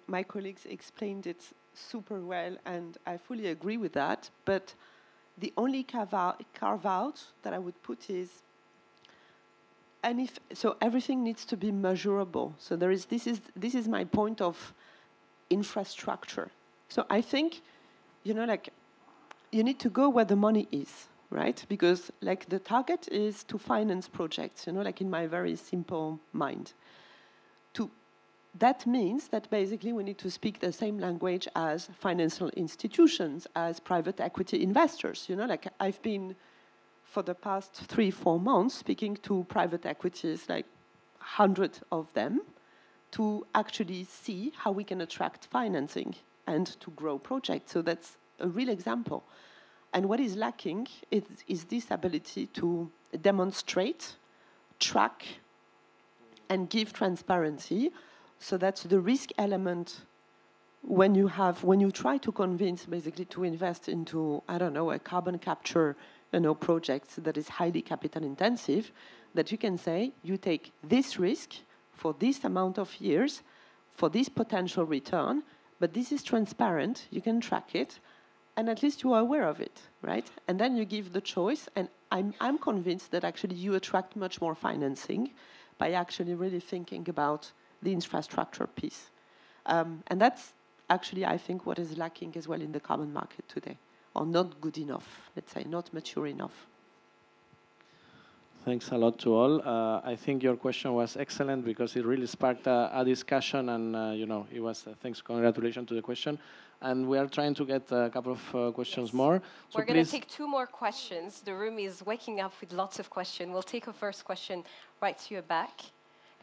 Speaker 8: my colleagues explained it super well, and I fully agree with that, but the only carve-out that I would put is, so everything needs to be measurable. So this is my point of infrastructure. So I think, you need to go where the money is, right? Because the target is to finance projects, in my very simple mind. That means that basically we need to speak the same language as financial institutions, as private equity investors. I've been, for the past 3-4 months, speaking to private equities, 100 of them, to actually see how we can attract financing and to grow projects. So that's a real example. And what is lacking is this ability to demonstrate, track, and give transparency. So that's the risk element when you try to convince basically to invest into, I don't know, a carbon capture, project that is highly capital intensive, that you can say you take this risk for this amount of years, for this potential return, but this is transparent, you can track it, and at least you are aware of it, right? And then you give the choice, and I'm convinced that actually you attract much more financing by actually really thinking about the infrastructure piece. And that's actually, I think, what is lacking as well in the carbon market today, or not good enough, let's say, not mature enough.
Speaker 7: Thanks a lot to all. I think your question was excellent because it really sparked a discussion, and it was thanks, congratulations to the question. And we are trying to get a couple of questions more. So
Speaker 1: we're going to take 2 more questions. The room is waking up with lots of questions. We'll take a first question right to your back,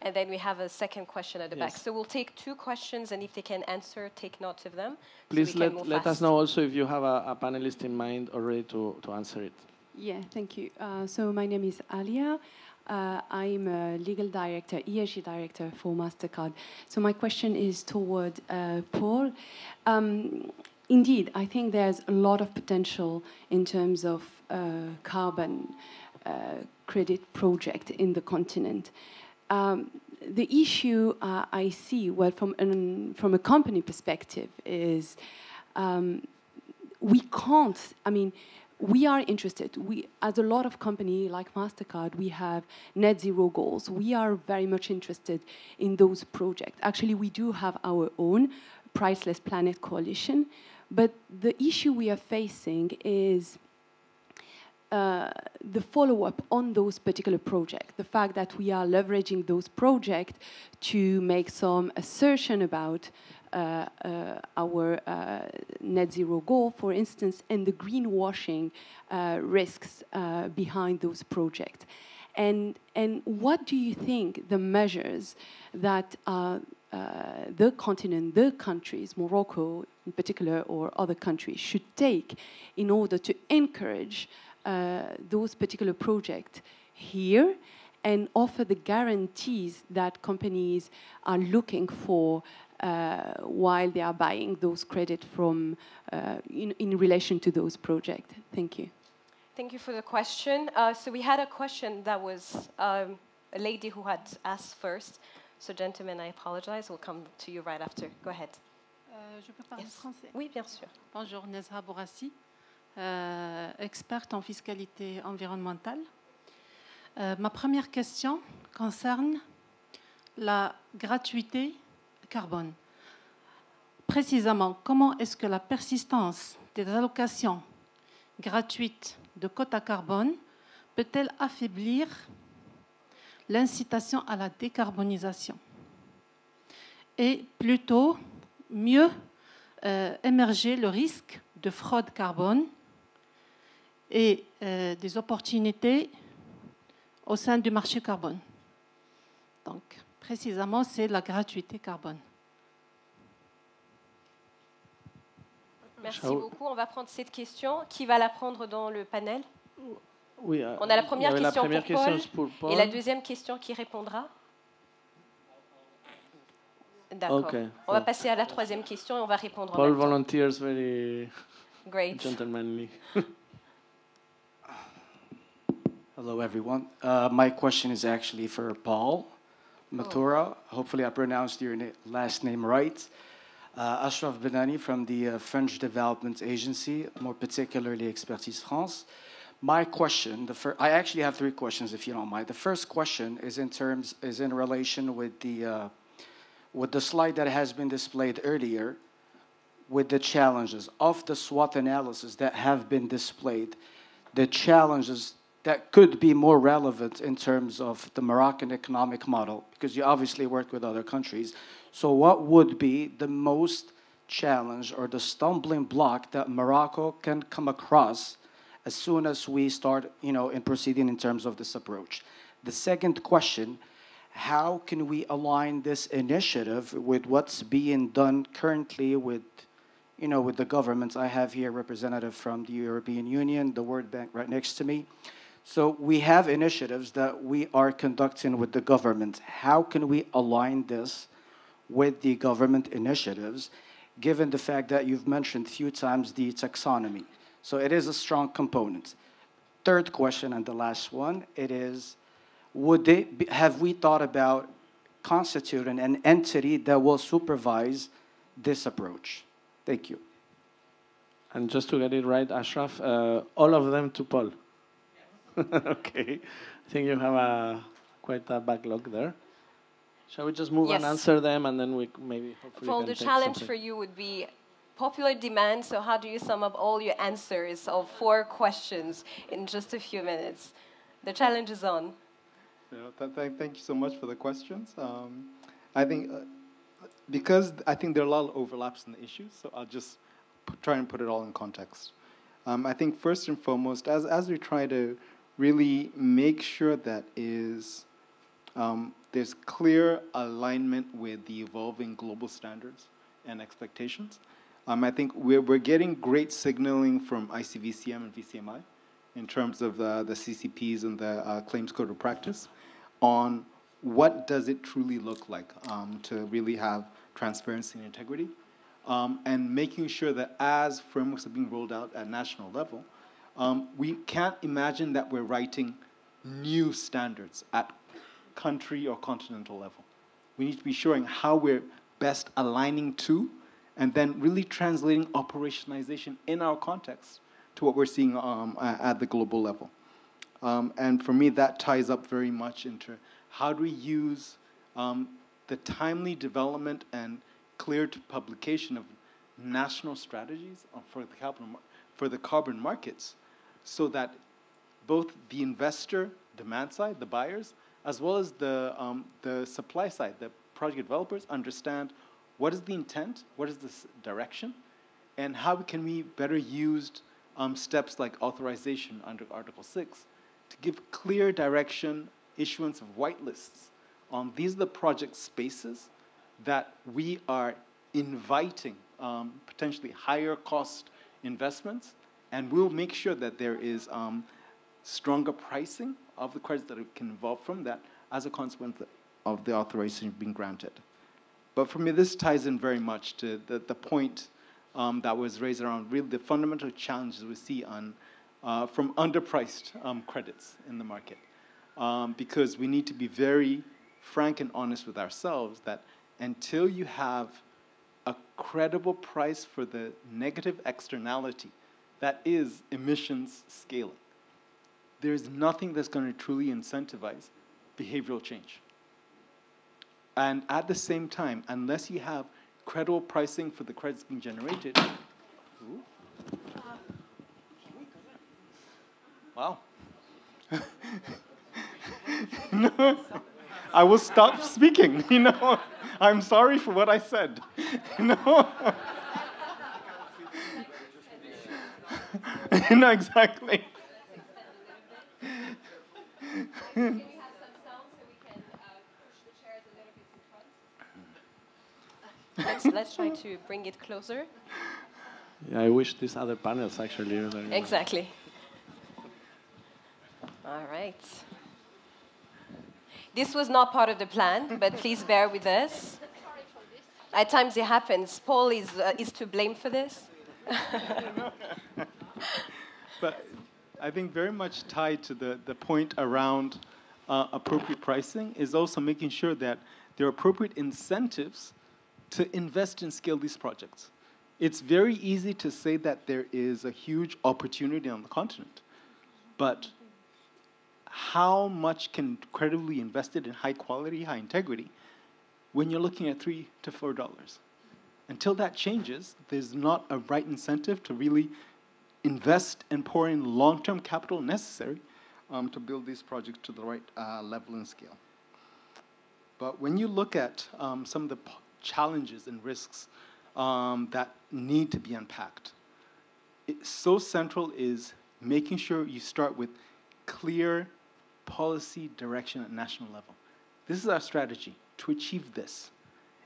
Speaker 1: and then we have a second question at the back. So we'll take 2 questions, and if they can answer, take note of them.
Speaker 7: Please let us know also if you have a panelist in mind already to answer it.
Speaker 13: Yeah, thank you. So my name is Alia. I'm a legal director, ESG director for MasterCard. So my question is toward Paul. Indeed, I think there's a lot of potential in terms of carbon credit project in the continent. The issue I see, well, from a company perspective, is we can't, we are interested. As a lot of companies like MasterCard, we have net zero goals. We are very much interested in those projects. Actually, we do have our own Priceless Planet Coalition, but the issue we are facing is the follow-up on those particular projects, the fact that we are leveraging those projects to make some assertion about our net zero goal, for instance, and the greenwashing risks behind those projects. And what do you think the measures that the continent, the countries, Morocco in particular, or other countries should take in order to encourage those particular projects here and offer the guarantees that companies are looking for while they are buying those credits from in relation to those projects? Thank you.
Speaker 1: Thank you for the question. So we had a question that was a lady who had asked first. So, gentlemen, I apologize. We'll come to you right after. Go ahead.
Speaker 14: Je peux parler français?
Speaker 1: Oui, bien sûr.
Speaker 14: Bonjour, Nezha Bourassi, experte en fiscalité environnementale. Ma première question concerne la gratuité carbone. Précisément, comment est-ce que la persistance des allocations gratuites de quotas carbone peut-elle affaiblir l'incitation à la décarbonisation et plutôt mieux émerger le risque de fraude carbone et des opportunités au sein du marché carbone. Donc, précisément, c'est la gratuité carbone.
Speaker 1: Merci beaucoup. On va prendre cette question. Qui va la prendre dans le panel?
Speaker 7: Oui,
Speaker 1: on a la première question
Speaker 7: pour Paul
Speaker 1: et la deuxième question qui répondra. D'accord.
Speaker 7: Okay,
Speaker 1: on va passer à la troisième question et on va répondre
Speaker 7: Paul
Speaker 1: en même temps.
Speaker 7: volunteers very
Speaker 1: Great.
Speaker 7: gentlemanly.
Speaker 15: Hello, everyone. My question is actually for Paul Mathura. Hopefully I pronounced your last name right. Ashraf Benani from the French Development Agency, more particularly Expertise France. My question, I actually have three questions, if you don't mind. The first question is in relation with the slide that has been displayed earlier, with the challenges of the SWOT analysis that have been displayed, the challenges that could be more relevant in terms of the Moroccan economic model, because you obviously work with other countries. So what would be the most challenge or the stumbling block that Morocco can come across as soon as we start, in proceeding in terms of this approach? The second question, how can we align this initiative with what's being done currently with the governments? I have here a representative from the European Union, the World Bank right next to me. So we have initiatives that we are conducting with the government. How can we align this with the government initiatives, given the fact that you've mentioned a few times the taxonomy? So it is a strong component. Third question, and the last one, it is, have we thought about constituting an entity that will supervise this approach? Thank you.
Speaker 7: And just to get it right, Ashraf, all of them to Paul. Okay. I think you have quite a backlog there. Shall we just move and answer them, and then we maybe hopefully
Speaker 1: Well,
Speaker 7: can
Speaker 1: the
Speaker 7: take
Speaker 1: challenge
Speaker 7: something.
Speaker 1: for you would be popular demand. So how do you sum up all your answers of 4 questions in just a few minutes? The challenge is on.
Speaker 9: Thank you so much for the questions. I think because I think there are a lot of overlaps in the issues, so I'll just try and put it all in context. I think first and foremost, as we try to really make sure that there's clear alignment with the evolving global standards and expectations. I think we're getting great signaling from ICVCM and VCMI in terms of the CCPs and the Claims Code of Practice on what does it truly look like to really have transparency and integrity, and making sure that as frameworks are being rolled out at national level, we can't imagine that we're writing new standards at country or continental level. We need to be showing how we're best aligning to, and then really translating operationalization in our context to what we're seeing at the global level. And for me, that ties up very much into how do we use the timely development and clear to publication of national strategies for the carbon markets, so that both the investor demand side, the buyers, as well as the supply side, the project developers, understand what is the intent, what is this direction, and how can we better use steps like authorization under Article 6 to give clear direction, issuance of whitelists. These are the project spaces that we are inviting potentially higher cost investments, and we'll make sure that there is stronger pricing of the credits that can evolve from that as a consequence of the authorization being granted. But for me, this ties in very much to the point that was raised around really the fundamental challenges we see from underpriced credits in the market. Because we need to be very frank and honest with ourselves that until you have a credible price for the negative externality that is emissions scaling, there's nothing that's going to truly incentivize behavioral change. And at the same time, unless you have credible pricing for the credits being generated, wow. No, I will stop speaking, you know. I'm sorry for what I said. No. No, exactly.
Speaker 1: Can we have some sound so we can push the chairs a little bit in front? Let's try to bring it closer.
Speaker 7: Yeah, I wish these other panels actually.
Speaker 1: Exactly. All right. This was not part of the plan, but please bear with us. At times it happens. Paul is to blame for this.
Speaker 9: But I think very much tied to the point around appropriate pricing is also making sure that there are appropriate incentives to invest and scale these projects. It's very easy to say that there is a huge opportunity on the continent, but how much can credibly invested in high quality, high integrity when you're looking at $3 to $4? Until that changes, there's not a right incentive to really invest and pour in long-term capital necessary to build these projects to the right level and scale. But when you look at some of the challenges and risks that need to be unpacked, so central is making sure you start with clear policy direction at national level. This is our strategy to achieve this.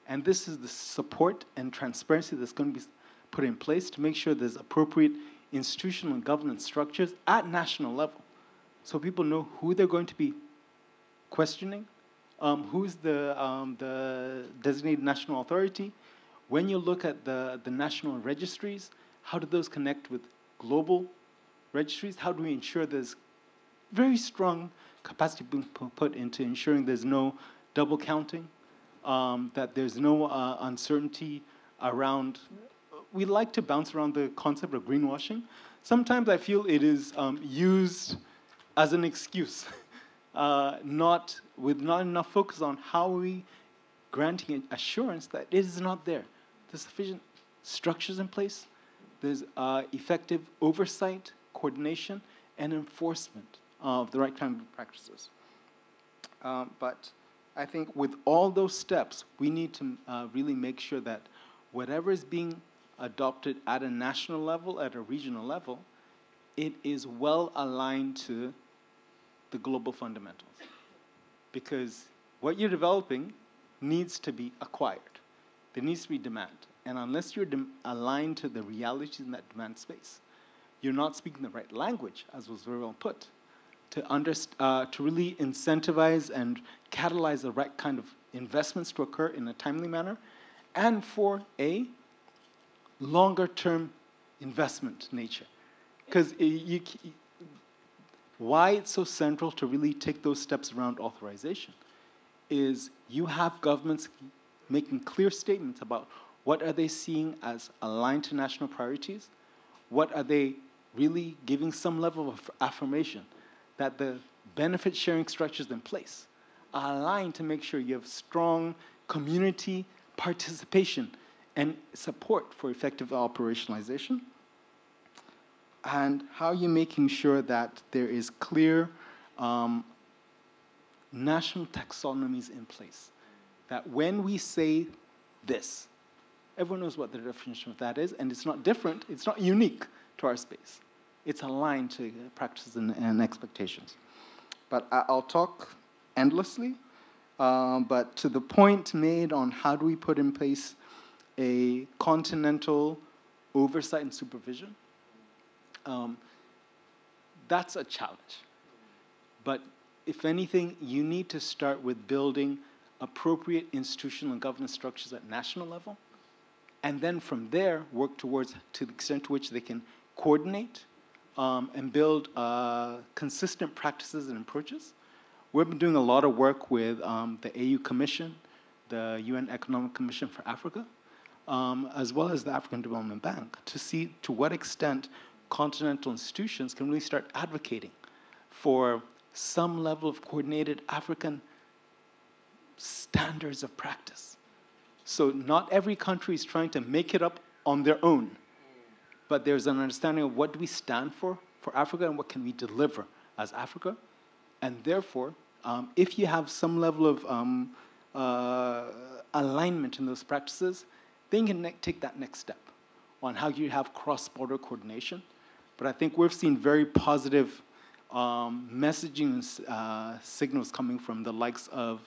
Speaker 9: And this is the support and transparency that's going to be put in place to make sure there's appropriate institutional and governance structures at national level, so people know who they're going to be questioning, who's the designated national authority. When you look at the national registries, how do those connect with global registries? How do we ensure there's very strong capacity being put into ensuring there's no double counting, that there's no uncertainty around. We like to bounce around the concept of greenwashing. Sometimes I feel it is used as an excuse, with not enough focus on how we granting assurance that it is not there. There's sufficient structures in place. There's effective oversight, coordination, and enforcement of the right kind of practices. But I think with all those steps, we need to really make sure that whatever is being adopted at a national level, at a regional level, it is well aligned to the global fundamentals. Because what you're developing needs to be acquired. There needs to be demand. And unless you're aligned to the realities in that demand space, you're not speaking the right language, as was very well put, to really incentivize and catalyze the right kind of investments to occur in a timely manner, and for a longer-term investment nature. Because why it's so central to really take those steps around authorization is you have governments making clear statements about what are they seeing as aligned to national priorities, what are they really giving some level of affirmation that the benefit sharing structures in place are aligned to make sure you have strong community participation and support for effective operationalization. And how are you making sure that there is clear national taxonomies in place? That when we say this, everyone knows what the definition of that is, and it's not different, it's not unique to our space. It's aligned to practices and expectations. But I'll talk endlessly, but to the point made on how do we put in place a continental oversight and supervision, that's a challenge. But if anything, you need to start with building appropriate institutional and governance structures at national level, and then from there work towards, to the extent to which they can coordinate and build consistent practices and approaches, we've been doing a lot of work with the AU Commission, the UN Economic Commission for Africa, as well as the African Development Bank, to see to what extent continental institutions can really start advocating for some level of coordinated African standards of practice. So not every country is trying to make it up on their own, but there's an understanding of what do we stand for Africa and what can we deliver as Africa. And therefore, if you have some level of alignment in those practices, then you can take that next step on how you have cross-border coordination. But I think we've seen very positive messaging signals coming from the likes of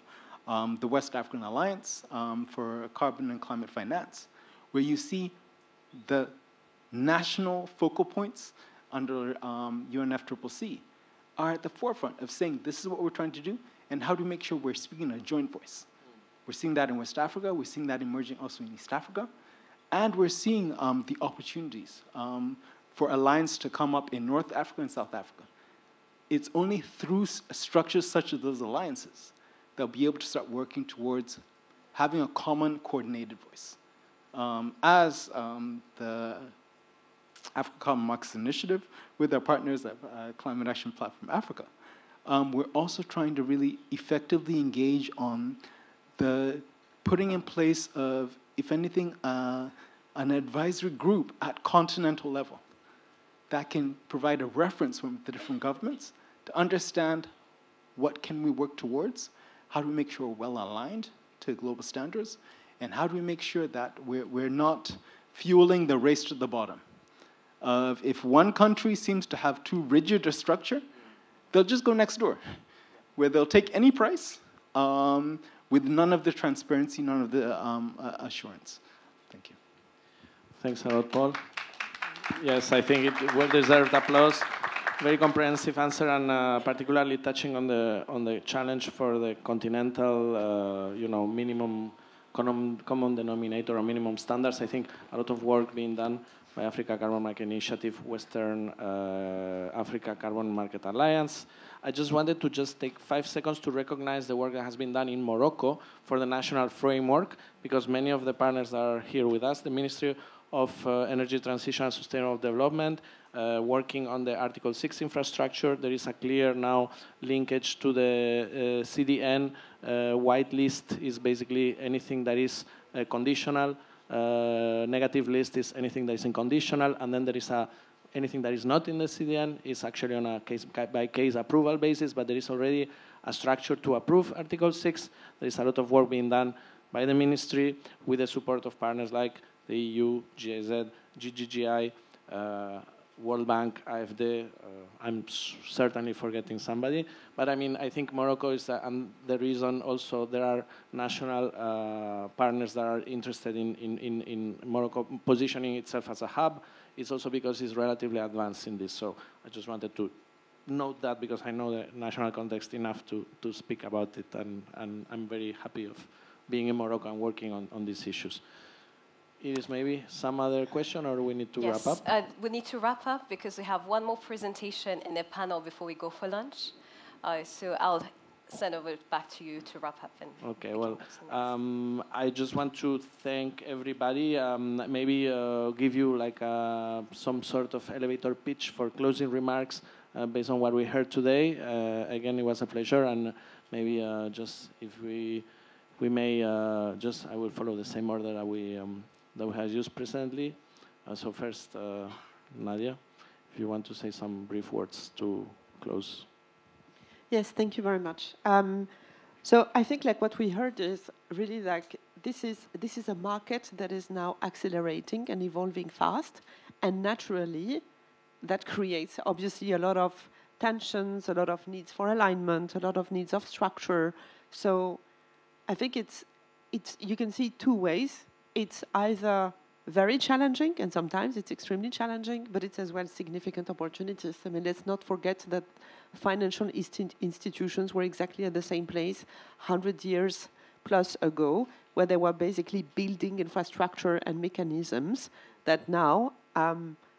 Speaker 9: the West African Alliance for Carbon and Climate Finance, where you see the national focal points under UNFCCC are at the forefront of saying this is what we're trying to do and how do we make sure we're speaking a joint voice. We're seeing that in West Africa, we're seeing that emerging also in East Africa, and we're seeing the opportunities for alliance to come up in North Africa and South Africa. It's only through structures such as those alliances they'll be able to start working towards having a common coordinated voice. As the Africa Carbon Markets Initiative, with our partners at Climate Action Platform Africa, we're also trying to really effectively engage on the putting in place of, if anything, an advisory group at continental level that can provide a reference from the different governments to understand what can we work towards, how do we make sure we're well aligned to global standards, and how do we make sure that we're not fueling the race to the bottom. If one country seems to have too rigid a structure, they'll just go next door, where they'll take any price with none of the transparency, none of the assurance. Thank you.
Speaker 7: Thanks a lot, Paul. Yes, I think it well-deserved applause. Very comprehensive answer, and particularly touching on the challenge for the continental, minimum common denominator or minimum standards. I think a lot of work being done by Africa Carbon Market Initiative, Western Africa Carbon Market Alliance. I just wanted to take 5 seconds to recognize the work that has been done in Morocco for the national framework, because many of the partners are here with us. The Ministry of Energy Transition and Sustainable Development, working on the Article 6 infrastructure. There is a clear now linkage to the CDN. White list is basically anything that is conditional. Negative list is anything that is unconditional, and then there is anything that is not in the CDN is actually on a case-by-case approval basis, but there is already a structure to approve Article 6. There is a lot of work being done by the ministry with the support of partners like the EU, GIZ, GGGI, World Bank, AFD. I'm certainly forgetting somebody, but I mean, I think Morocco is, and the reason also there are national partners that are interested in Morocco positioning itself as a hub. It's also because it's relatively advanced in this. So I just wanted to note that because I know the national context enough to speak about it, and I'm very happy of being in Morocco and working on these issues. Is maybe some other question, or we need to wrap up?
Speaker 1: We need to wrap up because we have one more presentation and a panel before we go for lunch. So I'll send over back to you to wrap up.
Speaker 7: Okay, well, I just want to thank everybody. Maybe give you like some sort of elevator pitch for closing remarks based on what we heard today. Again, it was a pleasure, and maybe just if we may I will follow the same order that we have used presently. So first, Nadia, if you want to say some brief words to close.
Speaker 8: Yes, thank you very much. So I think like what we heard is really like this is a market that is now accelerating and evolving fast, and naturally that creates obviously a lot of tensions, a lot of needs for alignment, a lot of needs of structure. So I think it's you can see two ways. It's either very challenging, and sometimes it's extremely challenging, but it's as well significant opportunities. I mean, let's not forget that financial institutions were exactly at the same place 100 years plus ago, where they were basically building infrastructure and mechanisms that now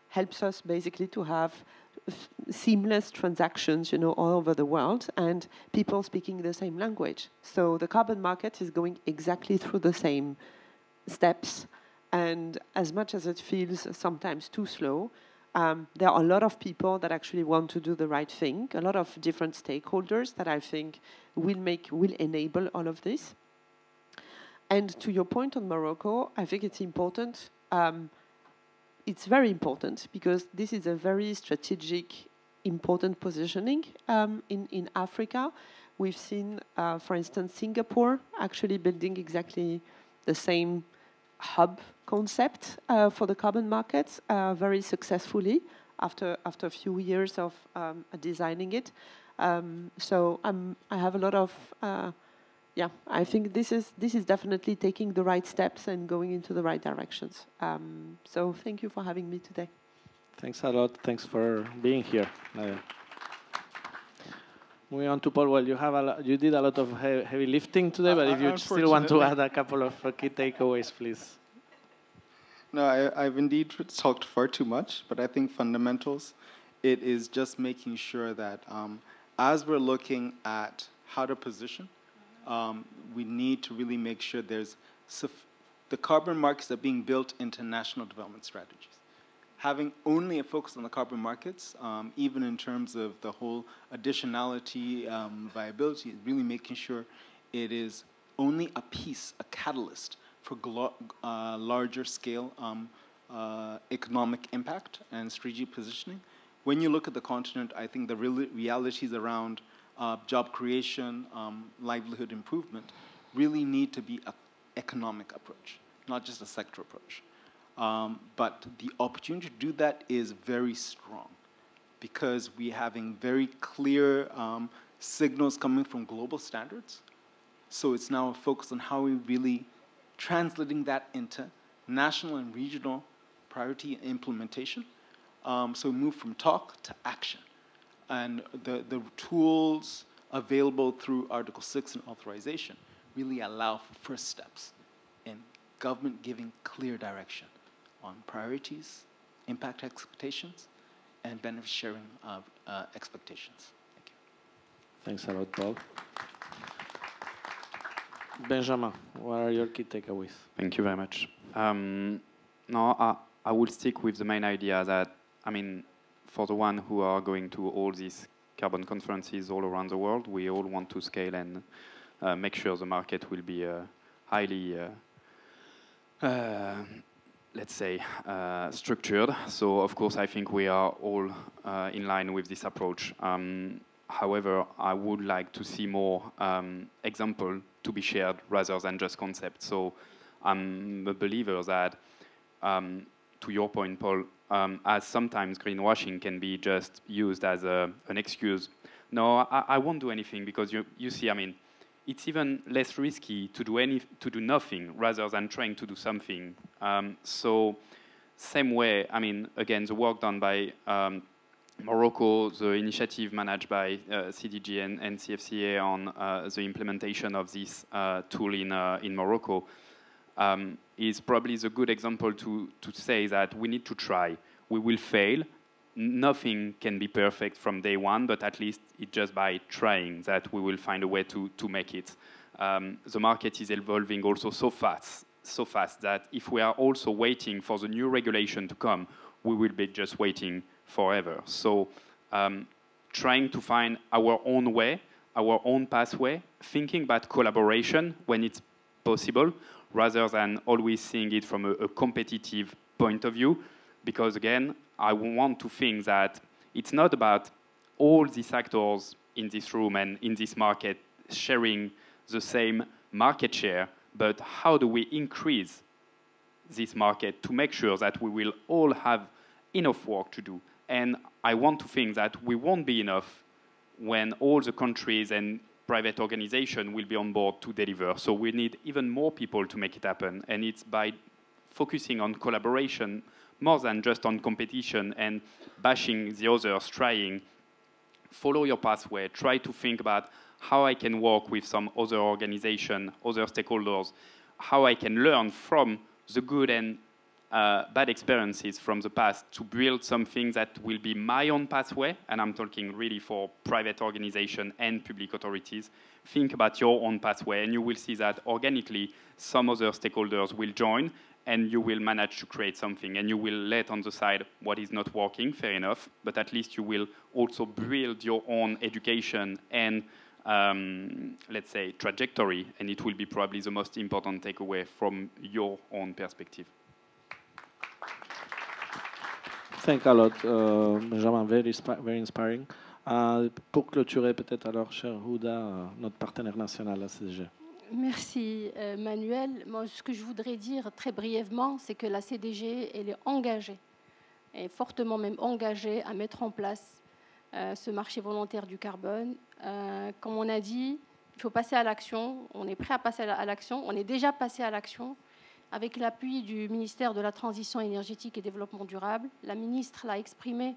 Speaker 8: helps us basically to have seamless transactions, all over the world, and people speaking the same language. So the carbon market is going exactly through the same steps. And as much as it feels sometimes too slow, there are a lot of people that actually want to do the right thing, a lot of different stakeholders that I think will enable all of this. And to your point on Morocco, I think it's important. It's very important because this is a very strategic, important positioning in Africa. We've seen, for instance, Singapore actually building exactly the same hub concept for the carbon markets very successfully after a few years of designing it. So I have a lot of, I think this is definitely taking the right steps and going into the right directions. So thank you for having me today.
Speaker 7: Thanks a lot. Thanks for being here. Moving on to Paul. Well, you did a lot of heavy lifting today, but if you still want to add a couple of key takeaways, please.
Speaker 9: No, I've indeed talked far too much, but I think fundamentals, it is just making sure that as we're looking at how to position, we need to really make sure there's the carbon markets are being built into national development strategies. Having only a focus on the carbon markets, even in terms of the whole additionality, viability, really making sure it is only a piece, a catalyst for larger scale economic impact and strategic positioning. When you look at the continent, I think the realities around job creation, livelihood improvement, really need to be an economic approach, not just a sector approach. But the opportunity to do that is very strong because we're having very clear signals coming from global standards. So it's now a focus on how we really translating that into national and regional priority implementation. So we move from talk to action. And the tools available through Article 6 and authorization really allow for first steps in government giving clear direction on priorities, impact expectations, and benefit sharing expectations. Thank you.
Speaker 7: Thanks a lot, Paul. Benjamin, what are your key takeaways?
Speaker 10: Thank you very much. No, I will stick with the main idea that, for the one who are going to all these carbon conferences all around the world, we all want to scale and make sure the market will be highly let's say, structured. So, of course, I think we are all in line with this approach. However, I would like to see more example to be shared rather than just concept. So I'm a believer that, to your point, Paul, as sometimes greenwashing can be just used as an excuse. No, I won't do anything because you see, it's even less risky to do nothing rather than trying to do something. So same way, again, the work done by Morocco, the initiative managed by CDG and CFCA on the implementation of this tool in Morocco is probably the good example to say that we need to try. We will fail. Nothing can be perfect from day one, but at least it's just by trying that we will find a way to make it. The market is evolving also so fast that if we are also waiting for the new regulation to come, we will be just waiting forever. So trying to find our own way, our own pathway, thinking about collaboration when it's possible, rather than always seeing it from a competitive point of view. Because again, I want to think that it's not about all these actors in this room and in this market sharing the same market share, but how do we increase this market to make sure that we will all have enough work to do. And I want to think that we won't be enough when all the countries and private organizations will be on board to deliver. So we need even more people to make it happen. And it's by focusing on collaboration more than just on competition and bashing the others, trying, follow your pathway, try to think about how I can work with some other organization, other stakeholders, how I can learn from the good and bad experiences from the past to build something that will be my own pathway, and I'm talking really for private organization and public authorities. Think about your own pathway, and you will see that organically some other stakeholders will join, and you will manage to create something, and you will let on the side what is not working, fair enough, but at least you will also build your own education and let's say trajectory, and it will be probably the most important takeaway from your own perspective.
Speaker 7: Thank a lot, Benjamin, very inspiring. Pour clôturer peut-être alors, cher Houda, notre partenaire national à CDG.
Speaker 11: Merci Manuel. Moi, ce que je voudrais dire très brièvement, c'est que la CDG, elle est engagée, et fortement même engagée à mettre en place ce marché volontaire du carbone. Comme on a dit, il faut passer à l'action. On est prêt à passer à l'action. On est déjà passé à l'action avec l'appui du ministère de la Transition énergétique et Développement durable. La ministre l'a exprimé,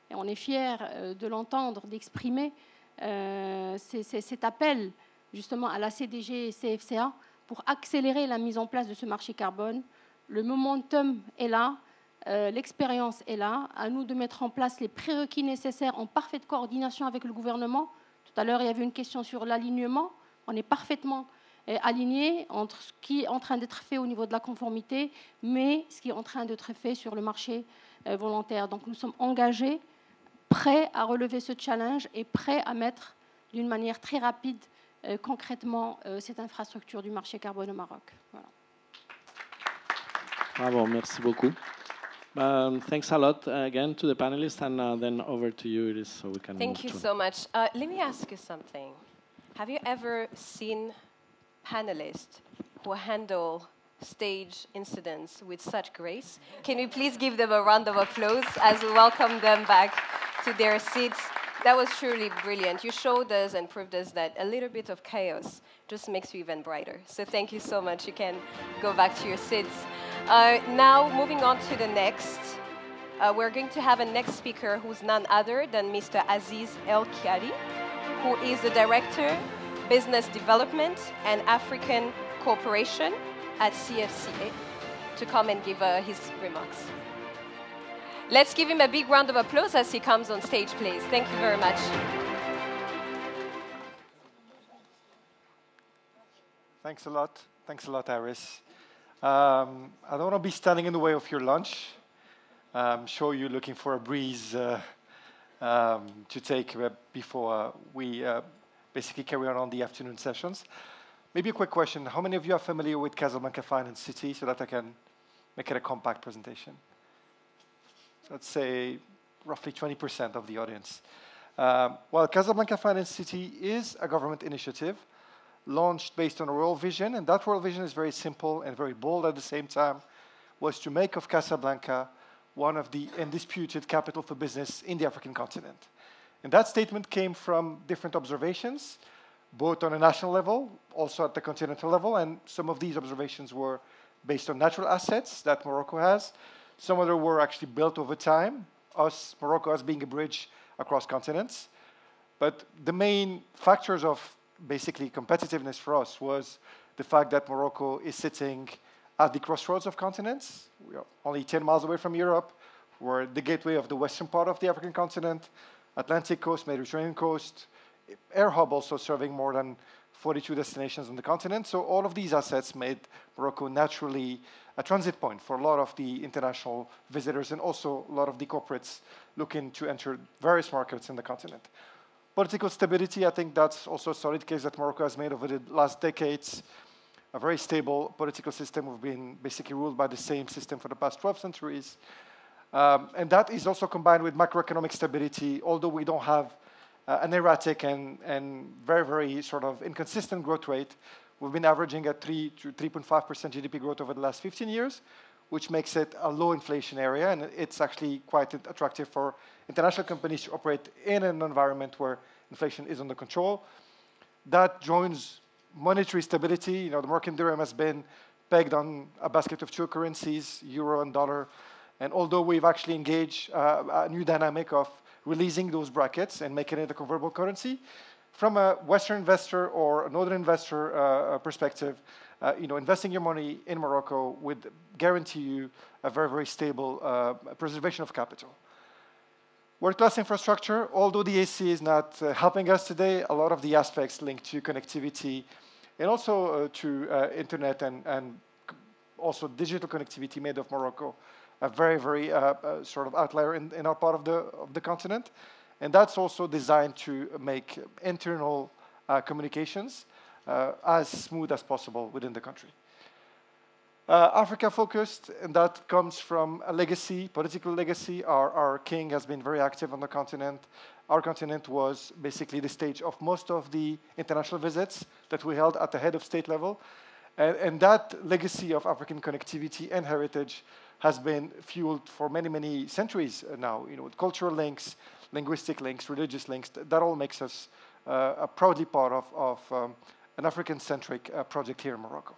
Speaker 11: et on est fiers de l'entendre, d'exprimer cet appel justement à la CDG et CFCA pour accélérer la mise en place de ce marché carbone. Le momentum est là, l'expérience est là, à nous de mettre en place les prérequis nécessaires en parfaite coordination avec le gouvernement. Tout à l'heure, il y avait une question sur l'alignement. On est parfaitement aligné entre ce qui est en train d'être fait au niveau de la conformité, mais ce qui est en train d'être fait sur le marché volontaire. Donc nous sommes engagés, prêts à relever ce challenge et prêts à mettre d'une manière très rapide concrètement cette infrastructure du marché carbone au Maroc. Voilà.
Speaker 7: Bravo, merci beaucoup. Thanks a lot again to the panelists, and then over to you, Iris, so we can
Speaker 1: Thank you so much. Let me ask you something. Have you ever seen panelists who handle stage incidents with such grace? Can we please give them a round of applause as we welcome them back to their seats? That was truly brilliant. You showed us and proved us that a little bit of chaos just makes you even brighter. So thank you so much. You can go back to your seats. Now, moving on to the next, we're going to have a next speaker who's none other than Mr. Aziz El Kiari, who is the Director, Business Development and African Cooperation at CFC, to come and give his remarks. Let's give him a big round of applause as he comes on stage, please. Thank you very much.
Speaker 16: Thanks a lot. Thanks a lot, Iris. I don't want to be standing in the way of your lunch. I'm sure you're looking for a breeze to take before we basically carry on the afternoon sessions. Maybe a quick question. How many of you are familiar with Casablanca Finance City so that I can make it a compact presentation? Let's say roughly 20% of the audience. Well, Casablanca Finance City is a government initiative launched based on a royal vision, and that royal vision is very simple and very bold at the same time, was to make of Casablanca one of the undisputed capital for business in the African continent. And that statement came from different observations, both on a national level, also at the continental level, and some of these observations were based on natural assets that Morocco has. Some of them were actually built over time, Morocco as being a bridge across continents. But the main factors of basically competitiveness for us was the fact that Morocco is sitting at the crossroads of continents. We are only 10 miles away from Europe. We're the gateway of the western part of the African continent, Atlantic coast, Mediterranean coast, air hub also serving more than 42 destinations on the continent. So all of these assets made Morocco naturally a transit point for a lot of the international visitors and also a lot of the corporates looking to enter various markets in the continent. Political stability, I think that's also a solid case that Morocco has made over the last decades. A very stable political system. We've been basically ruled by the same system for the past 12 centuries. And that is also combined with macroeconomic stability, although we don't have an erratic and very, very sort of inconsistent growth rate. We've been averaging at 3 to 3.5% GDP growth over the last 15 years, which makes it a low inflation area, and it's actually quite attractive for international companies to operate in an environment where inflation is under control. That joins monetary stability. You know, the Moroccan dirham has been pegged on a basket of two currencies, euro and dollar, and although we've actually engaged a new dynamic of releasing those brackets and making it a convertible currency, from a Western investor or a Northern investor perspective, investing your money in Morocco would guarantee you a very, very stable preservation of capital. World-class infrastructure, although the AC is not helping us today, a lot of the aspects linked to connectivity and also to internet and also digital connectivity made of Morocco, a very, very sort of outlier in our part of the continent. And that's also designed to make internal communications as smooth as possible within the country. Africa focused, and that comes from a legacy, political legacy. Our king has been very active on the continent. Our continent was basically the stage of most of the international visits that we held at the head of state level. And that legacy of African connectivity and heritage has been fueled for many, many centuries now, with cultural links, linguistic links, religious links. That all makes us a proudly part of an African-centric project here in Morocco.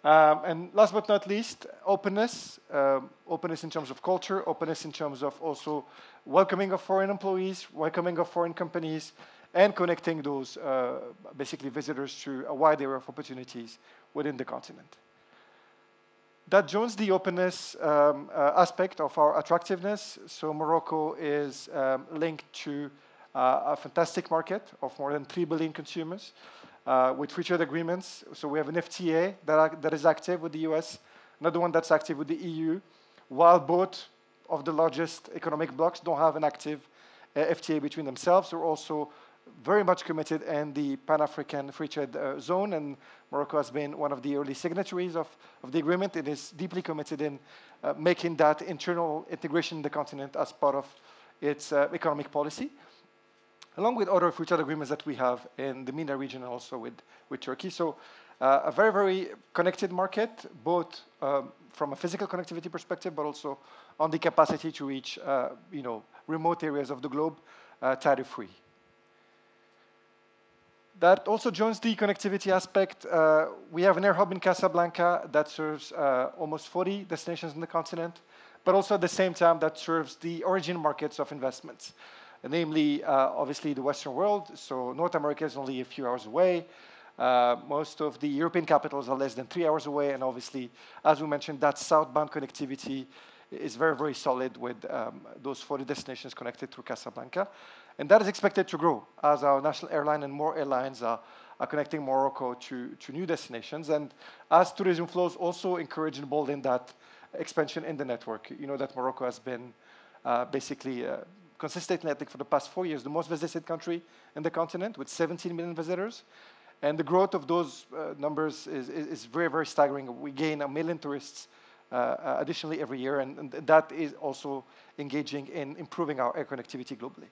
Speaker 16: And last but not least, openness. Openness in terms of culture, openness in terms of also welcoming of foreign employees, welcoming of foreign companies, and connecting those basically visitors to a wide area of opportunities within the continent. That joins the openness aspect of our attractiveness. So Morocco is linked to a fantastic market of more than 3 billion consumers. With free trade agreements. So we have an FTA that is active with the US, another one that's active with the EU, while both of the largest economic blocs don't have an active FTA between themselves. They're also very much committed in the Pan-African free trade zone, and Morocco has been one of the early signatories of the agreement. It is deeply committed in making that internal integration in the continent as part of its economic policy, along with other free trade agreements that we have in the MENA region and also with Turkey. So a very, very connected market, both from a physical connectivity perspective, but also on the capacity to reach remote areas of the globe tariff-free. That also joins the connectivity aspect. We have an air hub in Casablanca that serves almost 40 destinations in the continent, but also at the same time that serves the origin markets of investments. Namely, obviously, the Western world. So North America is only a few hours away. Most of the European capitals are less than 3 hours away. And obviously, as we mentioned, that southbound connectivity is very, very solid with those 40 destinations connected through Casablanca. And that is expected to grow as our national airline and more airlines are connecting Morocco to new destinations. And as tourism flows also encourage and bolden that expansion in the network. You know that Morocco has been basically consistently, I think, for the past 4 years, the most visited country in the continent with 17 million visitors. And the growth of those numbers is very, very staggering. We gain 1 million tourists additionally every year, and that is also engaging in improving our air connectivity globally.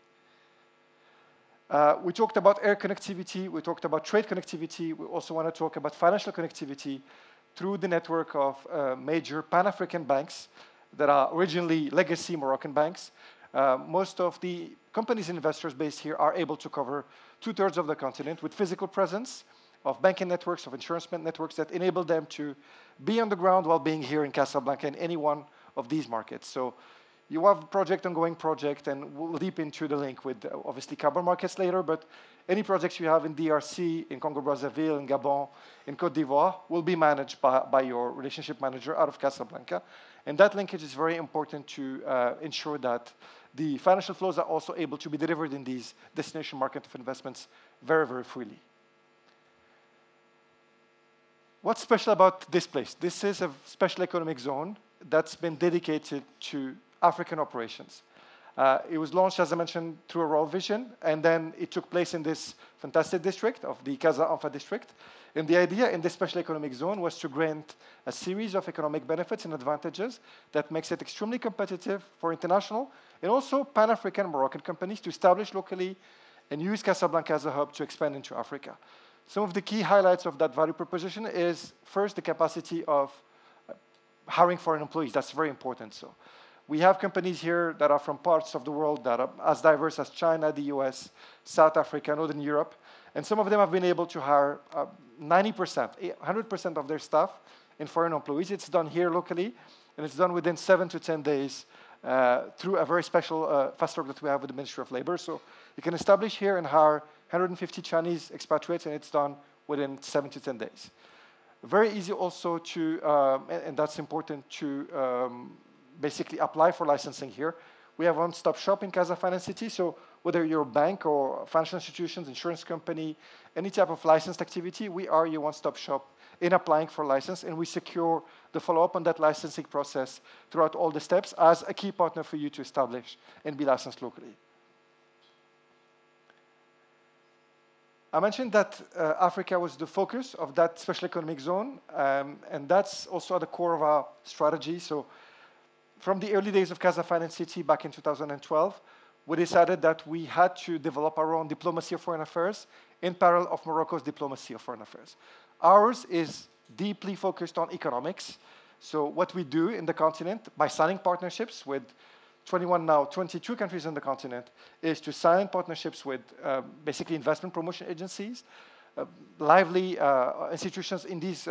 Speaker 16: We talked about air connectivity. We talked about trade connectivity. We also want to talk about financial connectivity through the network of major Pan-African banks that are originally legacy Moroccan banks. Most of the companies and investors based here are able to cover 2/3 of the continent with physical presence of banking networks, of insurance networks that enable them to be on the ground while being here in Casablanca in any one of these markets. So you have ongoing project, and we'll deep into the link with obviously carbon markets later, but any projects you have in DRC, in Congo-Brazzaville, in Gabon, in Côte d'Ivoire will be managed by your relationship manager out of Casablanca. And that linkage is very important to ensure that the financial flows are also able to be delivered in these destination market of investments very, very freely. What's special about this place? This is a special economic zone that's been dedicated to African operations. It was launched, as I mentioned, through a Royal Vision, and then it took place in this fantastic district of the Casa Anfa district. And the idea in this special economic zone was to grant a series of economic benefits and advantages that makes it extremely competitive for international and also Pan-African Moroccan companies to establish locally and use Casablanca as a hub to expand into Africa. Some of the key highlights of that value proposition is, first, the capacity of hiring foreign employees. That's very important. So we have companies here that are from parts of the world that are as diverse as China, the US, South Africa, Northern Europe. And some of them have been able to hire 90%, 100% of their staff in foreign employees. It's done here locally, and it's done within 7 to 10 days through a very special fast track that we have with the Ministry of Labor. So you can establish here and hire 150 Chinese expatriates, and it's done within 7 to 10 days. Very easy also to, and that's important, to basically apply for licensing here. We have one-stop shop in Casa Finance City, so whether you're a bank or financial institutions, insurance company, any type of licensed activity, we are your one-stop shop in applying for license, and we secure the follow-up on that licensing process throughout all the steps as a key partner for you to establish and be licensed locally. I mentioned that Africa was the focus of that special economic zone, and that's also at the core of our strategy. So from the early days of Casa Finance City back in 2012, we decided that we had to develop our own diplomacy of foreign affairs in parallel of Morocco's diplomacy of foreign affairs. Ours is deeply focused on economics. So what we do in the continent by signing partnerships with 21 now, 22 countries on the continent, is to sign partnerships with basically investment promotion agencies, lively institutions in these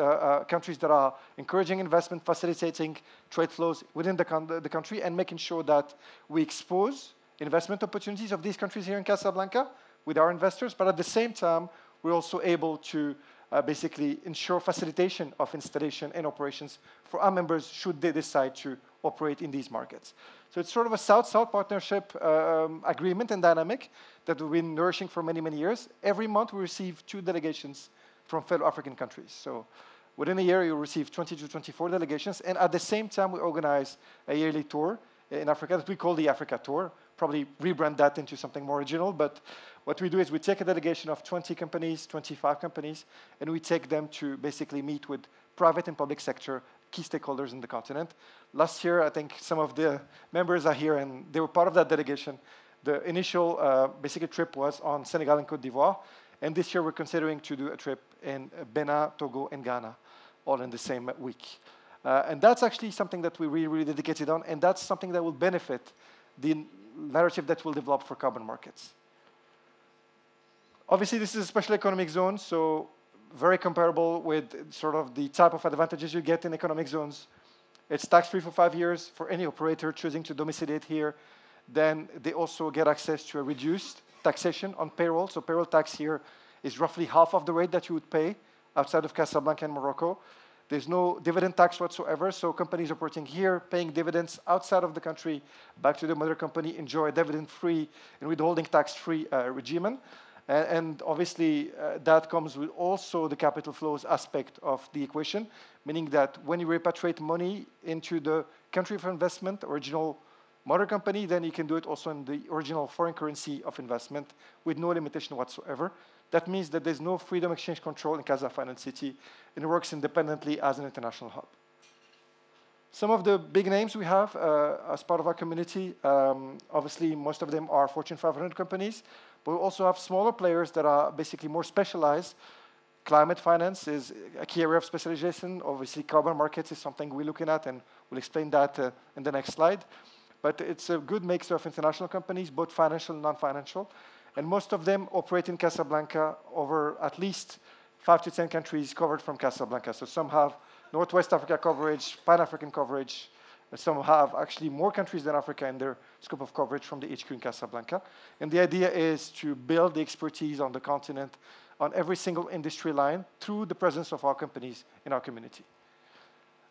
Speaker 16: countries that are encouraging investment, facilitating trade flows within the country, and making sure that we expose investment opportunities of these countries here in Casablanca with our investors, but at the same time, we're also able to basically ensure facilitation of installation and operations for our members should they decide to operate in these markets. So it's sort of a South-South partnership agreement and dynamic that we've been nourishing for many, many years. Every month we receive 2 delegations from fellow African countries. So within a year, you'll receive 20 to 24 delegations. And at the same time, we organize a yearly tour in Africa that we call the Africa Tour. Probably rebrand that into something more original. But what we do is we take a delegation of 20 companies, 25 companies, and we take them to basically meet with private and public sector key stakeholders in the continent. Last year, I think some of the members are here, and they were part of that delegation. The initial basically trip was on Senegal and Côte d'Ivoire. And this year, we're considering to do a trip in Benin, Togo, and Ghana, all in the same week. And that's actually something that we really, really dedicated on, and that's something that will benefit the narrative that will develop for carbon markets. Obviously, this is a special economic zone, so very comparable with sort of the type of advantages you get in economic zones. It's tax-free for 5 years for any operator choosing to domiciliate here. Then they also get access to a reduced taxation on payroll. So payroll tax here is roughly half of the rate that you would pay outside of Casablanca and Morocco. There's no dividend tax whatsoever, so companies operating here, paying dividends outside of the country, back to the mother company, enjoy a dividend-free and withholding tax-free regime. And obviously, that comes with also the capital flows aspect of the equation, meaning that when you repatriate money into the country of investment, original mother company, then you can do it also in the original foreign currency of investment with no limitation whatsoever. That means that there's no freedom exchange control in Casa Finance City, and it works independently as an international hub. Some of the big names we have as part of our community, obviously most of them are Fortune 500 companies, but we also have smaller players that are basically more specialized. Climate finance is a key area of specialization. Obviously, carbon markets is something we're looking at, and we'll explain that in the next slide. But it's a good mix of international companies, both financial and non-financial. And most of them operate in Casablanca over at least 5 to 10 countries covered from Casablanca. So some have Northwest Africa coverage, Pan-African coverage. Some have actually more countries than Africa in their scope of coverage from the HQ in Casablanca. And the idea is to build the expertise on the continent on every single industry line through the presence of our companies in our community.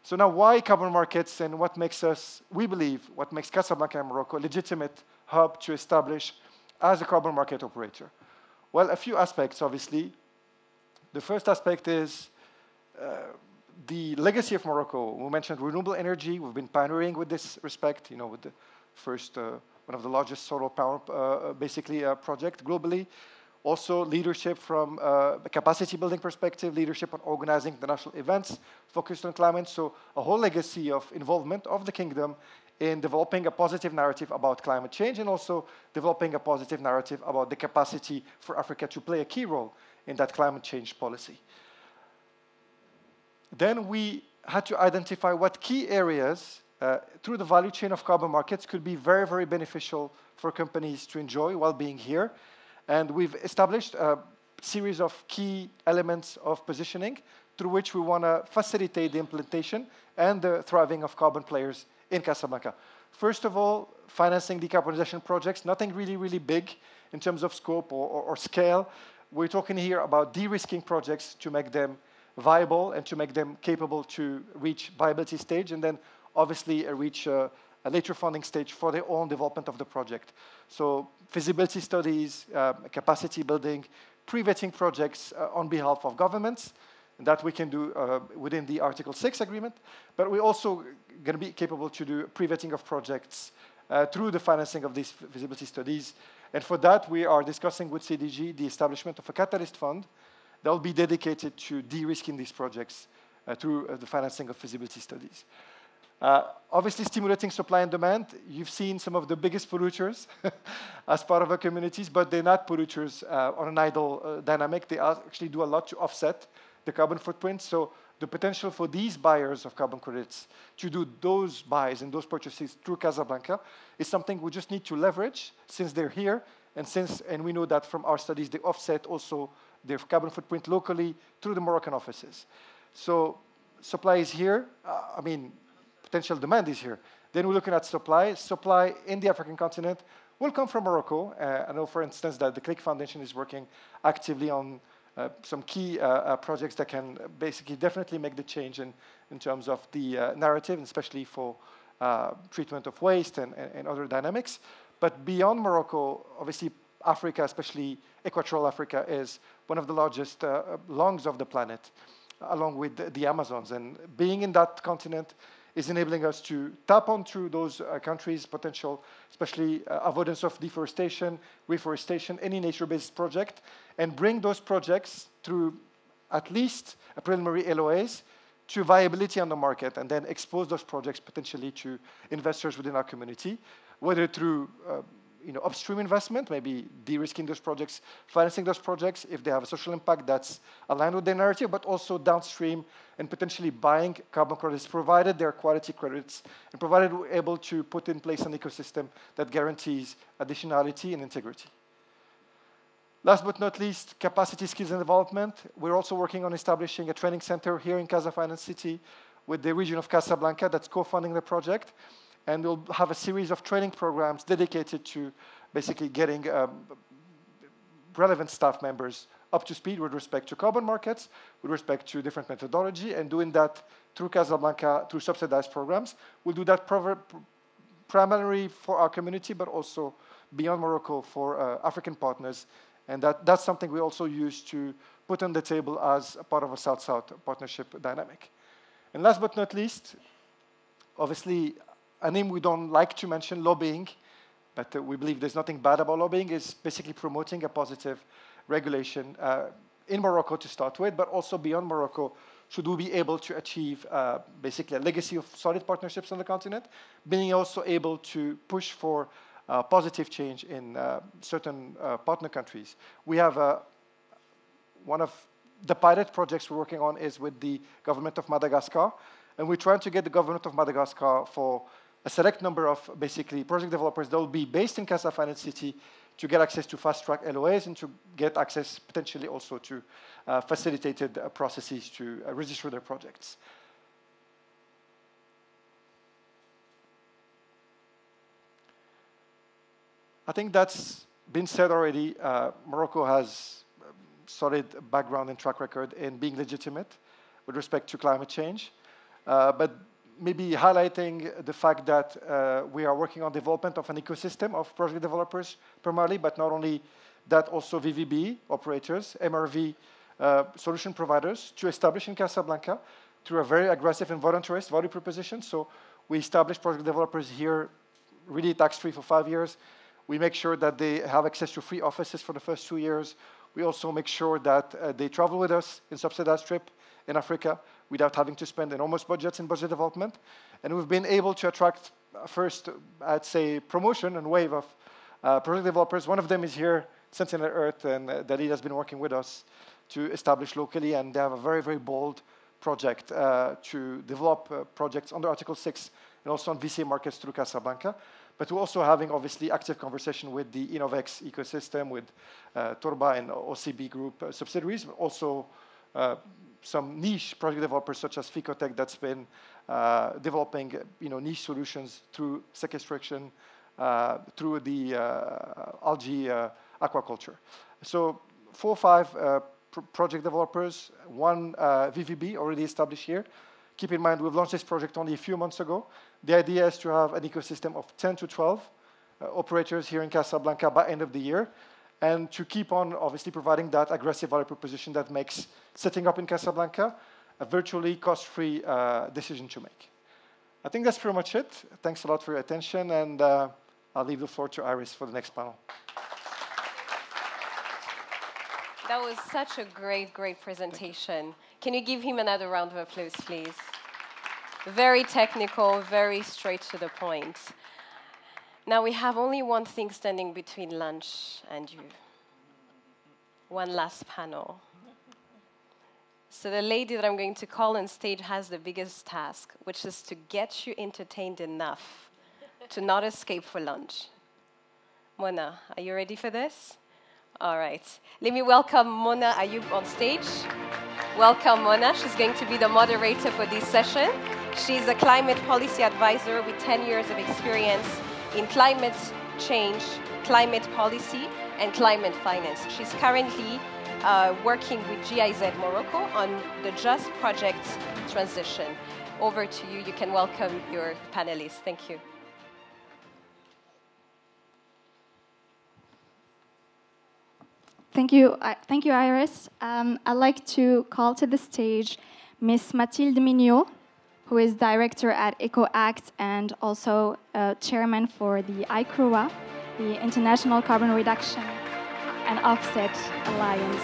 Speaker 16: So now why carbon markets, and what makes us, we believe, what makes Casablanca and Morocco a legitimate hub to establish as a carbon market operator? Well, a few aspects, obviously. The first aspect is the legacy of Morocco. We mentioned renewable energy. We've been pioneering with this respect, with the first, one of the largest solar power, project globally. Also, leadership from a capacity building perspective, leadership on organizing international events focused on climate. So a whole legacy of involvement of the kingdom in developing a positive narrative about climate change, and also developing a positive narrative about the capacity for Africa to play a key role in that climate change policy. Then we had to identify what key areas through the value chain of carbon markets could be very, very beneficial for companies to enjoy while being here. And we've established a series of key elements of positioning through which we want to facilitate the implementation and the thriving of carbon players in Casablanca. First of all, financing decarbonization projects, nothing really, really big in terms of scope or scale. We're talking here about de-risking projects to make them viable and to make them capable to reach viability stage, and then obviously reach a later funding stage for their own development of the project. So feasibility studies, capacity building, pre-vetting projects on behalf of governments, that we can do within the Article 6 agreement, but we're also going to be capable to do pre-vetting of projects through the financing of these feasibility studies. And for that, we are discussing with CDG the establishment of a catalyst fund that will be dedicated to de-risking these projects through the financing of feasibility studies. Obviously, stimulating supply and demand. You've seen some of the biggest polluters as part of our communities, but they're not polluters on an idle dynamic. They actually do a lot to offset the carbon footprint. So the potential for these buyers of carbon credits to do those buys and those purchases through Casablanca is something we just need to leverage since they're here, and we know that from our studies they offset also their carbon footprint locally through the Moroccan offices. So supply is here. Potential demand is here. Then we're looking at supply. Supply in the African continent will come from Morocco. I know, for instance, that the CLIC Foundation is working actively on some key projects that can basically definitely make the change in terms of the narrative, and especially for treatment of waste and other dynamics. But beyond Morocco, obviously, Africa, especially Equatorial Africa, is one of the largest lungs of the planet, along with the Amazons. And being in that continent is enabling us to tap onto those countries' potential, especially avoidance of deforestation, reforestation, any nature-based project, and bring those projects through at least a preliminary LOAs to viability on the market, and then expose those projects potentially to investors within our community, whether through upstream investment, maybe de-risking those projects, financing those projects if they have a social impact that's aligned with their narrative, but also downstream and potentially buying carbon credits, provided they're quality credits, and provided we're able to put in place an ecosystem that guarantees additionality and integrity. Last but not least, capacity, skills, and development. We're also working on establishing a training center here in Casa Finance City with the region of Casablanca that's co-funding the project. And we'll have a series of training programs dedicated to basically getting relevant staff members up to speed with respect to carbon markets, with respect to different methodology, and doing that through Casablanca, through subsidized programs. We'll do that primarily for our community, but also beyond Morocco for African partners. And that's something we also use to put on the table as a part of a South-South partnership dynamic. And last but not least, obviously, a name we don't like to mention, lobbying, but we believe there's nothing bad about lobbying, is basically promoting a positive regulation in Morocco to start with, but also beyond Morocco, should we be able to achieve basically a legacy of solid partnerships on the continent, being also able to push for positive change in certain partner countries. We have one of the pilot projects we're working on is with the government of Madagascar, and we're trying to get the government of Madagascar for a select number of basically project developers that will be based in Casa Finance City to get access to fast-track LOAs and to get access potentially also to facilitated processes to register their projects. I think that's been said already. Morocco has solid background and track record in being legitimate with respect to climate change. But maybe highlighting the fact that we are working on development of an ecosystem of project developers primarily, but not only that, also VVB operators, MRV solution providers to establish in Casablanca through a very aggressive and voluntarist value proposition. So we establish project developers here really tax-free for 5 years. We make sure that they have access to free offices for the first 2 years. We also make sure that they travel with us in subsidized trip in Africa without having to spend enormous budgets in budget development. And we've been able to attract first, I'd say, promotion and wave of project developers. One of them is here, Sentinel Earth, and Dalil has been working with us to establish locally, and they have a very, very bold project to develop projects under Article 6 and also on VCA markets through Casablanca. But we're also having, obviously, active conversation with the Innovex ecosystem, with Torba and OCB Group subsidiaries, but also some niche project developers such as Ficotech that's been developing niche solutions through sequestration, through the algae aquaculture. So 4 or 5 project developers, 1 VVB already established here. Keep in mind, we've launched this project only a few months ago. The idea is to have an ecosystem of 10 to 12 operators here in Casablanca by end of the year, and to keep on obviously providing that aggressive value proposition that makes setting up in Casablanca a virtually cost-free decision to make. I think that's pretty much it. Thanks a lot for your attention, and I'll leave the floor to Iris for the next panel.
Speaker 1: That was such a great, great presentation. Can you give him another round of applause, please? Very technical, very straight to the point. Now we have only one thing standing between lunch and you. One last panel. So the lady that I'm going to call on stage has the biggest task, which is to get you entertained enough to not escape for lunch. Mona, are you ready for this? All right. Let me welcome Mona Ayoub on stage. Welcome, Mona. She's going to be the moderator for this session. She's a climate policy advisor with 10 years of experience in climate change, climate policy, and climate finance. She's currently working with GIZ Morocco on the Just Project transition. Over to you. You can welcome your panelists. Thank you.
Speaker 17: Thank you, Iris. I'd like to call to the stage Ms. Mathilde Mignot, who is director at EcoAct and also chairman for the ICROA, the International Carbon Reduction and Offset Alliance.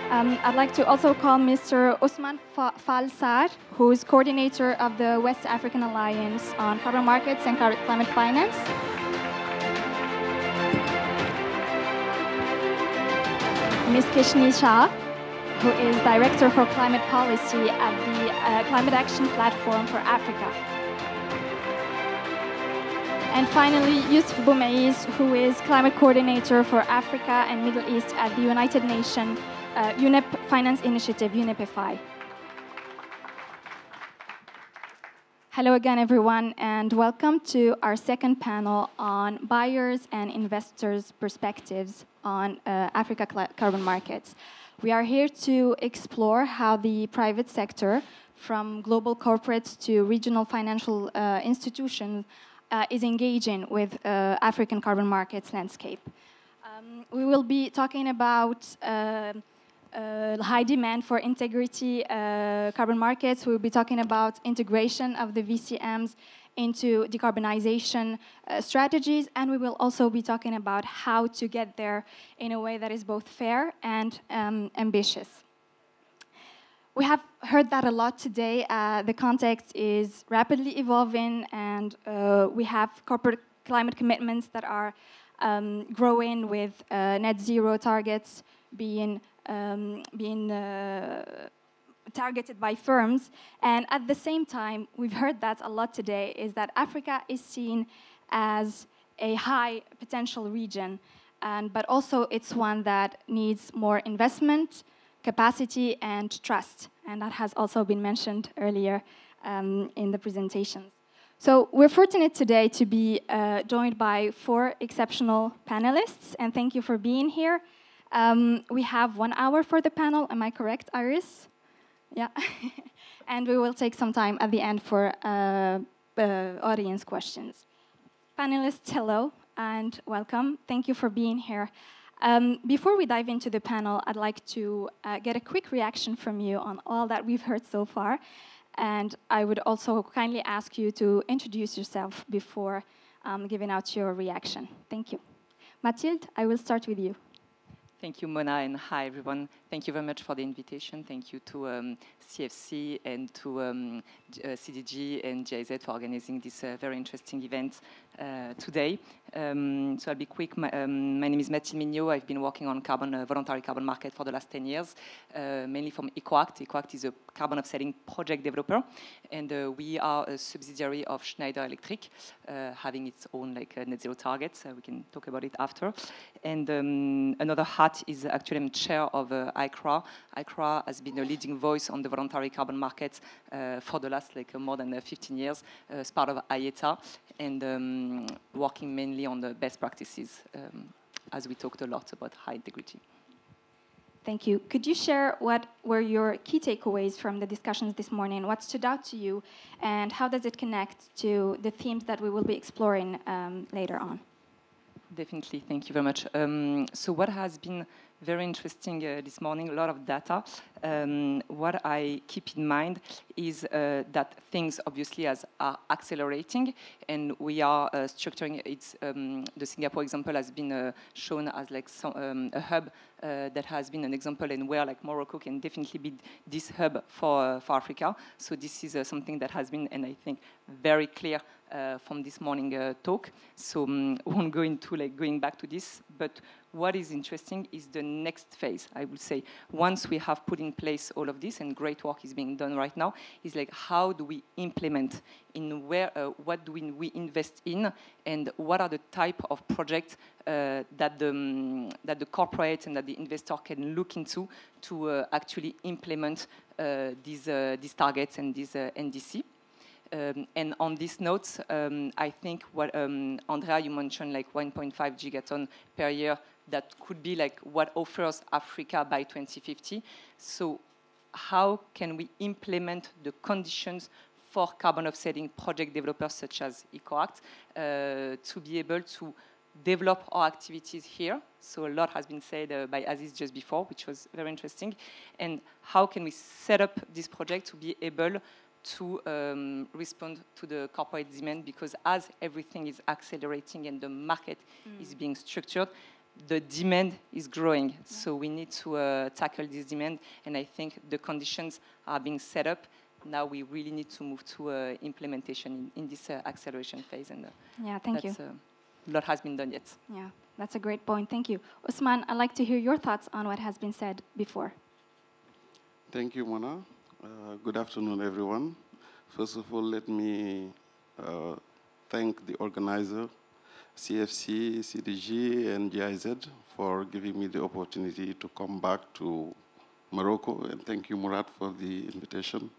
Speaker 17: I'd like to also call Mr. Ousmane Fall Sarr, who is coordinator of the West African Alliance on Carbon Markets and Climate Finance. Ms. Keshni Shah, who is Director for Climate Policy at the Climate Action Platform for Africa. And finally, Yousef Boumaiz, who is Climate Coordinator for Africa and Middle East at the United Nations UNEP Finance Initiative, UNEP-FI. Hello again, everyone, and welcome to our second panel on buyers and investors' perspectives on Africa carbon markets. We are here to explore how the private sector, from global corporates to regional financial institutions, is engaging with African carbon markets landscape. We will be talking about high demand for integrity carbon markets. We'll be talking about integration of the VCMs into decarbonization strategies, and we will also be talking about how to get there in a way that is both fair and ambitious. We have heard that a lot today. The context is rapidly evolving, and we have corporate climate commitments that are growing with net zero targets being targeted by firms. And at the same time, we've heard that a lot today, is that Africa is seen as a high potential region, but also it's one that needs more investment, capacity, and trust. And that has also been mentioned earlier in the presentations. So we're fortunate today to be joined by 4 exceptional panelists, and thank you for being here. We have 1 hour for the panel. Am I correct, Iris? Yeah. And we will take some time at the end for audience questions. Panelists, hello and welcome. Thank you for being here. Before we dive into the panel, I'd like to get a quick reaction from you on all that we've heard so far. And I would also kindly ask you to introduce yourself before giving out your reaction. Thank you. Mathilde, I will start with you.
Speaker 18: Thank you, Mona, and hi, everyone. Thank you very much for the invitation. Thank you to CFC and to CDG and GIZ for organizing this very interesting event today. So I'll be quick. My name is Mathilde Mignot. I've been working on voluntary carbon market for the last 10 years, mainly from EcoAct. EcoAct is a carbon offsetting project developer, and we are a subsidiary of Schneider Electric, having its own net zero targets. We can talk about it after. And another hat is actually I'm chair of ICRA. ICRA has been a leading voice on the voluntary carbon market for the last more than 15 years as part of IETA, and working mainly on the best practices as we talked a lot about high integrity.
Speaker 17: Thank you. Could you share what were your key takeaways from the discussions this morning? What stood out to you, and how does it connect to the themes that we will be exploring later on?
Speaker 18: Definitely, thank you very much. So what has been very interesting this morning, a lot of data. What I keep in mind is that things obviously are accelerating, and we are structuring it. The Singapore example has been shown as like a hub that has been an example, and where like Morocco can definitely be this hub for Africa. So this is something that has been, and I think, very clear from this morning talk. So won't go into like going back to this, but what is interesting is the next phase, I would say. Once we have put in place all of this, and great work is being done right now, is like how do we implement, in where, what do we invest in, and what are the type of projects that the corporate and that the investor can look into to actually implement these targets and these NDC. And on these notes, I think what Andrea, you mentioned like 1.5 gigaton per year. That could be like what offers Africa by 2050. So how can we implement the conditions for carbon offsetting project developers such as EcoAct to be able to develop our activities here? So a lot has been said by Aziz just before, which was very interesting. And how can we set up this project to be able to respond to the corporate demand? Because as everything is accelerating and the market is being structured, the demand is growing. So we need to tackle this demand, and I think the conditions are being set up. Now we really need to move to implementation in this acceleration phase. And
Speaker 17: yeah, thank you.
Speaker 18: A lot has been done yet.
Speaker 17: Yeah, that's a great point. Thank you. Ousmane, I'd like to hear your thoughts on what has been said before.
Speaker 19: Thank you, Mona. Good afternoon, everyone. First of all, let me thank the organizer, CFC, CDG, and GIZ for giving me the opportunity to come back to Morocco. And thank you, Murat, for the invitation,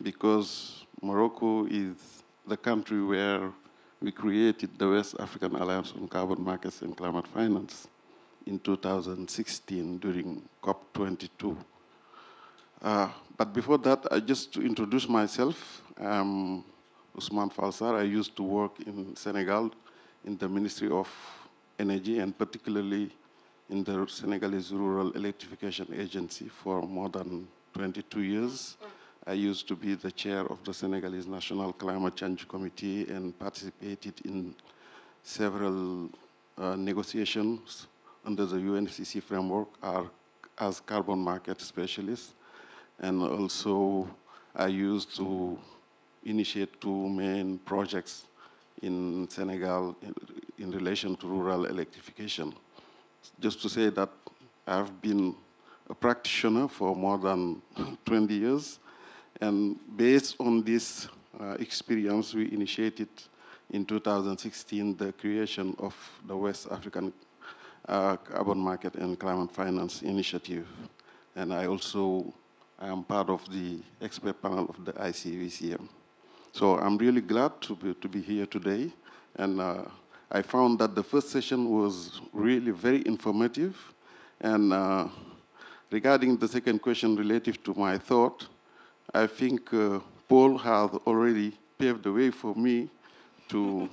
Speaker 19: because Morocco is the country where we created the West African Alliance on Carbon Markets and Climate Finance in 2016 during COP22. But before that, just to introduce myself, I'm Ousmane Falsar. I used to work in Senegal in the Ministry of Energy, and particularly in the Senegalese Rural Electrification Agency for more than 22 years. I used to be the chair of the Senegalese National Climate Change Committee and participated in several negotiations under the UNFCCC framework as carbon market specialist. And also, I used to initiate two main projects in Senegal in relation to rural electrification. Just to say that I've been a practitioner for more than 20 years. And based on this experience, we initiated in 2016 the creation of the West African Carbon Market and Climate Finance Initiative. And I also am part of the expert panel of the ICVCM. So I'm really glad to be here today. And I found that the first session was really very informative. And regarding the second question relative to my thought, I think Paul has already paved the way for me to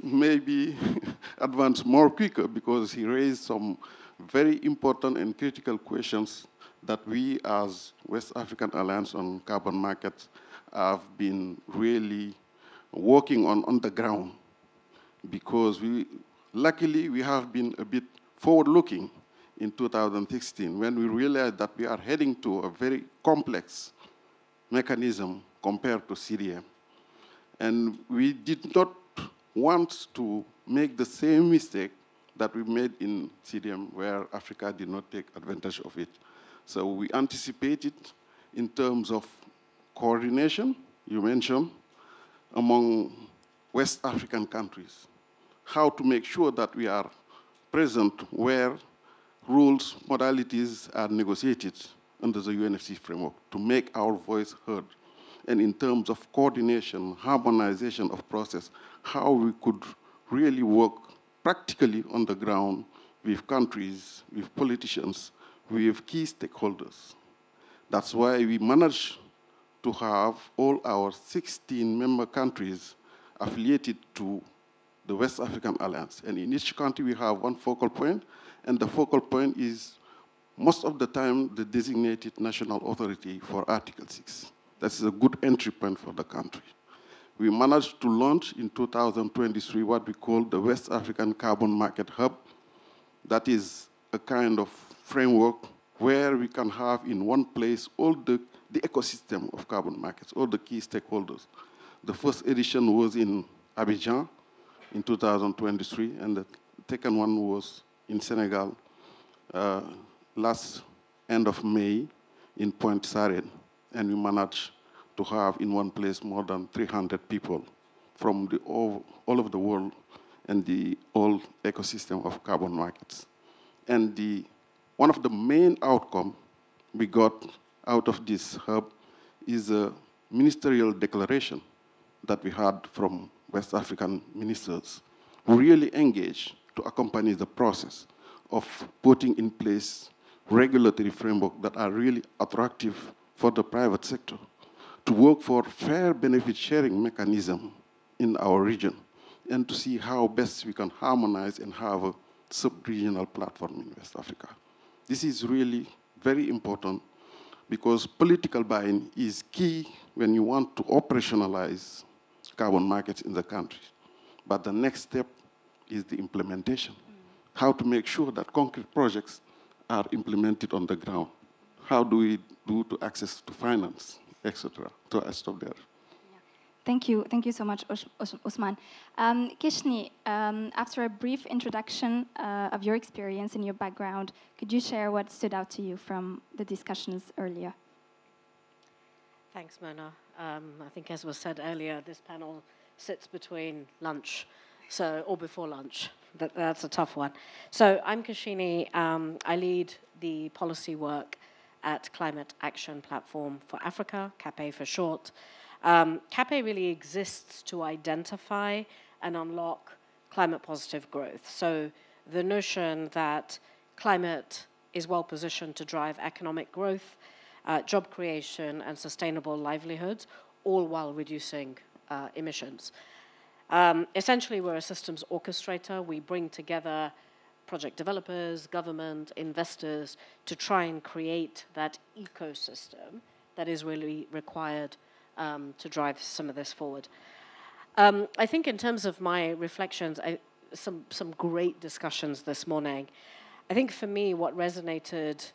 Speaker 19: maybe advance more quicker, because he raised some very important and critical questions that we as West African Alliance on Carbon Markets have been really working on the ground, because luckily we have been a bit forward-looking in 2016 when we realized that we are heading to a very complex mechanism compared to CDM. And we did not want to make the same mistake that we made in CDM, where Africa did not take advantage of it. So we anticipated in terms of coordination, you mentioned, among West African countries, how to make sure that we are present where rules, modalities are negotiated under the UNFCCC framework to make our voice heard. And in terms of coordination, harmonization of process, how we could really work practically on the ground with countries, with politicians, with key stakeholders. That's why we managed to have all our 16 member countries affiliated to the West African Alliance. And in each country, we have one focal point, and the focal point is most of the time the designated national authority for Article 6. That's a good entry point for the country. We managed to launch in 2023 what we call the West African Carbon Market Hub. That is a kind of framework where we can have in one place all the ecosystem of carbon markets, all the key stakeholders. The first edition was in Abidjan in 2023, and the second one was in Senegal last end of May in Pointe Sarène. And we managed to have in one place more than 300 people from all over the world and the whole ecosystem of carbon markets. And one of the main outcomes we got out of this hub is a ministerial declaration that we had from West African ministers who really engaged to accompany the process of putting in place regulatory framework that are really attractive for the private sector to work for fair benefit sharing mechanism in our region and to see how best we can harmonize and have a sub-regional platform in West Africa. This is really very important because political buy-in is key when you want to operationalize carbon markets in the country. But the next step is the implementation. How to make sure that concrete projects are implemented on the ground. How do we do to access to finance, etc. So I stop there.
Speaker 17: Thank you so much, Ousmane. Kishni, after a brief introduction of your experience and your background, could you share what stood out to you from the discussions earlier?
Speaker 20: Thanks, Mona. I think, as was said earlier, this panel sits between lunch, or before lunch. That's a tough one. So I'm Kishini. I lead the policy work at Climate Action Platform for Africa, CAPE for short. CAPE really exists to identify and unlock climate-positive growth. So the notion that climate is well positioned to drive economic growth, job creation, and sustainable livelihoods, all while reducing emissions. Essentially, we're a systems orchestrator. We bring together project developers, government, investors to try and create that ecosystem that is really required to drive some of this forward. I think in terms of my reflections, some great discussions this morning. I think for me what resonated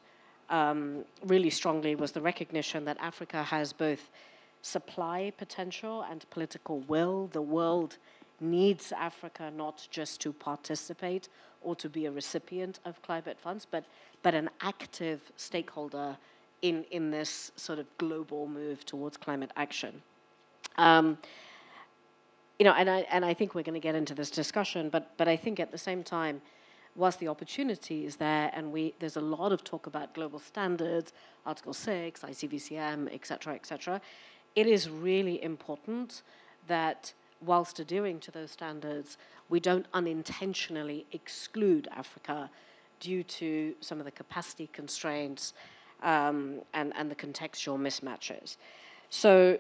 Speaker 20: really strongly was the recognition that Africa has both supply potential and political will. The world needs Africa not just to participate or to be a recipient of climate funds, but an active stakeholder in this sort of global move towards climate action. And I think we're going to get into this discussion, but I think at the same time, whilst the opportunity is there, and there's a lot of talk about global standards, Article 6, ICVCM, et cetera, it is really important that whilst adhering to those standards, we don't unintentionally exclude Africa due to some of the capacity constraints and the contextual mismatches. So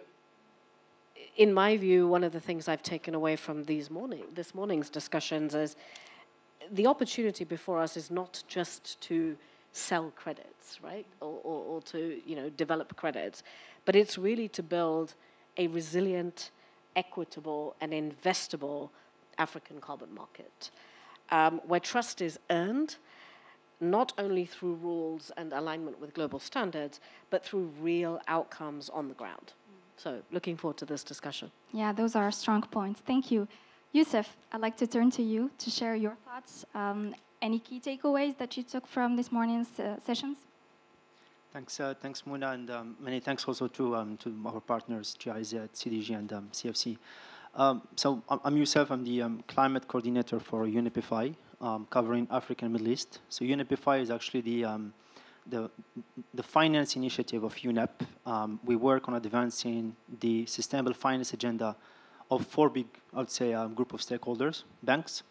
Speaker 20: in my view, one of the things I've taken away from this morning's discussions is the opportunity before us is not just to sell credits, right, or to develop credits, but it's really to build a resilient, equitable, and investable African carbon market, where trust is earned not only through rules and alignment with global standards, but through real outcomes on the ground. So looking forward to this discussion.
Speaker 17: Yeah, those are strong points. Thank you. Youssef, I'd like to turn to you to share your thoughts. Any key takeaways that you took from this morning's sessions?
Speaker 21: Thanks, Mona, and many thanks also to our partners, GIZ, CDG, and CFC. So I'm Youssef. I'm the climate coordinator for UNEPIFI, covering Africa and Middle East. So UNEPIFI is actually the finance initiative of UNEP. We work on advancing the sustainable finance agenda of four big, I would say, group of stakeholders: banks,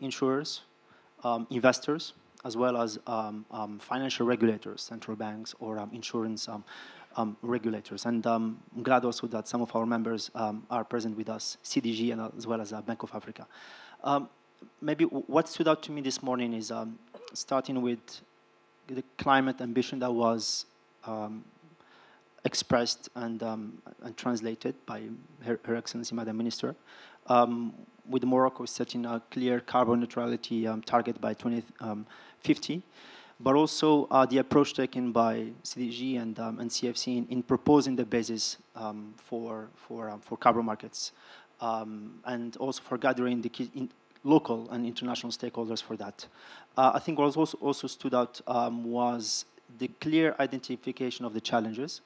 Speaker 21: insurers, investors, as well as financial regulators, central banks, or insurance regulators. And I'm glad also that some of our members are present with us, CDG and as well as Bank of Africa. Maybe what stood out to me this morning is starting with the climate ambition that was expressed and translated by Her Excellency, Madam Minister, with Morocco setting a clear carbon neutrality target by 2050, but also the approach taken by CDG and CFC in proposing the basis for carbon markets, and also for gathering the key local and international stakeholders for that. I think what also stood out was the clear identification of the challenges.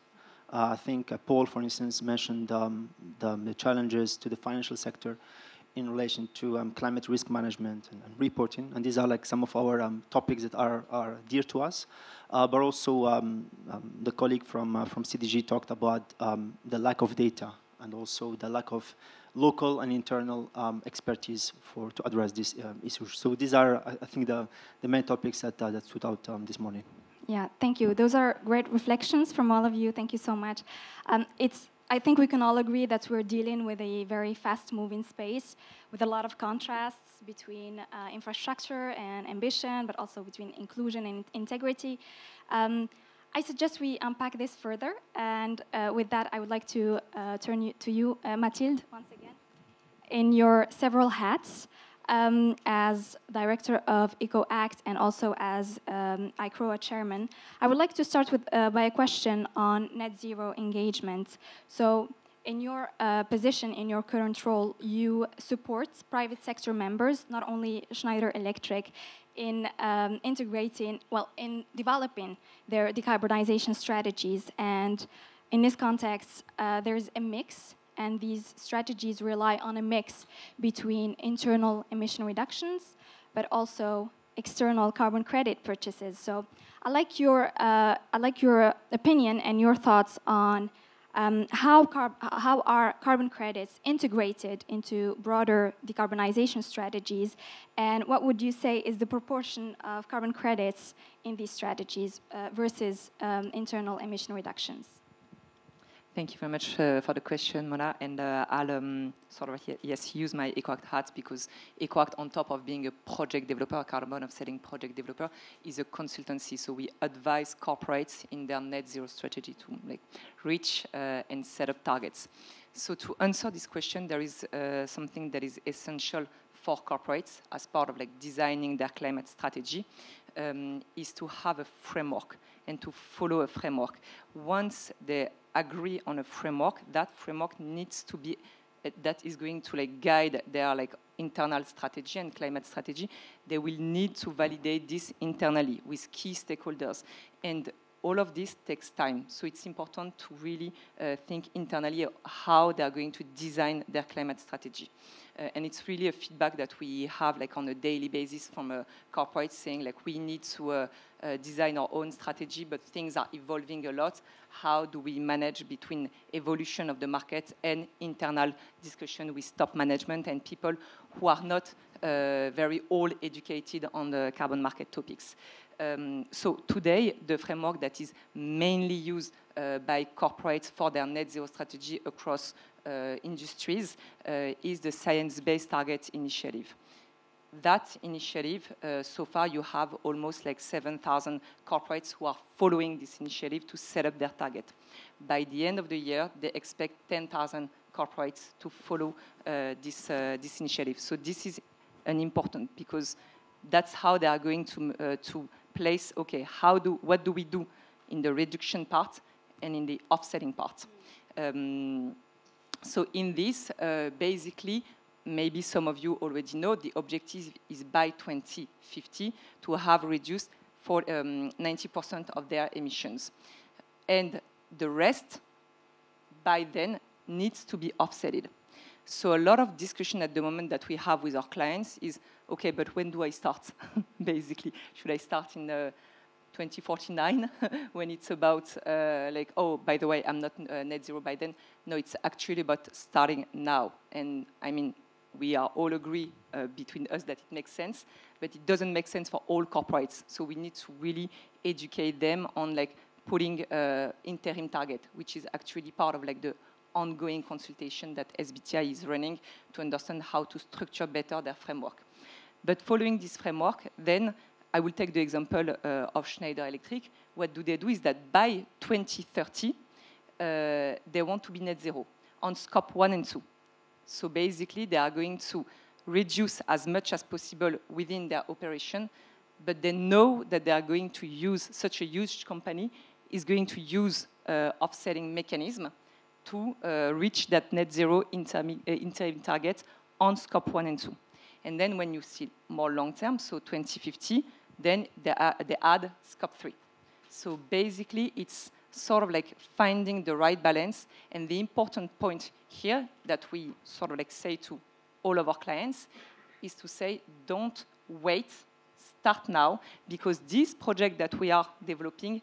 Speaker 21: I think Paul, for instance, mentioned the challenges to the financial sector in relation to climate risk management and reporting, and these are like some of our topics that are dear to us. But also the colleague from CDG talked about the lack of data and also the lack of local and internal expertise to address these issues. So these are, I think, the main topics that stood out this morning.
Speaker 17: Yeah, thank you. Those are great reflections from all of you. Thank you so much. I think we can all agree that we're dealing with a very fast-moving space with a lot of contrasts between infrastructure and ambition, but also between inclusion and integrity. I suggest we unpack this further, and with that, I would like to turn to you, Mathilde, once again. In your several hats, as director of EcoAct and also as ICROA chairman, I would like to start with by a question on net zero engagement. So, in your position, in your current role, you support private sector members, not only Schneider Electric, in in developing their decarbonization strategies. And in this context, there's a mix, and these strategies rely on a mix between internal emission reductions, but also external carbon credit purchases. So I like your opinion and your thoughts on how are carbon credits integrated into broader decarbonization strategies, and what would you say is the proportion of carbon credits in these strategies versus internal emission reductions?
Speaker 18: Thank you very much for the question, Mona. And I'll use my EcoAct hat, because EcoAct, on top of being a project developer, a carbon offsetting project developer, is a consultancy. So we advise corporates in their net zero strategy to reach and set up targets. So to answer this question, there is something that is essential for corporates as part of designing their climate strategy, is to have a framework and to follow a framework. Once they agree on a framework, that framework needs to be, that is going to guide their internal strategy and climate strategy. They will need to validate this internally with key stakeholders. And all of this takes time. So it's important to really think internally how they are going to design their climate strategy. And it's really a feedback that we have on a daily basis from corporates saying we need to design our own strategy, but things are evolving a lot. How do we manage between evolution of the market and internal discussion with top management and people who are not very all educated on the carbon market topics? So today, the framework that is mainly used by corporates for their net zero strategy across industries is the Science-Based Target Initiative. That initiative, so far you have almost 7,000 corporates who are following this initiative to set up their target. By the end of the year, they expect 10,000 corporates to follow this initiative. So this is an important, because that's how they are going to place, okay, what do we do in the reduction part and in the offsetting part? So in this, basically, maybe some of you already know, the objective is by 2050 to have reduced 90% of their emissions. And the rest, by then, needs to be offsetted. So a lot of discussion at the moment that we have with our clients is, okay, but when do I start, basically? Should I start in 2049 when it's about oh, by the way, I'm not net zero by then? No, it's actually about starting now. And I mean, we are all agree between us that it makes sense, but it doesn't make sense for all corporates. So we need to really educate them on like putting interim target, which is actually part of like the ongoing consultation that SBTI is running to understand how to structure better their framework. But following this framework, then I will take the example of Schneider Electric. What do? Is that by 2030, they want to be net zero on scope 1 and 2. So basically, they are going to reduce as much as possible within their operation, but they know that they are going to use, such a huge company is going to use offsetting mechanism to reach that net zero interim target on scope 1 and 2. And then when you see more long term, so 2050, then they add scope 3. So basically, it's sort of like finding the right balance. And the important point here that we sort of like say to all of our clients is to say, don't wait, start now, because this project that we are developing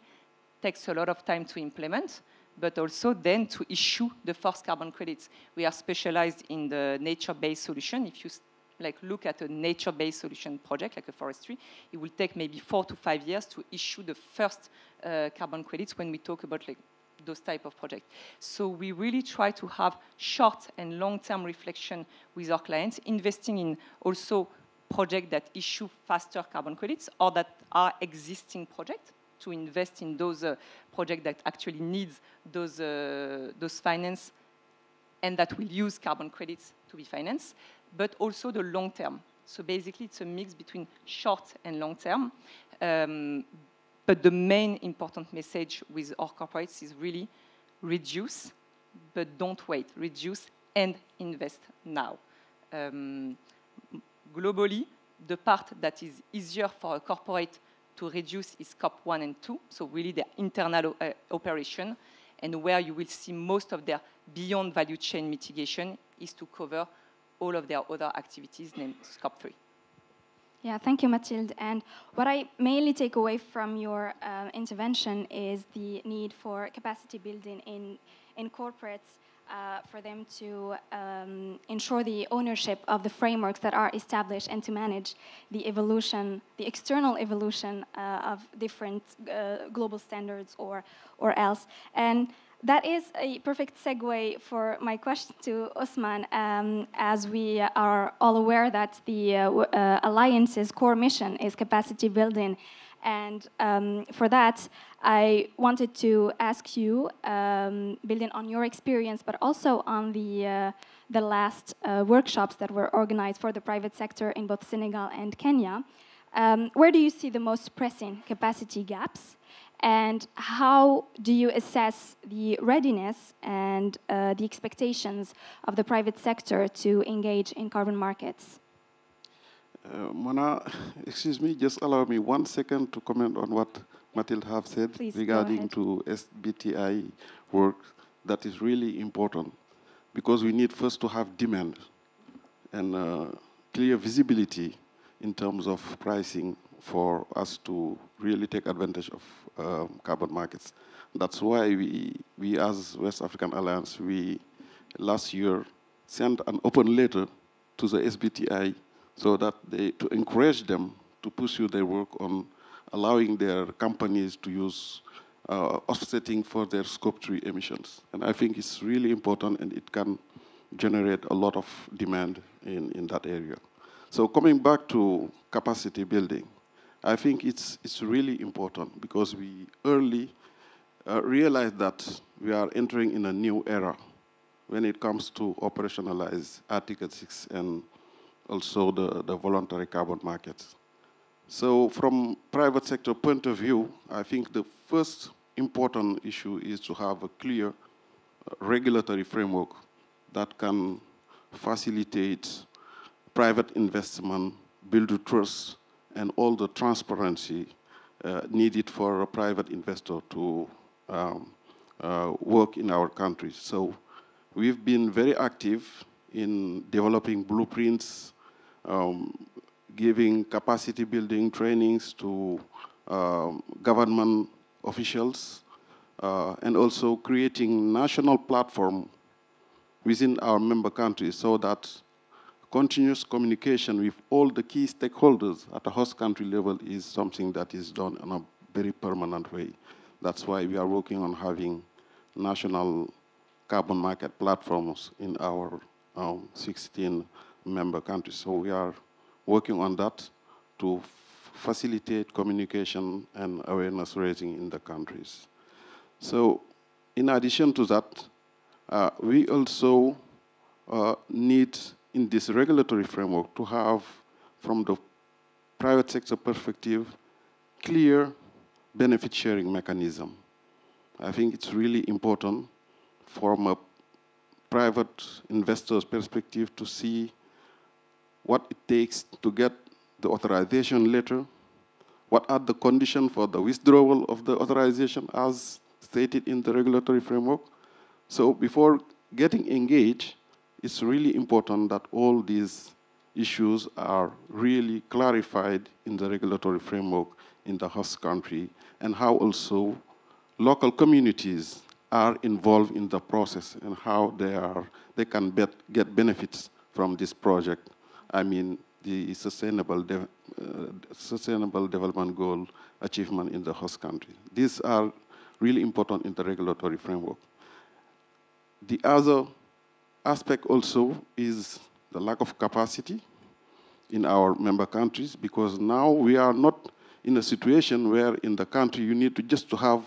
Speaker 18: takes a lot of time to implement, but also then to issue the first carbon credits. We are specialized in the nature-based solution. If you like look at a nature-based solution project, like a forestry, it will take maybe 4 to 5 years to issue the first carbon credits when we talk about like those type of projects. So we really try to have short and long-term reflection with our clients, investing in also projects that issue faster carbon credits or that are existing projects, to invest in those projects that actually needs those finance and that will use carbon credits to be financed, but also the long term. So basically, it's a mix between short and long term. But the main important message with our corporates is really reduce, but don't wait. Reduce and invest now. Globally, the part that is easier for a corporate to reduce is scope 1 and 2, so really their internal operation, and where you will see most of their beyond value chain mitigation is to cover all of their other activities named scope 3.
Speaker 17: Yeah, thank you, Mathilde. And what I mainly take away from your intervention is the need for capacity building in corporates for them to ensure the ownership of the frameworks that are established and to manage the evolution, the external evolution of different global standards or else. And that is a perfect segue for my question to Osman, as we are all aware that the Alliance's core mission is capacity building. And for that, I wanted to ask you, building on your experience, but also on the last workshops that were organized for the private sector in both Senegal and Kenya, where do you see the most pressing capacity gaps? And how do you assess the readiness and the expectations of the private sector to engage in carbon markets?
Speaker 19: Mona, excuse me, just allow me 1 second to comment on what Mathilde have said. Please, regarding to SBTI work. That is really important because we need first to have demand and clear visibility in terms of pricing for us to really take advantage of carbon markets. That's why we as West African Alliance, we last year sent an open letter to the SBTI so that to encourage them to pursue their work on allowing their companies to use offsetting for their scope 3 emissions. And I think it's really important and it can generate a lot of demand in that area. So coming back to capacity building, I think it's really important because we early realized that we are entering in a new era when it comes to operationalize Article 6 and also the voluntary carbon markets. So from private sector point of view, I think the first important issue is to have a clear regulatory framework that can facilitate private investment, build trust, and all the transparency needed for a private investor to work in our country. So we've been very active in developing blueprints, giving capacity building trainings to government officials, and also creating national platform within our member countries so that continuous communication with all the key stakeholders at the host country level is something that is done in a very permanent way. That's why we are working on having national carbon market platforms in our 16 member countries. So we are working on that to facilitate communication and awareness raising in the countries. So in addition to that, we also need, in this regulatory framework, to have, from the private sector perspective, clear benefit sharing mechanism. I think it's really important from a private investor's perspective to see what it takes to get the authorization letter, what are the conditions for the withdrawal of the authorization as stated in the regulatory framework. So before getting engaged, it's really important that all these issues are really clarified in the regulatory framework in the host country, and how also local communities are involved in the process and how they can get benefits from this project. I mean, the sustainable development goal achievement in the host country. These are really important in the regulatory framework. The other aspect also is the lack of capacity in our member countries, because now we are not in a situation where in the country you need to just to have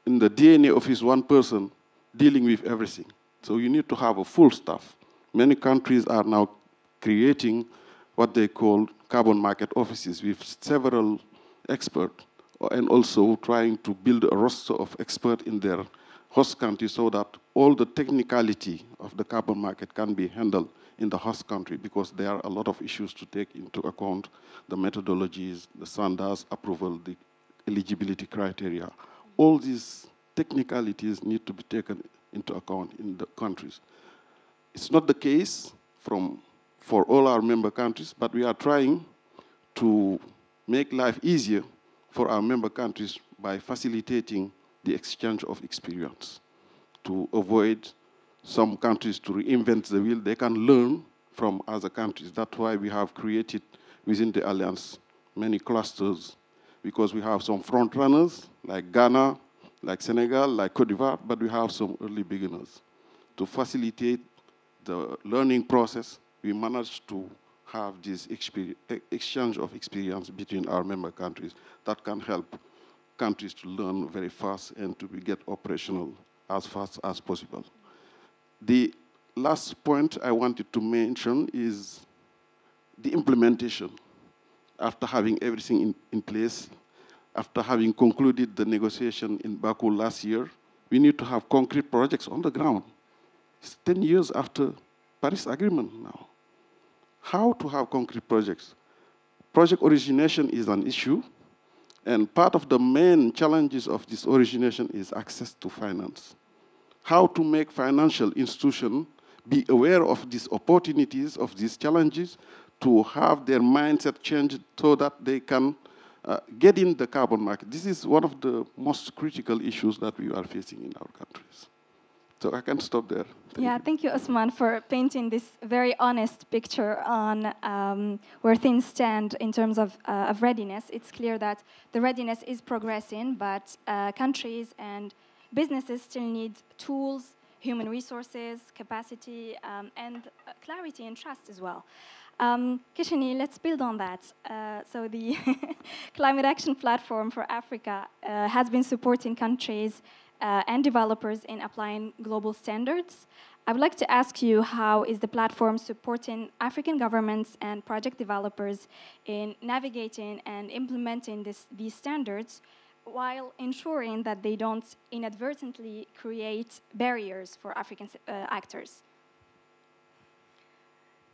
Speaker 19: in the DNA office one person dealing with everything. So you need to have a full staff. Many countries are now creating what they call carbon market offices with several experts, and also trying to build a roster of experts in their host country so that all the technicality of the carbon market can be handled in the host country, because there are a lot of issues to take into account: the methodologies, the standards, approval, the eligibility criteria. All these technicalities need to be taken into account in the countries. It's not the case for all our member countries, but we are trying to make life easier for our member countries by facilitating the exchange of experience to avoid some countries to reinvent the wheel. They can learn from other countries. That's why we have created within the Alliance many clusters, because we have some front runners like Ghana, like Senegal, like Cote d'Ivoire, but we have some early beginners. To facilitate the learning process, we managed to have this exchange of experience between our member countries that can help countries to learn very fast and to get operational as fast as possible. The last point I wanted to mention is the implementation. After having everything in place, after having concluded the negotiation in Baku last year, we need to have concrete projects on the ground. It's 10 years after Paris Agreement now. How to have concrete projects? Project origination is an issue, and part of the main challenges of this origination is access to finance. How to make financial institutions be aware of these opportunities, of these challenges, to have their mindset changed so that they can get in the carbon market. This is one of the most critical issues that we are facing in our countries. So I can stop there.
Speaker 17: Thank you, Osman, for painting this very honest picture on where things stand in terms of readiness. It's clear that the readiness is progressing, but countries and businesses still need tools, human resources, capacity, and clarity and trust as well. Kishani, let's build on that. So the Climate Action Platform for Africa has been supporting countries and developers in applying global standards. I would like to ask you, how is the platform supporting African governments and project developers in navigating and implementing these standards while ensuring that they don't inadvertently create barriers for African actors?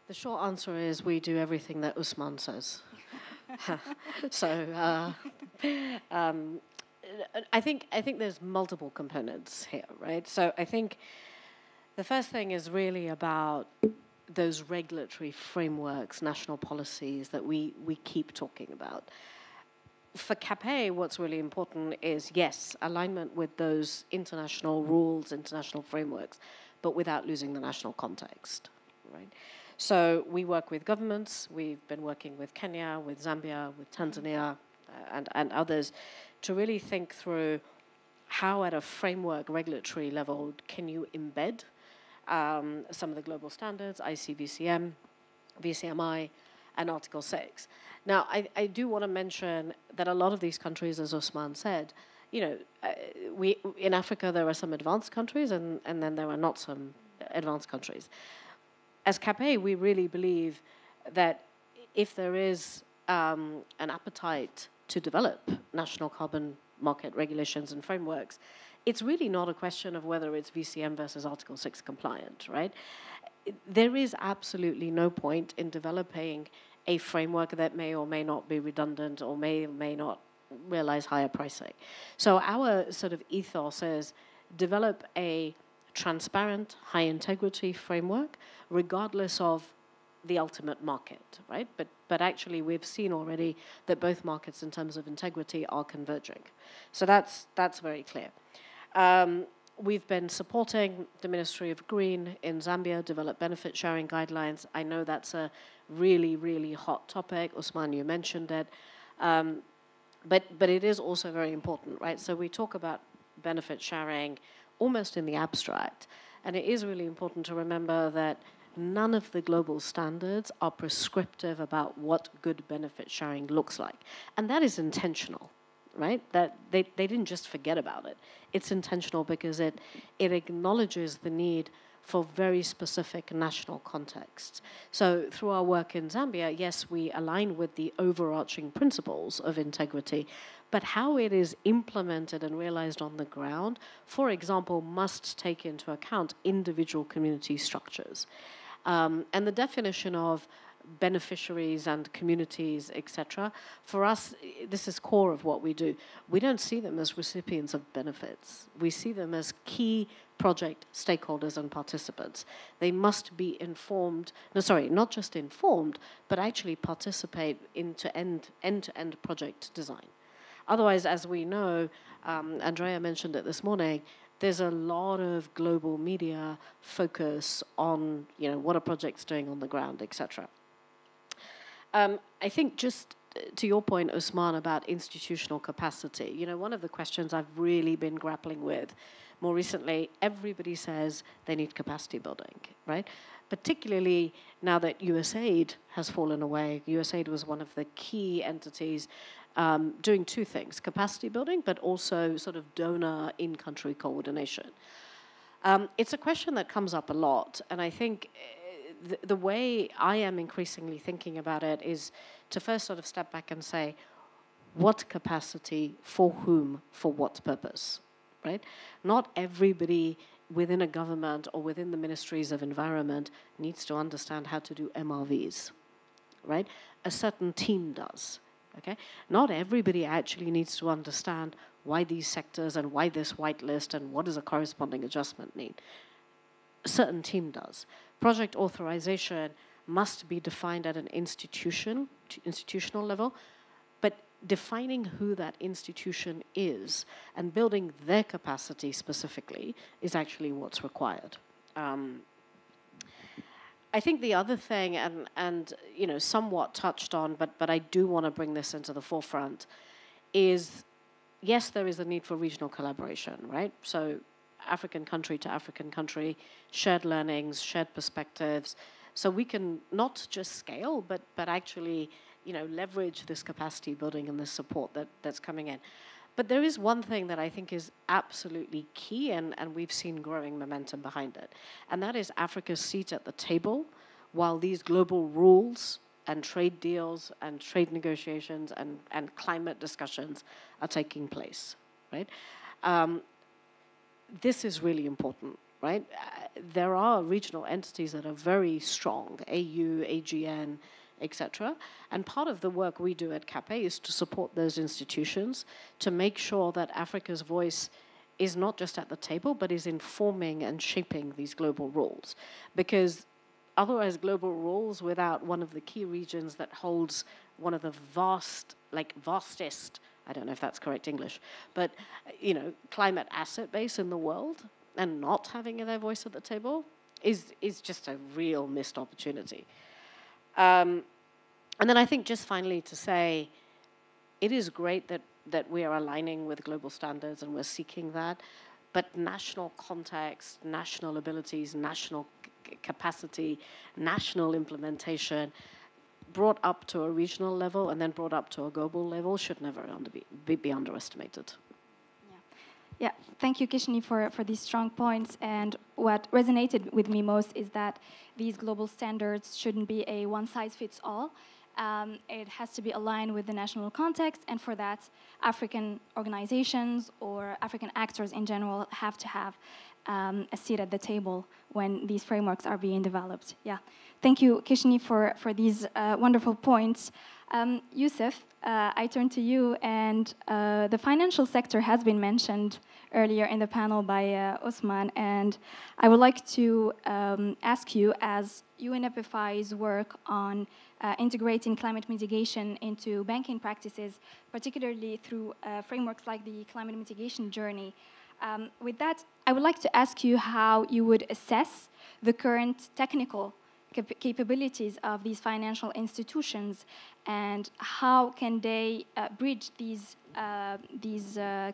Speaker 20: The short answer is we do everything that Usman says. So I think there's multiple components here, right? So I think the first thing is really about those regulatory frameworks, national policies that we keep talking about. For CAPE, what's really important is, yes, alignment with those international rules, international frameworks, but without losing the national context, right? So we work with governments. We've been working with Kenya, with Zambia, with Tanzania, and others to really think through how at a framework regulatory level can you embed some of the global standards, ICVCM, VCMI, and Article 6. Now, I do want to mention that a lot of these countries, as Osman said, you know, in Africa there are some advanced countries and then there are not some advanced countries. As CAPE, we really believe that if there is an appetite to develop national carbon market regulations and frameworks, it's really not a question of whether it's VCM versus Article 6 compliant, right? There is absolutely no point in developing a framework that may or may not be redundant or may not realize higher pricing. So our sort of ethos is develop a transparent, high integrity framework, regardless of the ultimate market, right? But actually we've seen already that both markets in terms of integrity are converging. So that's very clear. We've been supporting the Ministry of Green in Zambia develop benefit sharing guidelines. I know that's a really, really hot topic. Usman, you mentioned it. But it is also very important, right? So we talk about benefit sharing almost in the abstract. And it is really important to remember that none of the global standards are prescriptive about what good benefit sharing looks like. And that is intentional, right? That they didn't just forget about it. It's intentional because it acknowledges the need for very specific national contexts. So through our work in Zambia, yes, we align with the overarching principles of integrity, but how it is implemented and realized on the ground, for example, must take into account individual community structures. And the definition of beneficiaries and communities, etc., for us, this is core of what we do. We don't see them as recipients of benefits. We see them as key project stakeholders and participants. They must be informed, not just informed, but actually participate into end-to-end project design. Otherwise, as we know, Andrea mentioned it this morning, there's a lot of global media focus on, you know, what are projects doing on the ground, etc. I think just to your point, Usman, about institutional capacity, you know, one of the questions I've really been grappling with more recently, everybody says they need capacity building, right? Particularly now that USAID has fallen away. USAID was one of the key entities doing two things, capacity building, but also sort of donor in-country coordination. It's a question that comes up a lot, and I think the way I am increasingly thinking about it is to first sort of step back and say, what capacity, for whom, for what purpose, right? Not everybody within a government or within the ministries of environment needs to understand how to do MRVs, right? A certain team does, okay? Not everybody actually needs to understand why these sectors and why this whitelist and what does a corresponding adjustment mean. A certain team does. Project authorization must be defined at an institutional level, but defining who that institution is and building their capacity specifically is actually what's required. I think the other thing, and you know, somewhat touched on, but I do want to bring this into the forefront, is yes, there is a need for regional collaboration, right? So African country to African country, shared learnings, shared perspectives, so we can not just scale, but actually, you know, leverage this capacity building and this support that's coming in. But there is one thing that I think is absolutely key, and we've seen growing momentum behind it, and that is Africa's seat at the table while these global rules and trade deals and trade negotiations and climate discussions are taking place, right? This is really important, right? There are regional entities that are very strong, AU, AGN, etc. And part of the work we do at CAPE is to support those institutions to make sure that Africa's voice is not just at the table, but is informing and shaping these global rules. Because otherwise, global rules without one of the key regions that holds one of the vastest, I don't know if that's correct English, but, you know, climate asset base in the world and not having their voice at the table, is just a real missed opportunity. And then I think just finally to say, it is great that we are aligning with global standards and we're seeking that, but national context, national abilities, national capacity, national implementation, brought up to a regional level and then brought up to a global level should never be underestimated.
Speaker 17: Yeah, thank you, Kishni, for these strong points. And what resonated with me most is that these global standards shouldn't be a one-size-fits-all. It has to be aligned with the national context, and for that, African organizations or African actors in general have to have a seat at the table when these frameworks are being developed. Yeah, thank you, Kishni, for these wonderful points. Youssef, I turn to you, and the financial sector has been mentioned earlier in the panel by Osman, and I would like to ask you, as UNFFI's work on integrating climate mitigation into banking practices, particularly through frameworks like the Climate Mitigation Journey. With that, I would like to ask you how you would assess the current technical capabilities of these financial institutions, and how can they bridge these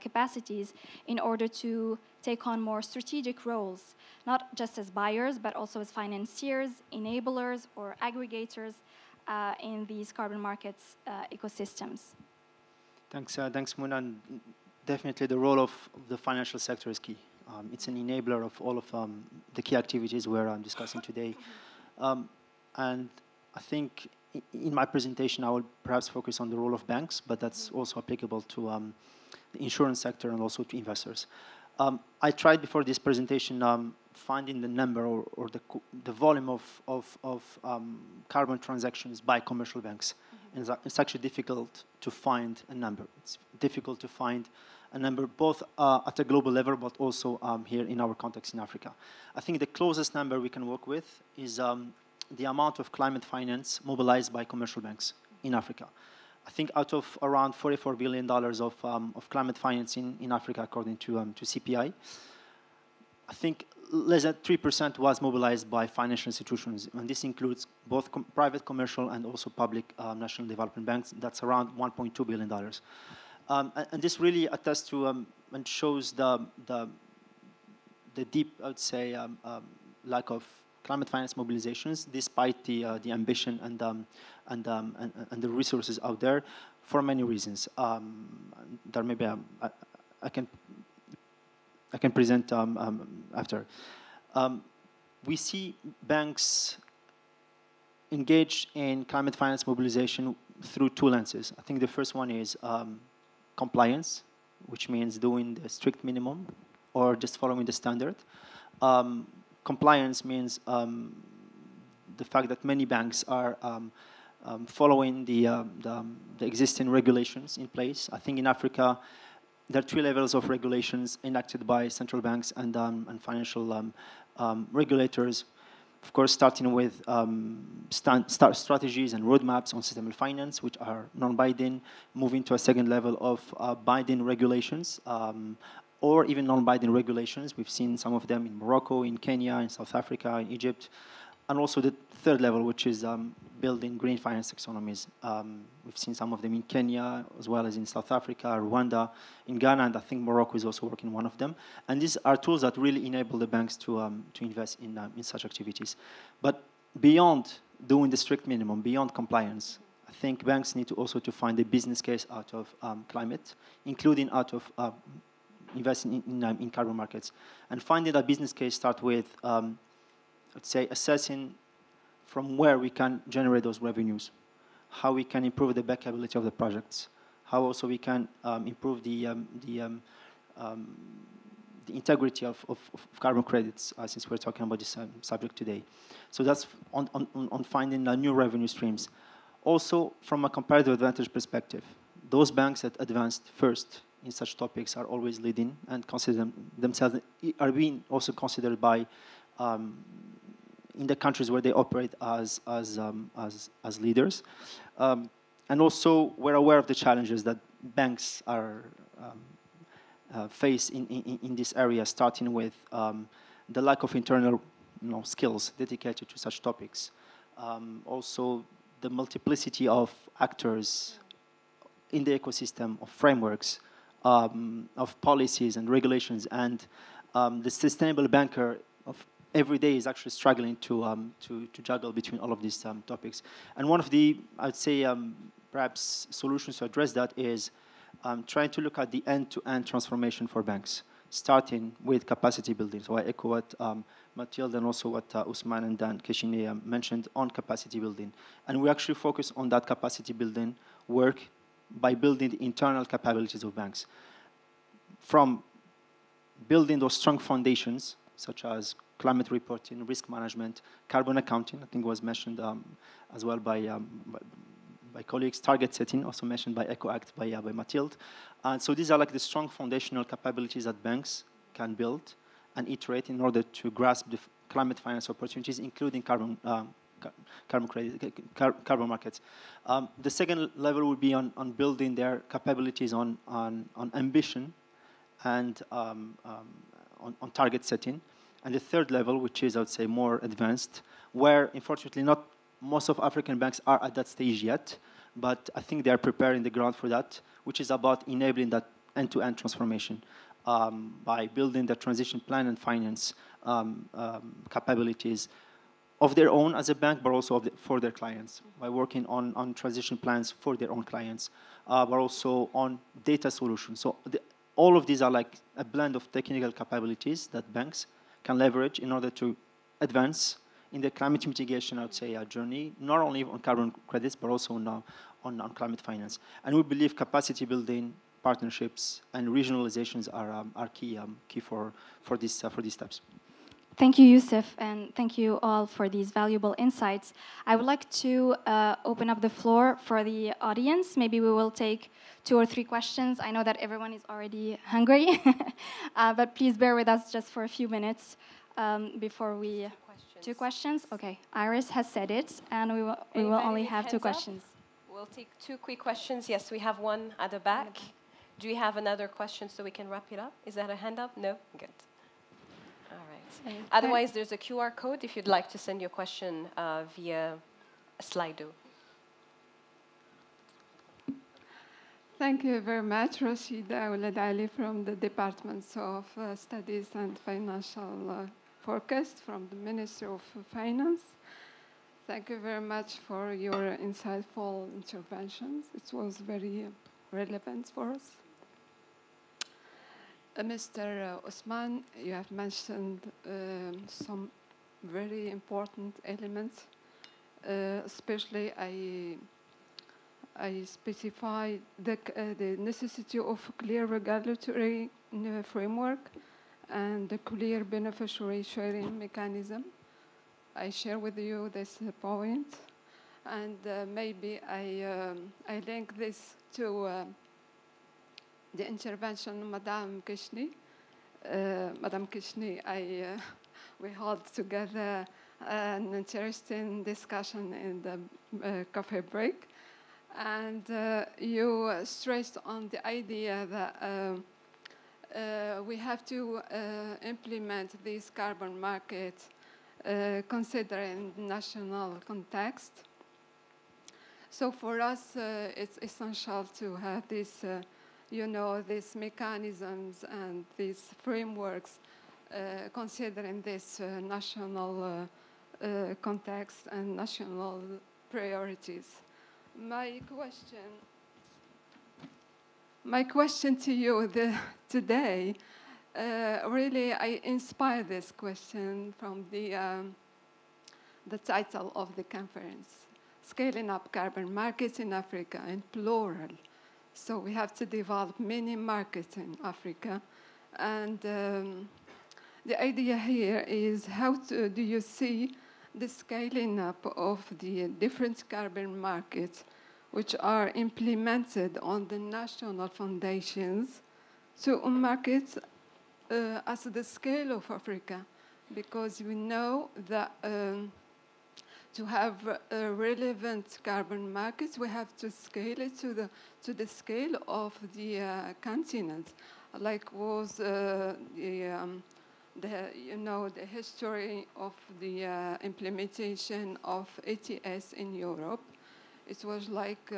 Speaker 17: capacities in order to take on more strategic roles, not just as buyers, but also as financiers, enablers, or aggregators in these carbon markets ecosystems.
Speaker 21: Thanks, Muna. And definitely the role of the financial sector is key. It's an enabler of all of the key activities we're discussing today. And I think in my presentation, I will perhaps focus on the role of banks, but that's also applicable to the insurance sector and also to investors. I tried before this presentation finding the number or the volume of carbon transactions by commercial banks. And it's actually difficult to find a number. It's difficult to find a number both at a global level, but also here in our context in Africa. I think the closest number we can work with is the amount of climate finance mobilized by commercial banks in Africa. I think out of around $44 billion of climate financing in Africa, according to CPI, I think less than 3% was mobilized by financial institutions, and this includes both private commercial and also public national development banks. That's around $1.2 billion. And this really attests to and shows the deep, I would say, lack of climate finance mobilizations, despite the ambition and the resources out there, for many reasons. There maybe I can present after. We see banks engage in climate finance mobilization through two lenses. I think the first one is compliance, which means doing the strict minimum or just following the standard. Compliance means the fact that many banks are following the existing regulations in place. I think in Africa, there are three levels of regulations enacted by central banks and financial regulators. Of course, starting with strategies and roadmaps on sustainable finance, which are non-binding, moving to a second level of binding regulations, or even non-binding regulations. We've seen some of them in Morocco, in Kenya, in South Africa, in Egypt, and also the third level, which is building green finance taxonomies. We've seen some of them in Kenya, as well as in South Africa, Rwanda, in Ghana, and I think Morocco is also working one of them. And these are tools that really enable the banks to invest in such activities. But beyond doing the strict minimum, beyond compliance, I think banks need to also to find a business case out of climate, including out of investing in carbon markets. And finding that business case start with, let's say, assessing from where we can generate those revenues, how we can improve the bankability of the projects, how also we can improve the integrity of carbon credits, since we're talking about this subject today. So that's on finding new revenue streams. Also, from a comparative advantage perspective, those banks that advanced first in such topics are always leading and consider themselves are being also considered by in the countries where they operate as leaders. And also, we're aware of the challenges that banks are face in this area, starting with the lack of internal skills dedicated to such topics. Also, the multiplicity of actors in the ecosystem of frameworks, of policies and regulations, and the sustainable banker of every day is actually struggling to juggle between all of these topics. And one of the, I'd say, perhaps solutions to address that is trying to look at the end-to-end transformation for banks, starting with capacity building. So I echo what Mathilde and also what Usman and Dan Keshini mentioned on capacity building. And we actually focus on that capacity building work by building the internal capabilities of banks. From building those strong foundations, such as climate reporting, risk management, carbon accounting, I think was mentioned as well by colleagues, target setting, also mentioned by EcoAct by Mathilde. And so these are like the strong foundational capabilities that banks can build and iterate in order to grasp the climate finance opportunities, including carbon markets. The second level would be on building their capabilities on ambition and on target setting. And the third level, which is, I would say, more advanced, where, unfortunately, not most of African banks are at that stage yet, but I think they are preparing the ground for that, which is about enabling that end-to-end transformation by building the transition plan and finance capabilities of their own as a bank, but also for their clients, by working on transition plans for their own clients, but also on data solutions. So all of these are like a blend of technical capabilities that banks can leverage in order to advance in the climate mitigation, I would say, journey, not only on carbon credits, but also on climate finance. And we believe capacity building, partnerships, and regionalizations are key for these steps.
Speaker 17: Thank you, Youssef, and thank you all for these valuable insights. I would like to open up the floor for the audience. Maybe we will take 2 or 3 questions. I know that everyone is already hungry, but please bear with us just for a few minutes before we... 2 questions? Okay, Iris has said it, and we will only have 2 questions.
Speaker 1: We'll take 2 quick questions. Yes, we have one at the back. Do we have another question so we can wrap it up? Is that a hand up? No? Good. All right. Otherwise, there's a QR code if you'd like to send your question via Slido.
Speaker 2: Thank you very much, Rashida Ouled Ali from the Department of Studies and Financial Forecast from the Ministry of Finance. Thank you very much for your insightful interventions. It was very relevant for us. Mr. Osman, you have mentioned some very important elements, especially I specify the necessity of clear regulatory framework and the clear beneficiary sharing mechanism. I share with you this point, and maybe I link this to the intervention of Madame Keshini. Madame Keshini, we held together an interesting discussion in the coffee break, and you stressed on the idea that we have to implement this carbon market considering national context. So for us, it's essential to have this, these mechanisms and these frameworks considering this national context and national priorities. My question to you today, really I inspire this question from the title of the conference, Scaling Up Carbon Markets in Africa in plural. So we have to develop many markets in Africa. And the idea here is how do you see the scaling up of the different carbon markets which are implemented on the national foundations to markets as the scale of Africa, because we know that to have relevant carbon markets, we have to scale it to the scale of the continent, like was the the history of the implementation of ETS in Europe. It was like,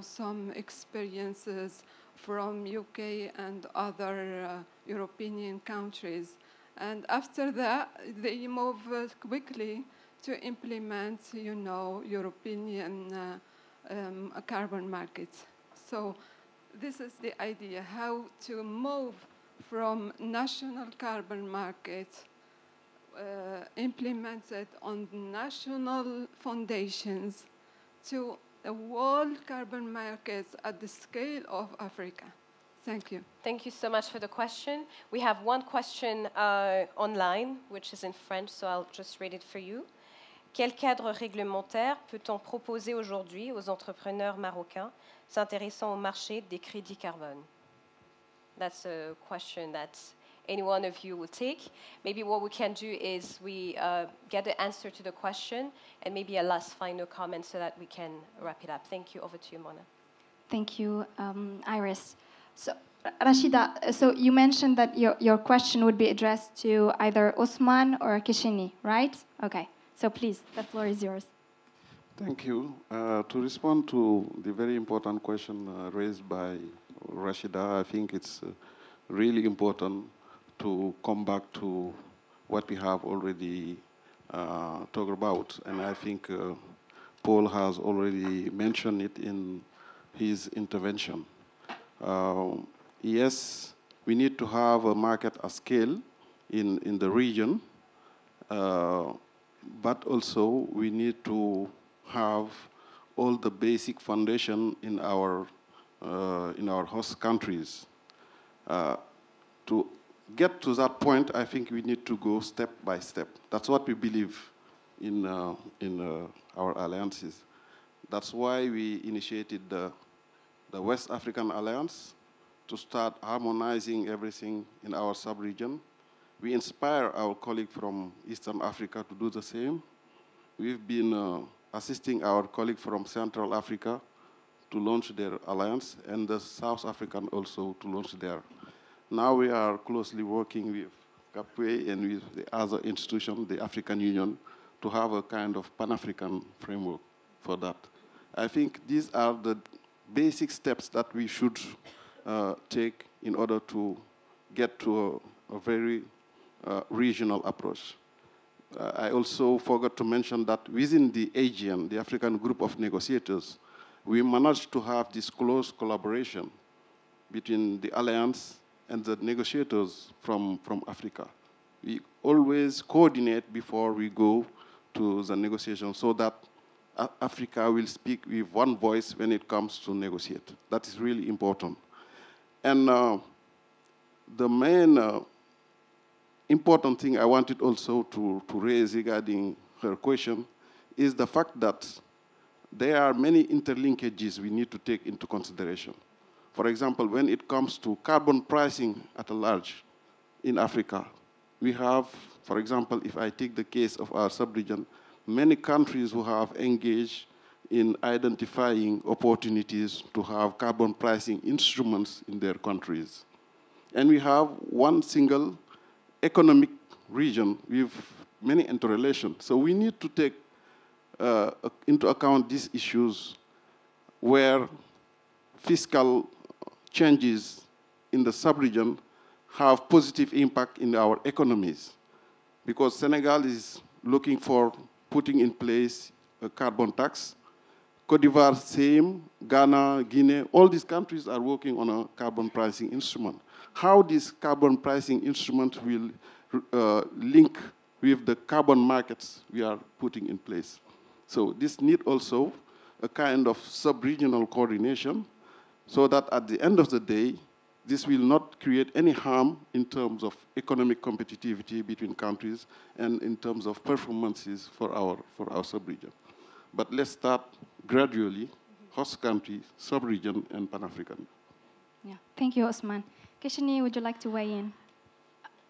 Speaker 2: some experiences from UK and other European countries. And after that, they moved quickly to implement, European carbon markets. So this is the idea, how to move from national carbon markets implemented on national foundations to the world carbon markets at the scale of Africa. Thank you.
Speaker 1: Thank you so much for the question. We have one question online, which is in French, so I'll just read it for you. Quel cadre réglementaire peut-on proposer aujourd'hui aux entrepreneurs marocains s'intéressant au marché des crédits carbone? That's a question that any one of you will take. Maybe what we can do is we get the answer to the question and maybe a last final comment so that we can wrap it up. Thank you. Over to you, Mona.
Speaker 17: Thank you, Iris. So, Rashida, so you mentioned that your question would be addressed to either Osman or Keshini, right? Okay. So please, the floor is yours.
Speaker 19: Thank you. To respond to the very important question raised by Rashida, I think it's really important to come back to what we have already talked about. And I think Paul has already mentioned it in his intervention. Yes, we need to have a market at scale in the region. But also we need to have all the basic foundation in our host countries. To get to that point, I think we need to go step by step. That's what we believe in our alliances. That's why we initiated the West African Alliance to start harmonizing everything in our sub-region. We inspire our colleague from Eastern Africa to do the same. We've been assisting our colleague from Central Africa to launch their alliance, and the South African also to launch their. Now we are closely working with CAPWE and with the other institution, the African Union, to have a kind of Pan-African framework for that. I think these are the basic steps that we should take in order to get to a very regional approach. I also forgot to mention that within the AGN, the African Group of Negotiators, we managed to have this close collaboration between the Alliance and the negotiators from Africa. We always coordinate before we go to the negotiation so that Africa will speak with one voice when it comes to negotiate. That is really important. And the main important thing I wanted also to raise regarding her question is the fact that there are many interlinkages we need to take into consideration. For example, when it comes to carbon pricing at large in Africa, we have, for example, if I take the case of our sub-region, many countries who have engaged in identifying opportunities to have carbon pricing instruments in their countries. And we have one single economic region with many interrelations. So we need to take into account these issues where fiscal changes in the sub-region have positive impact in our economies. Because Senegal is looking for putting in place a carbon tax. Côte d'Ivoire, same, Ghana, Guinea, all these countries are working on a carbon pricing instrument. How this carbon pricing instrument will link with the carbon markets we are putting in place. So this need also a kind of sub-regional coordination so that at the end of the day, this will not create any harm in terms of economic competitivity between countries and in terms of performances for our sub-region. But let's start gradually, host country, sub-region, and Pan-African.
Speaker 17: Yeah, thank you, Osman. Keshini, would you like to weigh in?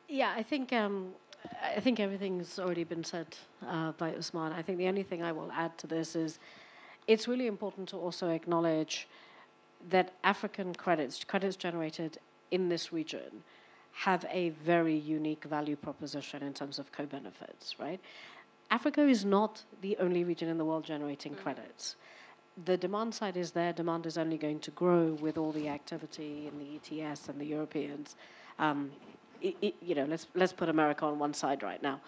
Speaker 20: Yeah, I think everything's already been said by Usman. I think the only thing I will add to this is it's really important to also acknowledge that African credits generated in this region, have a very unique value proposition in terms of co-benefits, right? Africa is not the only region in the world generating credits. The demand side is there. Demand is only going to grow with all the activity in the ETS and the Europeans. You know, let's put America on one side right now,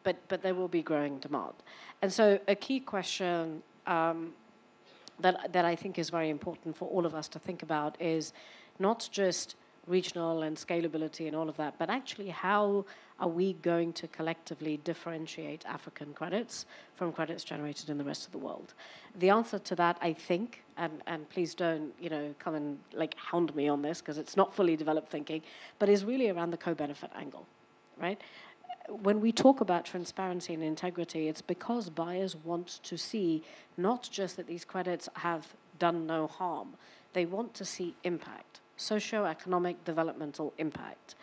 Speaker 20: but there will be growing demand, and so a key question that I think is very important for all of us to think about is not just regional and scalability and all of that, but actually how are we going to collectively differentiate African credits from credits generated in the rest of the world? The answer to that, I think, and please don't, you know, come and like hound me on this because it's not fully developed thinking, but is really around the co-benefit angle, right? When we talk about transparency and integrity, it's because buyers want to see not just that these credits have done no harm, they want to see impact, socio-economic developmental impact.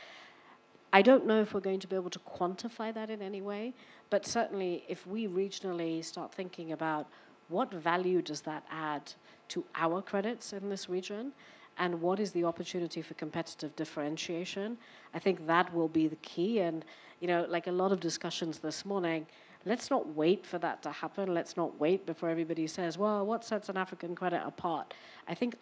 Speaker 20: I don't know if we're going to be able to quantify that in any way, but certainly if we regionally start thinking about what value does that add to our credits in this region, and what is the opportunity for competitive differentiation, I think that will be the key. And, you know, like a lot of discussions this morning, let's not wait for that to happen. Let's not wait before everybody says, well, what sets an African credit apart? I think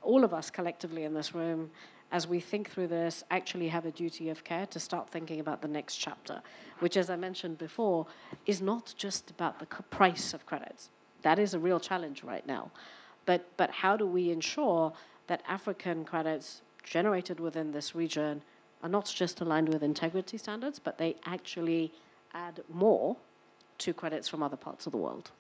Speaker 20: all of us collectively in this room, as we think through this, actually have a duty of care to start thinking about the next chapter, which, as I mentioned before, is not just about the price of credits. That is a real challenge right now. But how do we ensure that African credits generated within this region are not just aligned with integrity standards, but they actually add more to credits from other parts of the world?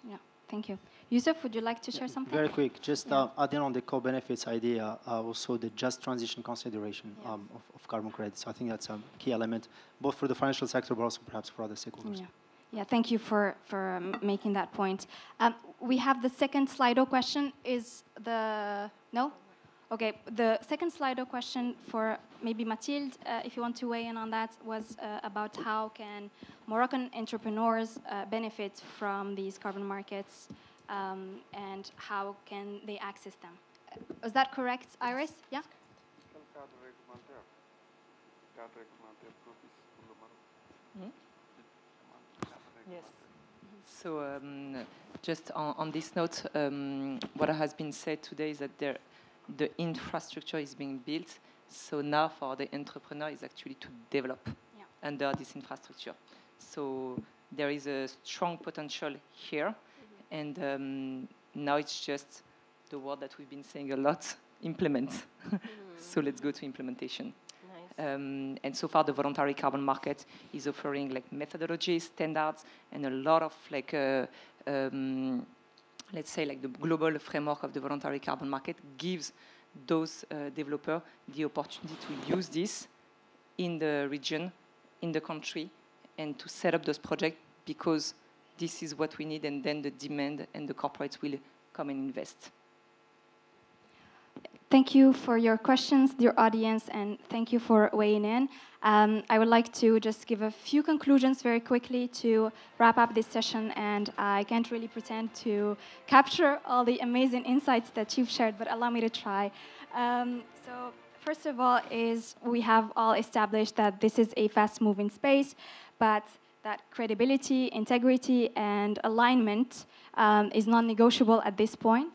Speaker 17: Yeah, thank you. Yusuf, would you like to share something?
Speaker 21: Very quick, just adding on the co-benefits idea, also the just transition consideration of carbon credits. I think that's a key element, both for the financial sector, but also perhaps for other stakeholders.
Speaker 17: Yeah, thank you for making that point. We have the second Slido question. No? Okay, the second Slido question for maybe Mathilde, if you want to weigh in on that, was about how can Moroccan entrepreneurs benefit from these carbon markets and how can they access them. Is that correct, Iris? Yeah?
Speaker 18: Yes. So just on this note, what has been said today is that the infrastructure is being built. So now for the entrepreneur is actually to develop under this infrastructure. So there is a strong potential here. And now it's just the word that we've been saying a lot, implement. So let's go to implementation. And so far, the voluntary carbon market is offering like methodologies, standards, and a lot of like, let's say like the global framework of the voluntary carbon market gives those developers the opportunity to use this in the region, in the country, and to set up those projects because this is what we need, and then the demand and the corporates will come and invest.
Speaker 17: Thank you for your questions, dear audience, and thank you for weighing in. I would like to just give a few conclusions very quickly to wrap up this session, and I can't really pretend to capture all the amazing insights that you've shared, but allow me to try. So first of all is we have all established that this is a fast-moving space, but that credibility, integrity, and alignment is non-negotiable at this point.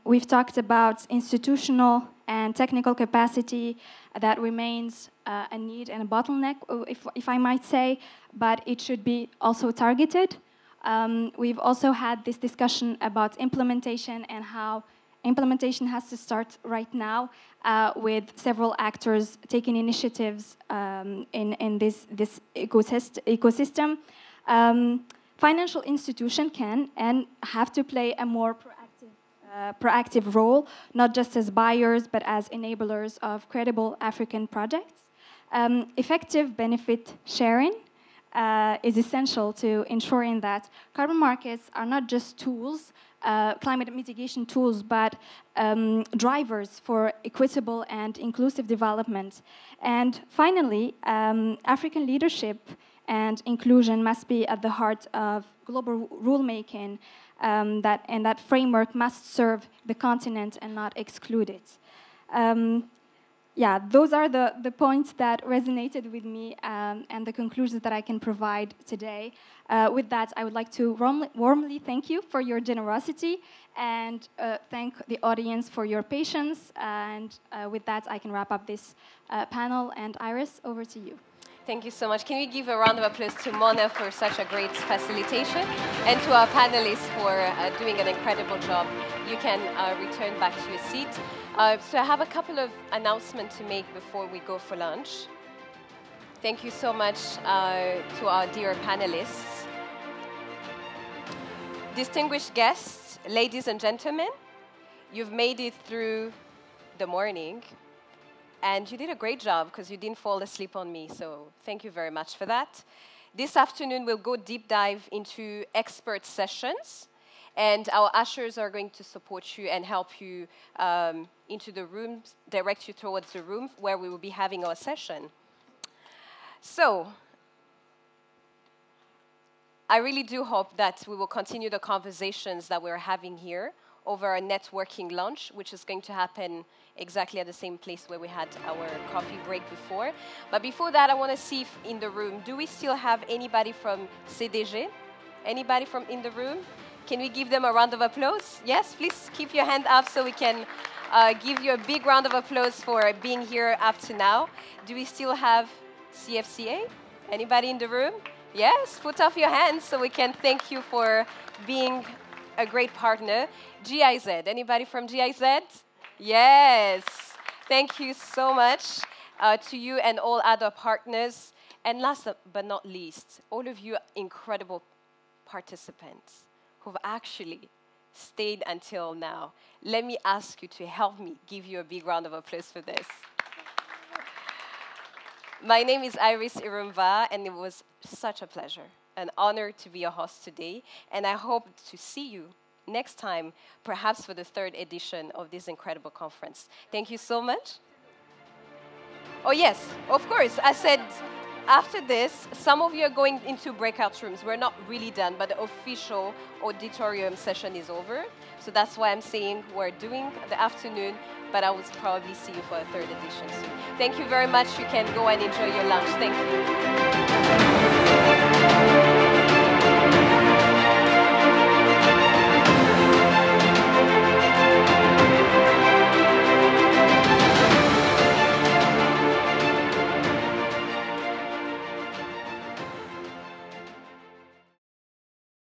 Speaker 17: We've talked about institutional and technical capacity that remains a need and a bottleneck, if I might say, but it should be also targeted. We've also had this discussion about implementation and how implementation has to start right now with several actors taking initiatives in this ecosystem. Financial institutions can and have to play a more proactive role, not just as buyers, but as enablers of credible African projects. Effective benefit sharing is essential to ensuring that carbon markets are not just tools, climate mitigation tools, but drivers for equitable and inclusive development. And finally, African leadership and inclusion must be at the heart of global rulemaking, and that framework must serve the continent and not exclude it. yeah, those are the points that resonated with me and the conclusions that I can provide today. With that, I would like to warmly thank you for your generosity and thank the audience for your patience. And with that, I can wrap up this panel. And Iris, over to you.
Speaker 1: Thank you so much. Can we give a round of applause to Mona for such a great facilitation and to our panelists for doing an incredible job. You can return back to your seat. So I have a couple of announcements to make before we go for lunch. Thank you so much to our dear panelists. Distinguished guests, ladies and gentlemen, you've made it through the morning. And you did a great job because you didn't fall asleep on me. So thank you very much for that. This afternoon, we'll go deep dive into expert sessions. And our ushers are going to support you and help you into the rooms, direct you towards the room where we will be having our session. So I really do hope that we will continue the conversations that we're having here over a networking lunch, which is going to happen exactly at the same place where we had our coffee break before. But before that, I want to see if in the room, do we still have anybody from CDG? Anybody from in the room? Can we give them a round of applause? Yes, please keep your hand up so we can give you a big round of applause for being here up to now. Do we still have CFCA? Anybody in the room? Yes, put up your hands so we can thank you for being a great partner. GIZ, anybody from GIZ? Yes, thank you so much to you and all other partners. And last but not least, all of you incredible participants who've actually stayed until now. Let me ask you to help me give you a big round of applause for this. My name is Iris Irumva, and it was such a pleasure, an honor to be a host today. And I hope to see you next time, perhaps for the 3rd edition of this incredible conference. Thank you so much. Oh, yes, of course. I said after this, some of you are going into breakout rooms. We're not really done, but the official auditorium session is over. So that's why I'm saying we're doing the afternoon, but I will probably see you for a 3rd edition soon. Thank you very much. You can go and enjoy your lunch. Thank you.